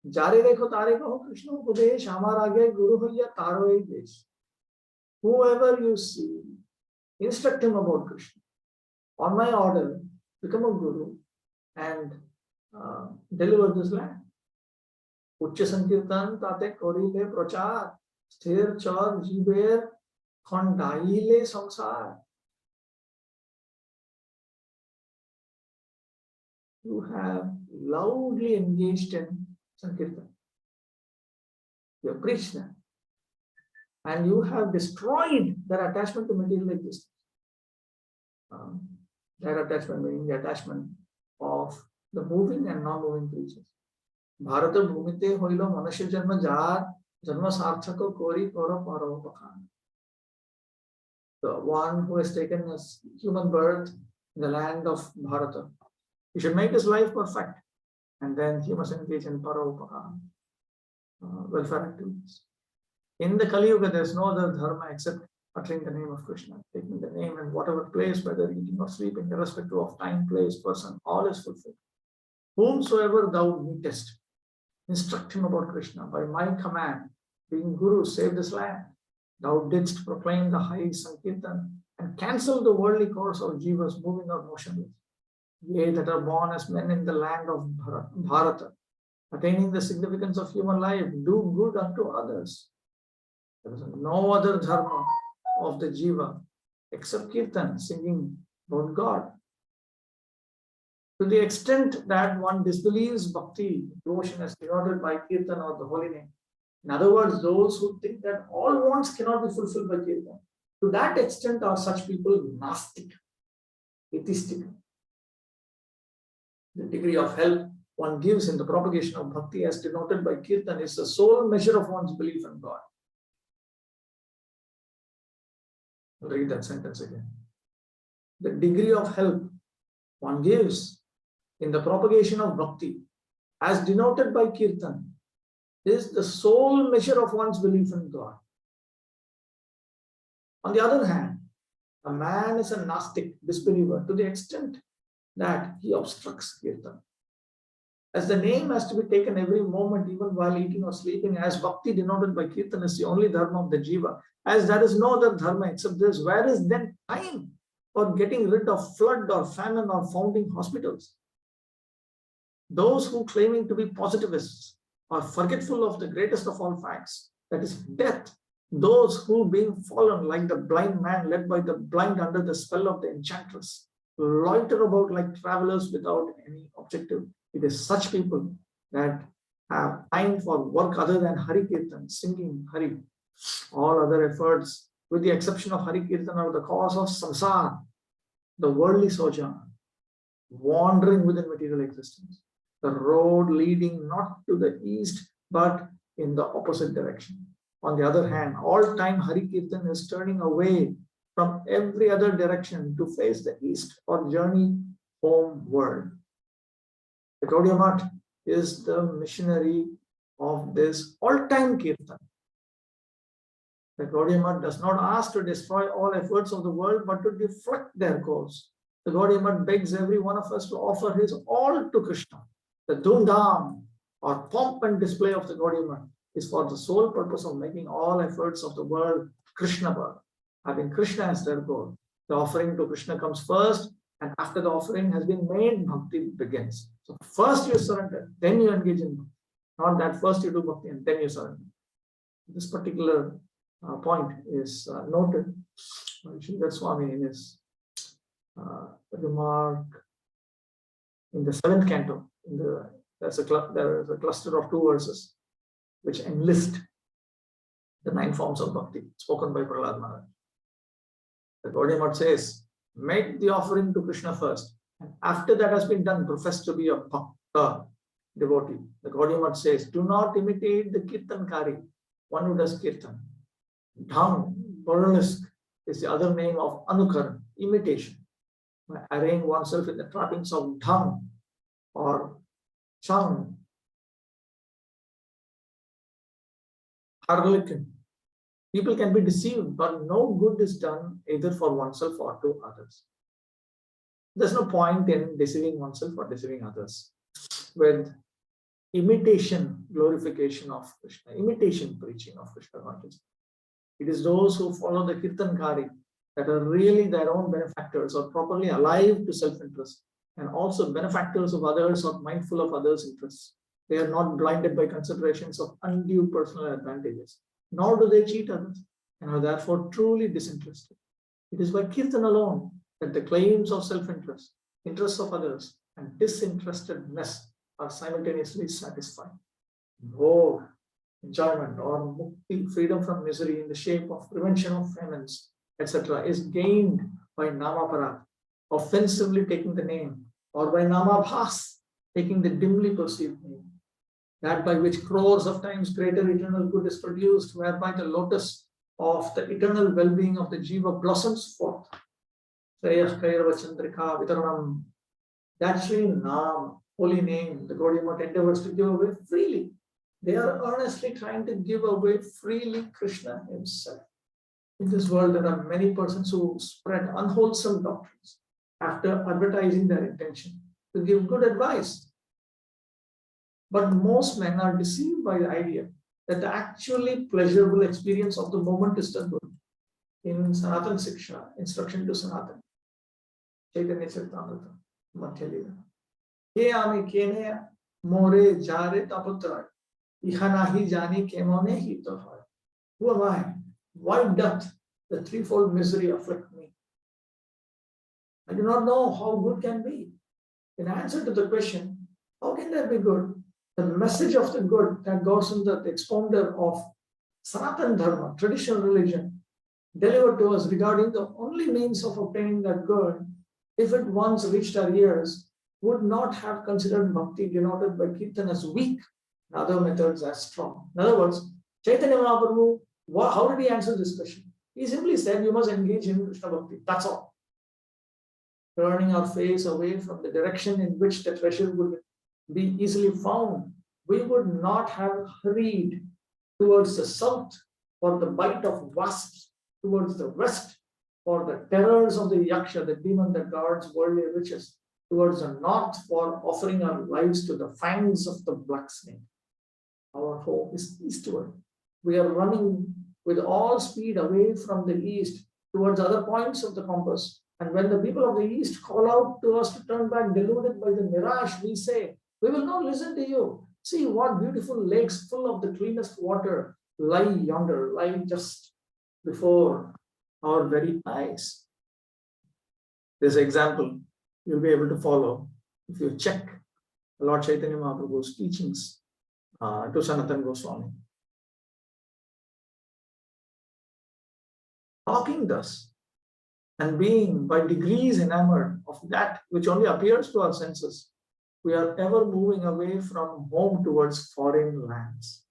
Jare dekho tare kaho Krishna upadesh, amar aage guru hoya taro ei desh. Whoever you see, instruct him about Krishna. On my order, become a guru and deliver this land. Uccha sankirtan tate korile prachar, sthir char jiber khandaile samsar. You have loudly engaged in sankirtan. You have preached them. And you have destroyed their attachment to material existence. Their attachment meaning the attachment of the moving and non-moving creatures. Bharata bhumite hoilo manusya janma jar janma sarthako kori koro paropakhan. The one who has taken his human birth in the land of Bharata, he should make his life perfect, and then he must engage in paropakhan, welfare activities. In the Kali Yuga, there is no other dharma except uttering the name of Krishna, taking the name in whatever place, whether eating or sleeping, irrespective of time, place, person, all is fulfilled. Whomsoever thou meetest, instruct him about Krishna. By my command, being Guru, save this land. Thou didst proclaim the high Sankirtan and cancel the worldly course of jivas moving or motionless. They that are born as men in the land of Bharata, attaining the significance of human life, do good unto others. There is no other dharma of the jiva except kirtan, singing about God. To the extent that one disbelieves bhakti, devotion as denoted by kirtan or the holy name. In other words, those who think that all wants cannot be fulfilled by kirtan. To that extent are such people Gnostic, atheistic. The degree of help one gives in the propagation of bhakti as denoted by kirtan is the sole measure of one's belief in God. I'll read that sentence again. The degree of help one gives in the propagation of bhakti as denoted by kirtan is the sole measure of one's belief in God. On the other hand, a man is a Gnostic disbeliever to the extent that he obstructs kirtan. As the name has to be taken every moment, even while eating or sleeping, as bhakti denoted by kirtan is the only dharma of the jiva, as there is no other dharma except this, where is then time for getting rid of flood or famine or founding hospitals? Those who claiming to be positivists are forgetful of the greatest of all facts, that is death. Those who being fallen like the blind man led by the blind under the spell of the enchantress, loiter about like travelers without any objective. It is such people that have time for work other than Hari Kirtan, singing Hari. All other efforts, with the exception of Hari Kirtan, are the cause of samsara, the worldly sojourn, wandering within material existence, the road leading not to the east but in the opposite direction. On the other hand, all time Hari Kirtan is turning away from every other direction to face the east or journey homeward. The Gaudiya Math is the missionary of this all-time Kirtan. The Gaudiya Math does not ask to destroy all efforts of the world, but to deflect their course. The Gaudiya Math begs every one of us to offer his all to Krishna. The dhum-dham or pomp and display of the Gaudiya Math is for the sole purpose of making all efforts of the world Krishna-bar, having Krishna as their goal. The offering to Krishna comes first, and after the offering has been made, bhakti begins. So first you surrender, then you engage in bhakti. Not that first you do bhakti and then you surrender. This particular point is noted by Sridhar Swami in his remark in the 7th canto. There is a cluster of 2 verses which enlist the 9 forms of bhakti spoken by Prahlad Maharaj. The Gaudiya Math says, make the offering to Krishna first, and after that has been done, profess to be a bhakta, devotee. The Gaudiya Math says, do not imitate the kirtankari, one who does kirtan. Dham, burlesque, is the other name of anukaran, imitation. By arraying oneself in the trappings of dham or chang, harlequin, People can be deceived, but no good is done either for oneself or to others. There's no point in deceiving oneself or deceiving others with imitation glorification of Krishna, imitation preaching of Krishna consciousness. It is those who follow the Kirtankari that are really their own benefactors or properly alive to self-interest and also benefactors of others or mindful of others' interests. They are not blinded by considerations of undue personal advantages, nor do they cheat others and are therefore truly disinterested. It is by Kirtan alone that the claims of self-interest, interests of others, and disinterestedness are simultaneously satisfied. Bhog, enjoyment or mukti, freedom from misery in the shape of prevention of famines, etc., is gained by namaparat, offensively taking the name, or by namabhas, taking the dimly perceived name, that by which crores of times greater eternal good is produced, whereby the lotus of the eternal well-being of the jiva blossoms forth. That Sri Nam, holy name, the Gaudiya Math endeavors to give away freely. They are earnestly trying to give away freely Krishna himself. In this world, there are many persons who spread unwholesome doctrines after advertising their intention to give good advice. But most men are deceived by the idea that the actually pleasurable experience of the moment is the good. In Sanatan Siksha, instruction to Sanatan, Chaitanya Charitamrita, Madhya Lila. Ke ame kene more jare taputra, ihanahi jani kemone hi tohar. Who am I? Why doth the threefold misery afflict me? I do not know how good can be. In answer to the question, how can there be good? The message of the good that Gauranga, the expounder of Sanatan Dharma, traditional religion, delivered to us regarding the only means of obtaining that good, if it once reached our ears, would not have considered bhakti denoted by Kirtan as weak and other methods as strong. In other words, Chaitanya Mahaprabhu, how did he answer this question? He simply said, you must engage in Krishna Bhakti. That's all. Turning our face away from the direction in which the treasure would be easily found, we would not have hurried towards the south for the bite of wasps, towards the west for the terrors of the yaksha, the demon that guards worldly riches, towards the north for offering our lives to the fangs of the black snake. Our home is eastward. We are running with all speed away from the east towards other points of the compass. And when the people of the east call out to us to turn back, deluded by the mirage, we say, we will not listen to you. See what beautiful lakes full of the cleanest water lie yonder, lie just before our very eyes. This example you'll be able to follow if you check Lord Chaitanya Mahaprabhu's teachings to Sanatana Goswami. Talking thus and being by degrees enamored of that which only appears to our senses, we are ever moving away from home towards foreign lands.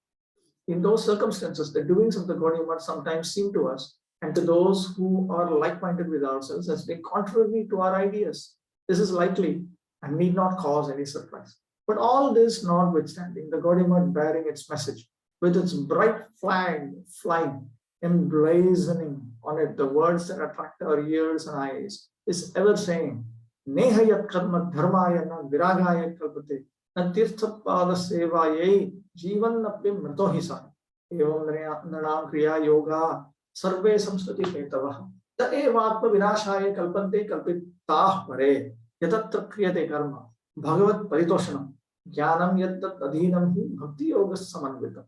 In those circumstances, the doings of the Gaudiya Math sometimes seem to us and to those who are like-minded with ourselves as being contrary to our ideas. This is likely and need not cause any surprise. But all this notwithstanding, the Gaudiya Math bearing its message with its bright flag flying, emblazoning on it the words that attract our ears and eyes, is ever saying, Nehayat karma dharmaya na viragaya kalpate na tirtha pada sevaye jivan apni mritohisa evam nranam kriya yoga sarve samskriti petavah ta evatma vinashaya kalpante kalpitah pare yatatra kriyate karma bhagavat paritoshanam jnanam yattat adhinam hi bhakti yoga samanvitam.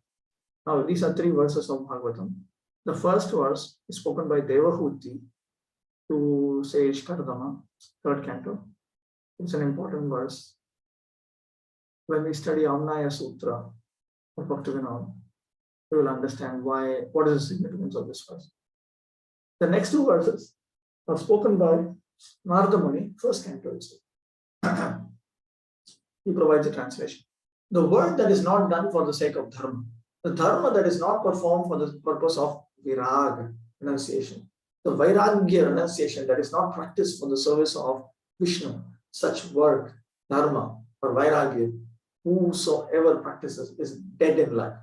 Now these are three verses of Bhagavatam. The first verse is spoken by Devahuti to sage Kardama, third canto. It's an important verse. When we study Amnaya Sutra of Bhaktivinoda, we will understand what is the significance of this verse. The next two verses are spoken by Narada Muni, first canto. He provides a translation. The work that is not done for the sake of dharma, the dharma that is not performed for the purpose of virag, renunciation, the vairagya renunciation that is not practiced for the service of Vishnu, such work, dharma or vairagya, whosoever practices is dead in life.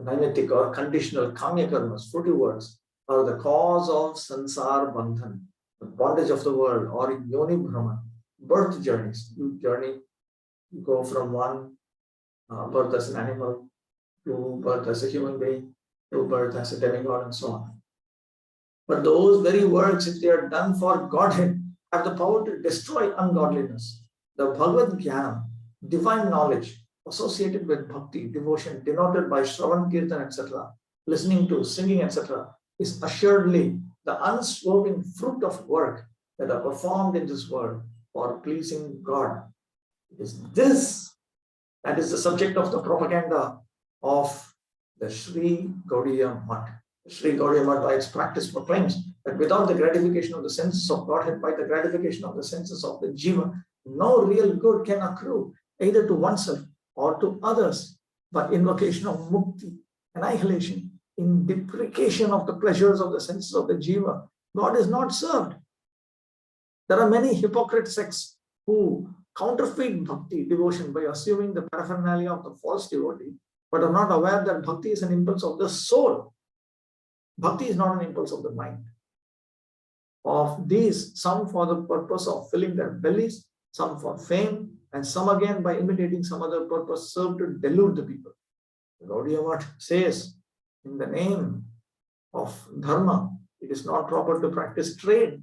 naimatic or conditional kamya karmas, fruitive words, are the cause of sansar bandhan, the bondage of the world, or yoni brahman, birth journeys. You journey, you go from one birth as an animal to birth as a human being, to birth as a demigod, and so on. But those very works, if they are done for Godhead, have the power to destroy ungodliness. The Bhagavad Jnana, divine knowledge associated with bhakti, devotion, denoted by Shravan, Kirtan, etc., listening to, singing, etc., is assuredly the unswerving fruit of work that are performed in this world for pleasing God. It is this that is the subject of the propaganda of the Sri Gaudiya Math. Sri Gaudiya Math, by its practice, proclaims that without the gratification of the senses of Godhead, by the gratification of the senses of the Jiva, no real good can accrue either to oneself or to others, by invocation of mukti, annihilation, in deprecation of the pleasures of the senses of the Jiva. God is not served. There are many hypocrite sects who counterfeit bhakti, devotion, by assuming the paraphernalia of the false devotee, but are not aware that bhakti is an impulse of the soul. Bhakti is not an impulse of the mind. Of these, some for the purpose of filling their bellies, some for fame, and some again by imitating some other purpose serve to delude the people. The Gaudiya Math says, in the name of dharma, it is not proper to practice trade.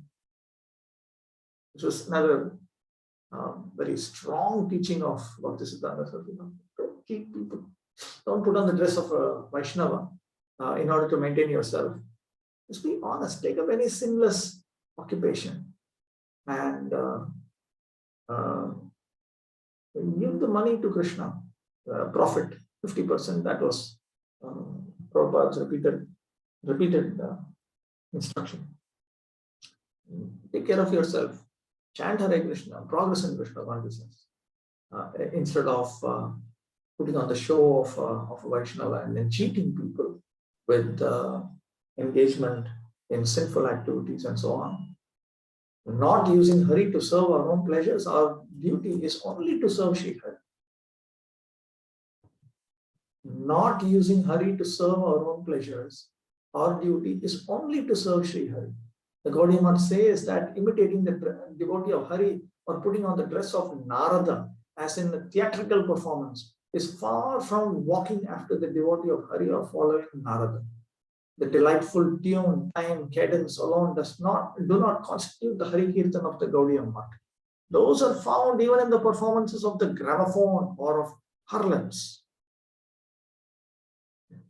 This was another very strong teaching of Bhaktisiddhanta Saraswati. Don't keep people. Don't put on the dress of a Vaishnava in order to maintain yourself. Just be honest. Take up any sinless occupation and give the money to Krishna. Profit 50%. That was Prabhupada's repeated instruction. Take care of yourself. Chant Hare Krishna, progress in Krishna consciousness, instead of putting on the show of a Vaishnava and then cheating people with engagement in sinful activities and so on. Not using Hari to serve our own pleasures, our duty is only to serve Shri Hari. Not using Hari to serve our own pleasures, our duty is only to serve Shri Hari. The Gaudiya Math says that imitating the devotee of Hari or putting on the dress of Narada, as in a theatrical performance, is far from walking after the devotee of Hari or following Narada. The delightful tune, time, cadence alone do not constitute the Hari Kirtan of the Gaudiya Math. Those are found even in the performances of the gramophone or of harlots.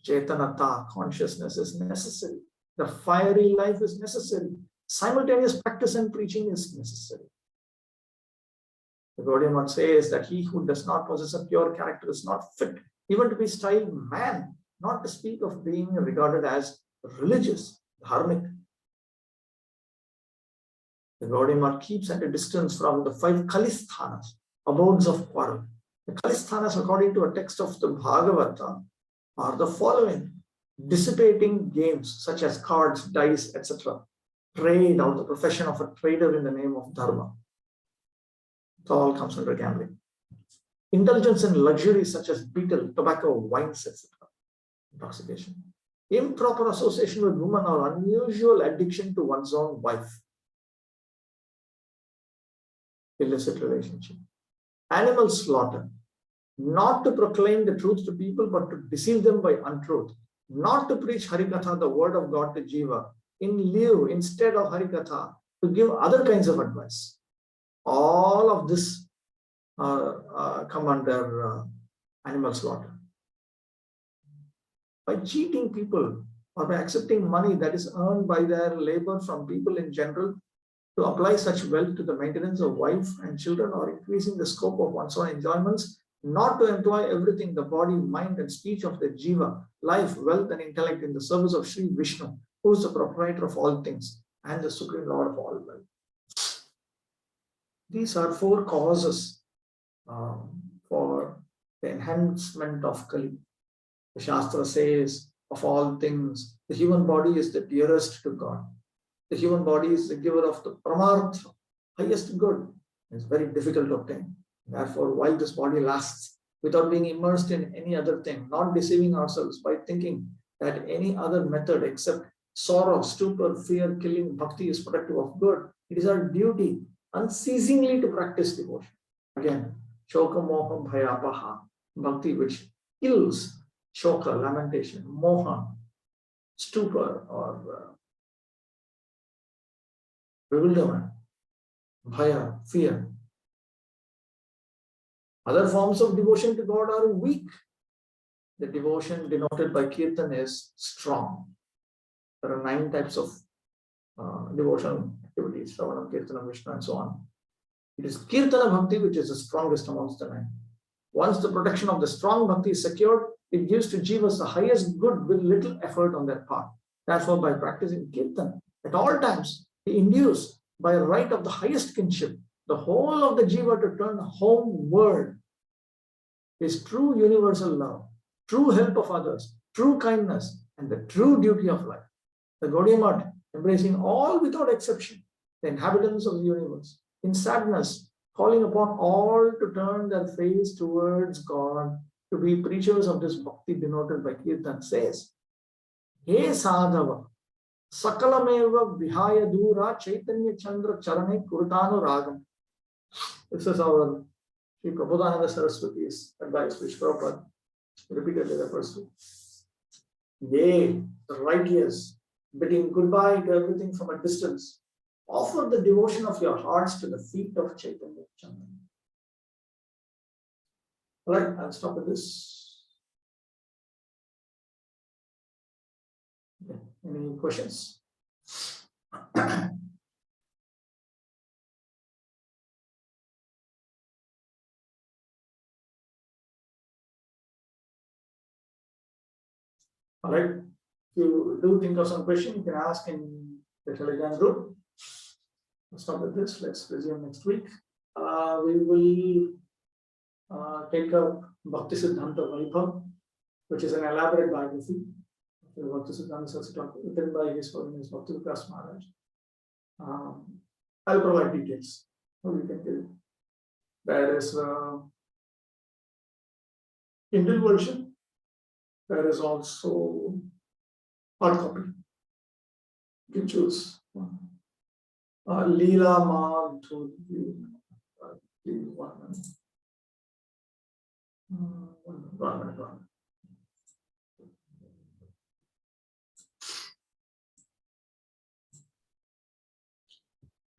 Chetanata, consciousness, is necessary. The fiery life is necessary. Simultaneous practice and preaching is necessary. The Gaudiya Math says that he who does not possess a pure character is not fit even to be styled man, not to speak of being regarded as religious, dharmic. The Gaudiya Math keeps at a distance from the 5 kalisthanas, abodes of quarrel. The kalisthanas, according to a text of the Bhagavata, are the following: dissipating games such as cards, dice, etc. Trade, or the profession of a trader in the name of dharma. It all comes under gambling. Indulgence in luxuries such as betel, tobacco, wines, etc. Intoxication. Improper association with women or unusual addiction to one's own wife. Illicit relationship. Animal slaughter. Not to proclaim the truth to people, but to deceive them by untruth. Not to preach Harikatha, the word of God, to Jiva, instead of Harikatha, to give other kinds of advice. All of this come under animal slaughter. By cheating people or by accepting money that is earned by their labor from people in general, to apply such wealth to the maintenance of wife and children or increasing the scope of one's own enjoyments, not to employ everything, the body, mind, and speech of the Jiva, life, wealth, and intellect in the service of Sri Vishnu, who is the proprietor of all things and the supreme Lord of all wealth. These are 4 causes for the enhancement of Kali. The Shastra says, of all things, the human body is the dearest to God. The human body is the giver of the Paramartha, highest good. It's very difficult to obtain. Therefore, while this body lasts, without being immersed in any other thing, not deceiving ourselves by thinking that any other method except sorrow, stupor, fear, killing, bhakti is protective of good. It is our duty unceasingly to practice devotion. Again, shoka moha bhayapaha, bhakti which kills shoka, lamentation, moha, stupor or bewilderment, bhaya, fear. Other forms of devotion to God are weak. The devotion denoted by kirtan is strong. There are 9 types of devotional activities, Shravanam, Kirtanam, Vishnu, and so on. It is Kirtana Bhakti which is the strongest amongst the 9. Once the protection of the strong Bhakti is secured, it gives to Jivas the highest good with little effort on their part. Therefore, by practicing Kirtan, at all times, we induce by a right of the highest kinship, the whole of the Jiva to turn homeward. Is true universal love, true help of others, true kindness, and the true duty of life. The Gaudiya Math, embracing all without exception, the inhabitants of the universe, in sadness, calling upon all to turn their face towards God, to be preachers of this bhakti denoted by Kirtan, says, He Sadhava, Sakalameva Vihaya Dura Chaitanya Chandra Charane Kurtano Ragam. This is our Sri Prabodhananda Saraswati's advice, which Prabhupada repeatedly refers to. Yea, the righteous, bidding goodbye to everything from a distance, offer the devotion of your hearts to the feet of Chaitanya Chandra. All right, I'll stop with this. Okay. Any questions? All right. If you do think of some question, you can ask in the Telegram group. Let's stop with this. Let's resume next week. We will take up Bhakti Siddhanta Vaibhava, which is an elaborate biography of Bhakti Siddhanta Saraswati Thakur, written by His Holiness Bhakti Vikas Maharaj. I'll provide details. So you can get it. There is Kindle version. There is also hard copy. You can choose. Leela Madhuri. One minute.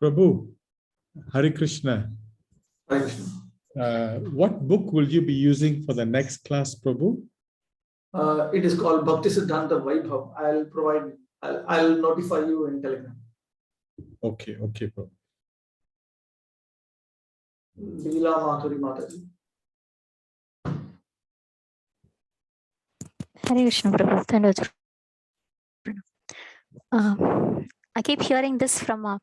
Prabhu, Hare Krishna. Hare Krishna. What book will you be using for the next class, Prabhu? It is called Bhakti Siddhanta Vaibhava. I'll notify you in Telegram. Okay, Prabhu. Leela Madhuri Mataji. Hare Krishna, Prabhu. I keep hearing this from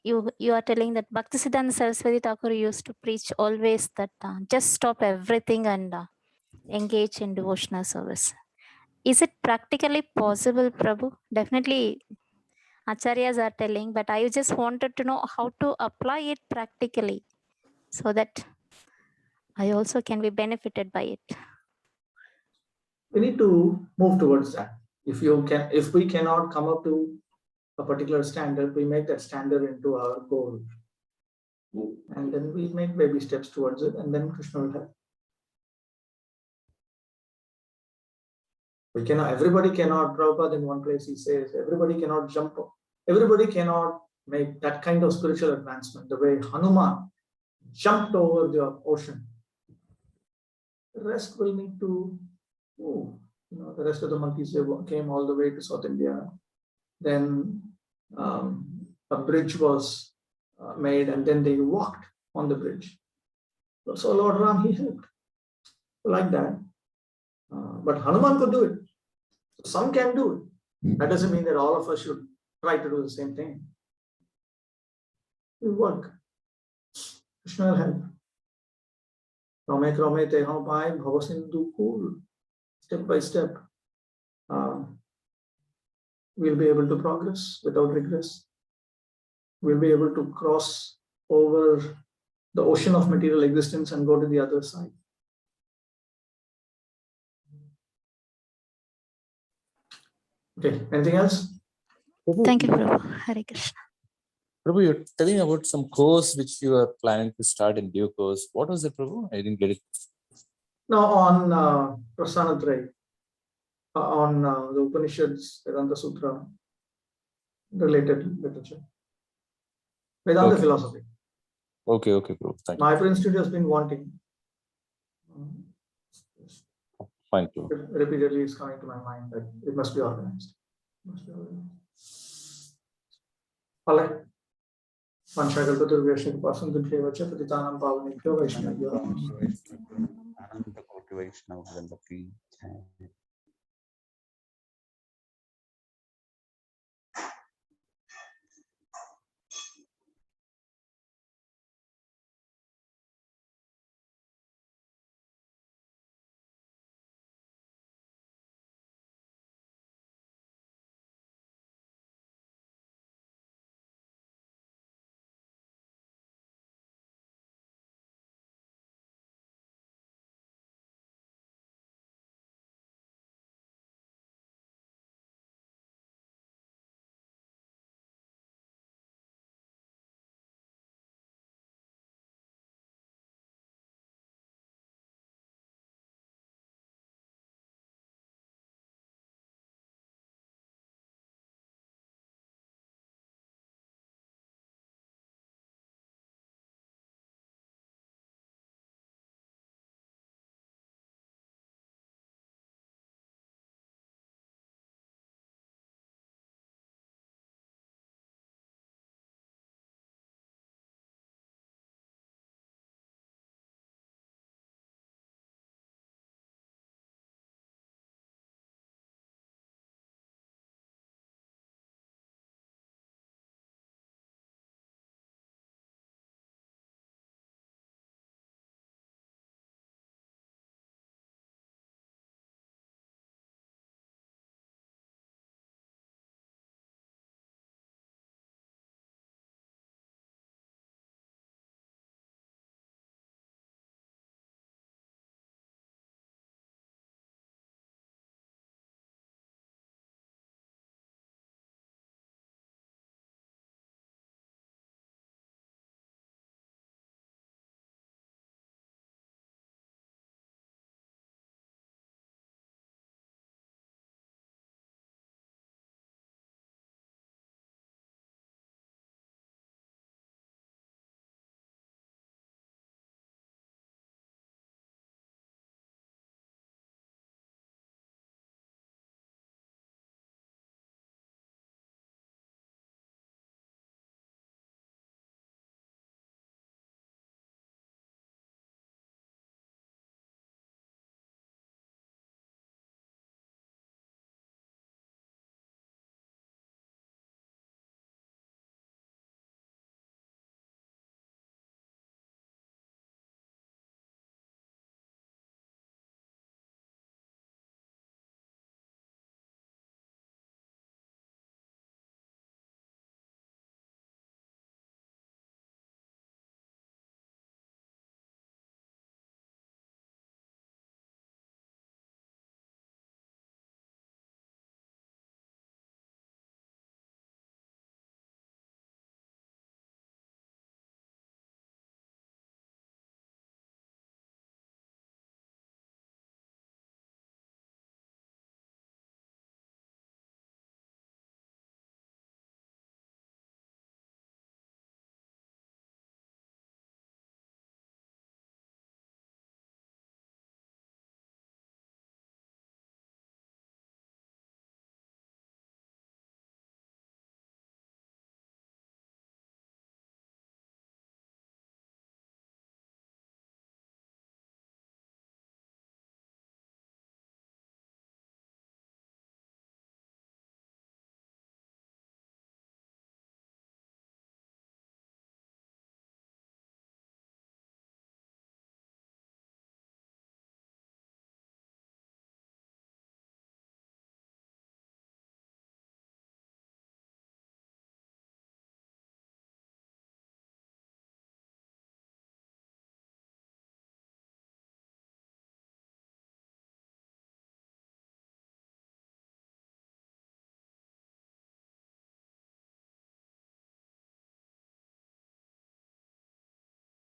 you are telling that Bhaktisiddhanta Saraswati Thakur used to preach always that just stop everything and engage in devotional service. Is it practically possible, Prabhu? Definitely Acharyas are telling, but I just wanted to know how to apply it practically so that I also can be benefited by it. We need to move towards that. If we cannot come up to a particular standard, we make that standard into our goal. And then we make baby steps towards it, and then Krishna will help. Everybody cannot, Prabhupada in one place he says, everybody cannot jump up. Everybody cannot make that kind of spiritual advancement the way Hanuman jumped over the ocean. The rest will need to move. The rest of the monkeys came all the way to South India. Then a bridge was made, and then they walked on the bridge. So Lord Ram, he helped like that. But Hanuman could do it. Some can do it. That doesn't mean that all of us should try to do the same thing. We work. Krishna will help. Rame Krame Teham Pai Bhavasindu Kul. Step by step, we'll be able to progress without regress. We'll be able to cross over the ocean of material existence and go to the other side. Okay, anything else? Prabhu, Thank you, Prabhu. Hare Krishna. Prabhu, you're telling about some course which you are planning to start in due course. What was it, Prabhu? I didn't get it. No, on Prasanatraya, on the Upanishads, Vedanta Sutra, related literature. Vedanta Okay. philosophy. Okay, Prabhu. Thank you. My Institute has been wanting. Fine, Prabhu. Repeatedly, it's coming to my mind that it must be organized. All right. Panchakalpatur Vyashnik Pasantu Kevacha Patitanam Pavanibhyo Vaishnavyo. Vaishnava